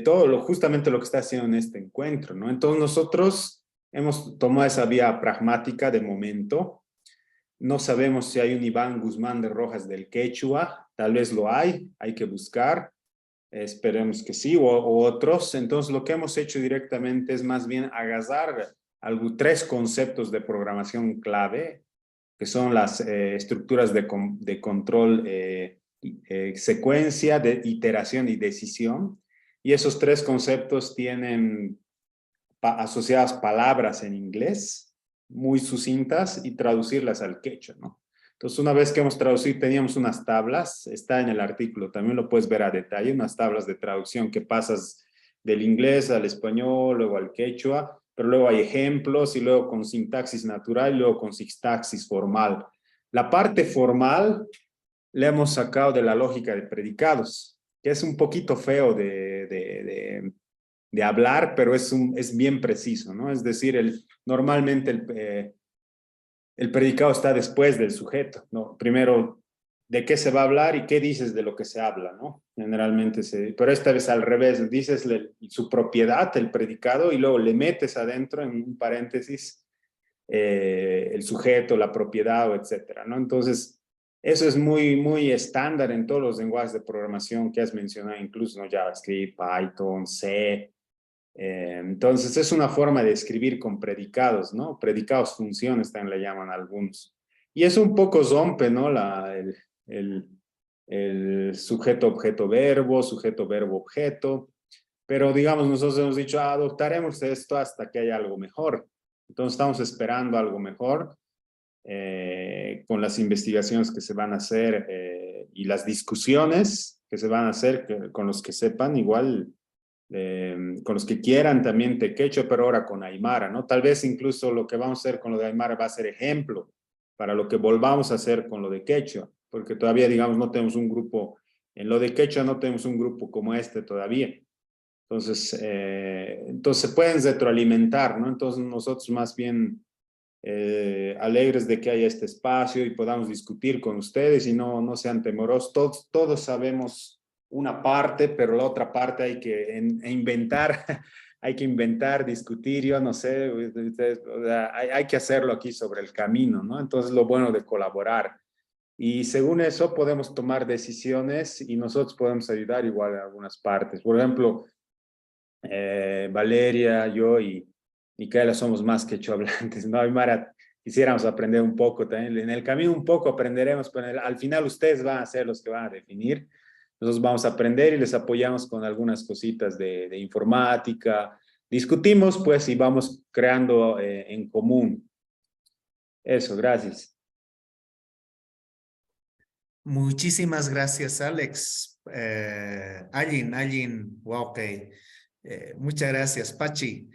todo, justamente lo que está haciendo en este encuentro, ¿no? Entonces nosotros hemos tomado esa vía pragmática de momento. No sabemos si hay un Iván Guzmán de Rojas del Quechua, tal vez lo hay que buscar, esperemos que sí, o otros. Entonces lo que hemos hecho directamente es más bien agarrar tres conceptos de programación clave, que son las estructuras de control, secuencia, de iteración y decisión. Y esos tres conceptos tienen asociadas palabras en inglés, muy sucintas, y traducirlas al quechua, ¿no? Entonces, una vez que hemos traducido, teníamos unas tablas, está en el artículo, también lo puedes ver a detalle, unas tablas de traducción que pasas del inglés al español, luego al quechua, pero luego hay ejemplos y luego con sintaxis natural y luego con sintaxis formal. La parte formal la hemos sacado de la lógica de predicados, que es un poquito feo de hablar, pero es bien preciso, ¿no? Es decir, normalmente el predicado está después del sujeto, ¿no? Primero, ¿de qué se va a hablar y qué dices de lo que se habla, ¿no? Generalmente pero esta vez al revés, dices su propiedad, el predicado, y luego le metes adentro en un paréntesis el sujeto, la propiedad, etcétera, ¿no? Entonces, eso es muy estándar en todos los lenguajes de programación que has mencionado, incluso, ¿no? JavaScript, Python, C. Entonces, es una forma de escribir con predicados, ¿no? Predicados funciones también le llaman algunos. Y es un poco zompe, ¿no? El sujeto, objeto, verbo, sujeto, verbo, objeto. Pero, digamos, nosotros hemos dicho, adoptaremos esto hasta que haya algo mejor. Entonces, estamos esperando algo mejor con las investigaciones que se van a hacer y las discusiones que se van a hacer con los que sepan igual, con los que quieran también tequecho, pero ahora con Aymara, ¿no? Tal vez incluso lo que vamos a hacer con lo de Aymara va a ser ejemplo para lo que volvamos a hacer con lo de quechua, porque todavía, digamos, no tenemos un grupo, en lo de quechua no tenemos un grupo como este todavía. Entonces se pueden retroalimentar, ¿no? Entonces nosotros más bien alegres de que haya este espacio y podamos discutir con ustedes y no sean temorosos. Todos sabemos una parte, pero la otra parte hay que inventar, hay que inventar, discutir, yo no sé, ustedes, o sea, hay que hacerlo aquí sobre el camino, ¿no? Entonces lo bueno de colaborar. Y según eso podemos tomar decisiones y nosotros podemos ayudar igual en algunas partes. Por ejemplo, Valeria, yo y Micaela somos más quechohablantes, ¿no? Aymara, quisiéramos aprender un poco también. En el camino un poco aprenderemos, pero al final ustedes van a ser los que van a definir. Nosotros vamos a aprender y les apoyamos con algunas cositas de informática. Discutimos, pues, y vamos creando en común. Eso, gracias. Muchísimas gracias, Alex. Allin, wow, ok. Muchas gracias, Pachi.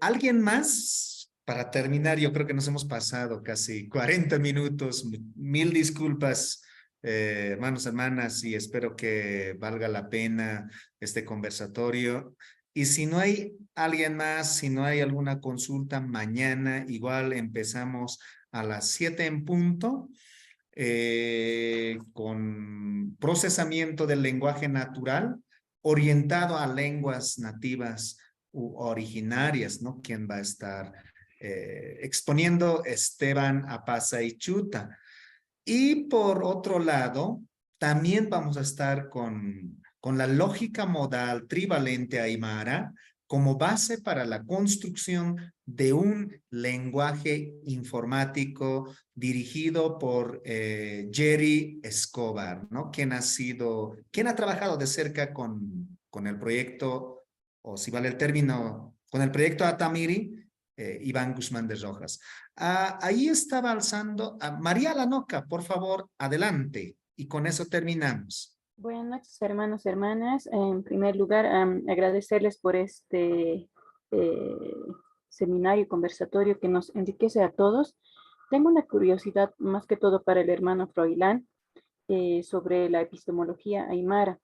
¿Alguien más? Para terminar, yo creo que nos hemos pasado casi 40 minutos. Mil disculpas, hermanos, hermanas, y espero que valga la pena este conversatorio. Y si no hay alguien más, si no hay alguna consulta, mañana igual empezamos a las 7 en punto. Con procesamiento del lenguaje natural orientado a lenguas nativas u originarias, ¿no? ¿Quién va a estar exponiendo? Esteban Apaza y Chuta. Y por otro lado, también vamos a estar con la lógica modal trivalente aymara como base para la construcción de un lenguaje informático dirigido por Jerry Escobar, ¿no? Quien ha trabajado de cerca con el proyecto, o si vale el término, con el proyecto Atamiri, Iván Guzmán de Rojas. Ahí estaba alzando a María Lanoca, por favor, adelante. Y con eso terminamos. Buenas noches, hermanos, hermanas. En primer lugar, agradecerles por este seminario, conversatorio que nos enriquece a todos. Tengo una curiosidad, más que todo para el hermano Froilán, sobre la epistemología aymara.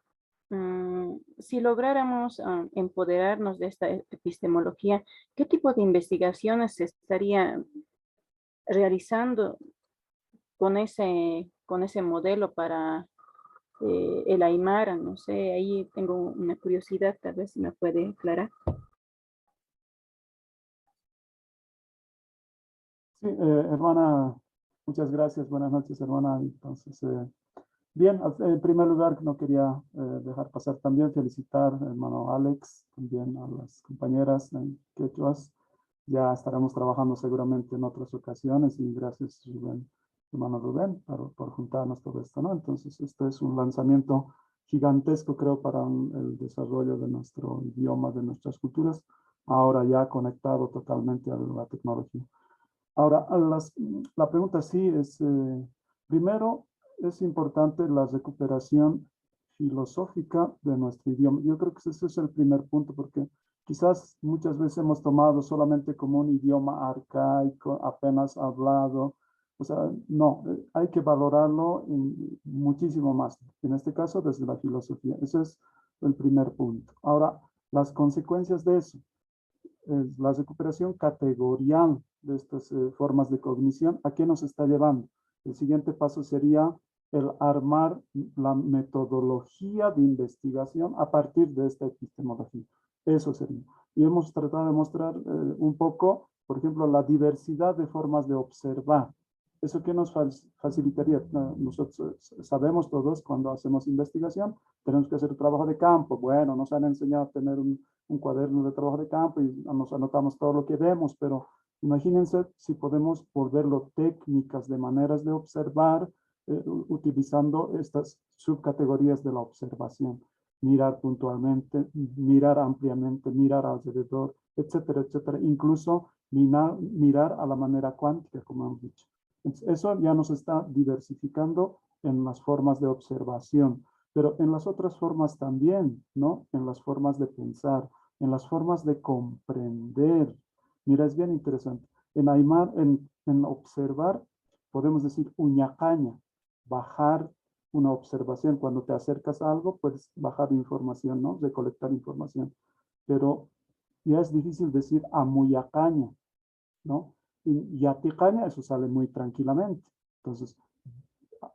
Si lográramos empoderarnos de esta epistemología, ¿qué tipo de investigaciones se estaría realizando con ese modelo para el aymara? No sé, ahí tengo una curiosidad, tal vez me puede aclarar. Sí, hermana, muchas gracias. Buenas noches, hermana. Entonces, bien, en primer lugar, no quería dejar pasar también felicitar al hermano Alex, también a las compañeras en quechuas. Ya estaremos trabajando seguramente en otras ocasiones y gracias, Rubén, hermano Rubén, por juntarnos todo esto, ¿no? Entonces, este es un lanzamiento gigantesco, creo, para el desarrollo de nuestro idioma, de nuestras culturas, ahora ya conectado totalmente a la tecnología. Ahora, la pregunta sí es, primero, es importante la recuperación filosófica de nuestro idioma. Yo creo que ese es el primer punto, porque Quizás muchas veces hemos tomado solamente como un idioma arcaico, apenas hablado. O sea, no, hay que valorarlo muchísimo más. En este caso, desde la filosofía. Ese es el primer punto. Ahora, las consecuencias de eso. La recuperación categorial de estas formas de cognición, ¿a qué nos está llevando? El siguiente paso sería el armar la metodología de investigación a partir de esta epistemología. Eso sería. Y hemos tratado de mostrar un poco, por ejemplo, la diversidad de formas de observar. ¿Eso qué nos facilitaría? Nosotros sabemos todos cuando hacemos investigación, tenemos que hacer trabajo de campo. Bueno, nos han enseñado a tener un cuaderno de trabajo de campo y nos anotamos todo lo que vemos, pero imagínense si podemos volverlo técnicas de maneras de observar utilizando estas subcategorías de la observación. Mirar puntualmente, mirar ampliamente, mirar alrededor, etcétera, etcétera. Incluso mirar a la manera cuántica, como hemos dicho. Entonces, eso ya nos está diversificando en las formas de observación, pero en las otras formas también, ¿no? En las formas de pensar, en las formas de comprender. Mira, es bien interesante. En Aymar, en observar, podemos decir uñacaña, bajar una observación. Cuando te acercas a algo, puedes bajar información, ¿no? Recolectar información. Pero ya es difícil decir amuyacaña, ¿no? Y yaticaña, eso sale muy tranquilamente. Entonces,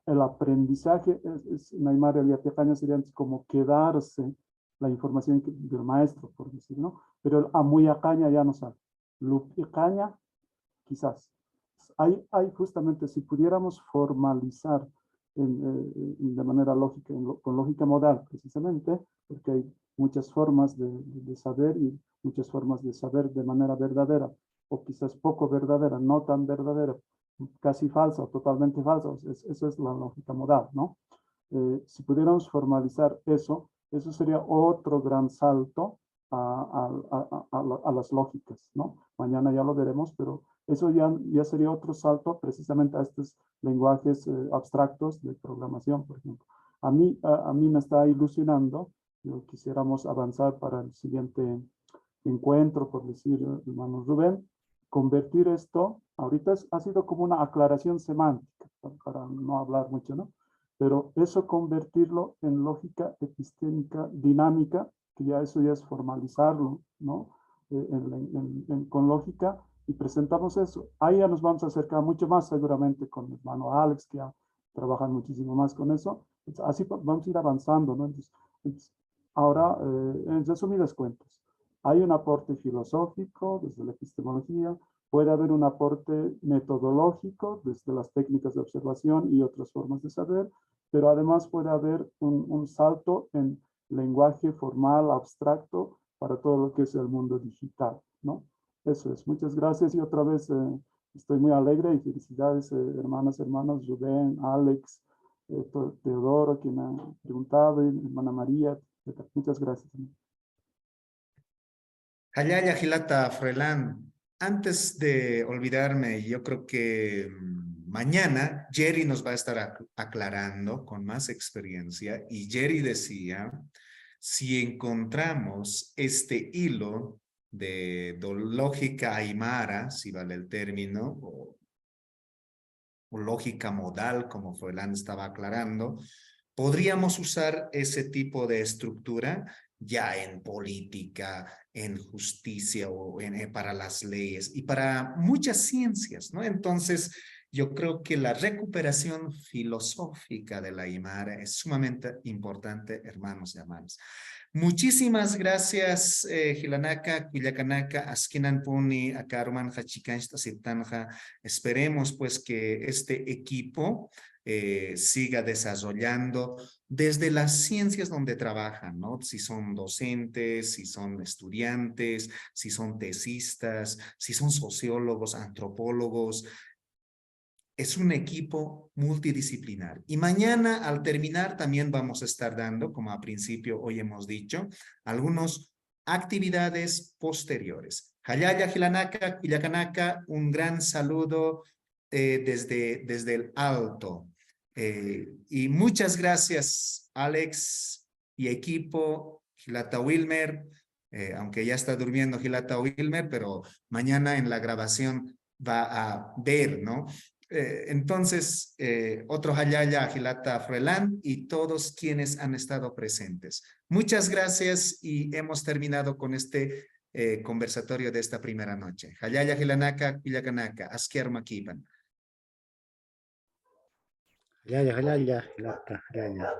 el aprendizaje, en Aymara el yaticaña sería como quedarse la información del maestro, por decir, ¿no? Pero el amuyacaña ya no sale. Lupicaña, quizás. Hay justamente, si pudiéramos formalizar de manera lógica, con lógica modal, precisamente, porque hay muchas formas de saber y muchas formas de saber de manera verdadera, o quizás poco verdadera, no tan verdadera, casi falsa o totalmente falsa. Eso es la lógica modal, ¿no? Si pudiéramos formalizar eso, eso sería otro gran salto a las lógicas, ¿no? Mañana ya lo veremos, pero eso ya sería otro salto precisamente a estos lenguajes abstractos de programación, por ejemplo. A mí me está ilusionando, quisiéramos avanzar para el siguiente encuentro, por decir, hermano Rubén, convertir esto, ahorita ha sido como una aclaración semántica, para no hablar mucho, ¿no? Pero eso convertirlo en lógica epistémica dinámica, que ya eso ya es formalizarlo, ¿no? Con lógica, y presentamos eso. Ahí ya nos vamos a acercar mucho más seguramente con mi hermano Alex, que ya trabajan muchísimo más con eso. Entonces, así vamos a ir avanzando, ¿no? Entonces, ahora, en resumidas cuentas, hay un aporte filosófico desde la epistemología, puede haber un aporte metodológico desde las técnicas de observación y otras formas de saber, pero además puede haber un salto en lenguaje formal, abstracto, para todo lo que es el mundo digital, ¿no? Eso es. Muchas gracias y otra vez estoy muy alegre y felicidades, hermanas, hermanos, Rubén, Alex, Teodoro, quien ha preguntado, y hermana María, etc. Muchas gracias. Hayaya Gilata Froilán, antes de olvidarme, yo creo que mañana Jerry nos va a estar aclarando con más experiencia, y Jerry decía, si encontramos este hilo de lógica aymara, si vale el término, o lógica modal, como Froilán estaba aclarando, podríamos usar ese tipo de estructura ya en política, en justicia o para las leyes y para muchas ciencias, ¿no? Entonces, yo creo que la recuperación filosófica de la Aymara es sumamente importante, hermanos y hermanas. Muchísimas gracias, Hilanaka, Cuyacanaka, Askinan Puni, Akaruman, Hachikansta, Siptanja. Esperemos pues que este equipo siga desarrollando desde las ciencias donde trabajan, ¿no? Si son docentes, si son estudiantes, si son tesistas, si son sociólogos, antropólogos. Es un equipo multidisciplinar. Y mañana al terminar también vamos a estar dando, como a principio hoy hemos dicho, algunas actividades posteriores. Hayaya Hilanaka, Cuyacanaka, un gran saludo desde el alto. Y muchas gracias, Alex y equipo, Gilata Wilmer. aunque ya está durmiendo Gilata Wilmer, pero mañana en la grabación va a ver, ¿no? Entonces, otro Hayaya, Gilata Froilán y todos quienes han estado presentes. Muchas gracias y hemos terminado con este conversatorio de esta primera noche. Hayaya Gilanaka, Pillacanaka, Askiar Makiban. Hayaya, hayaya, hilata, hayaya.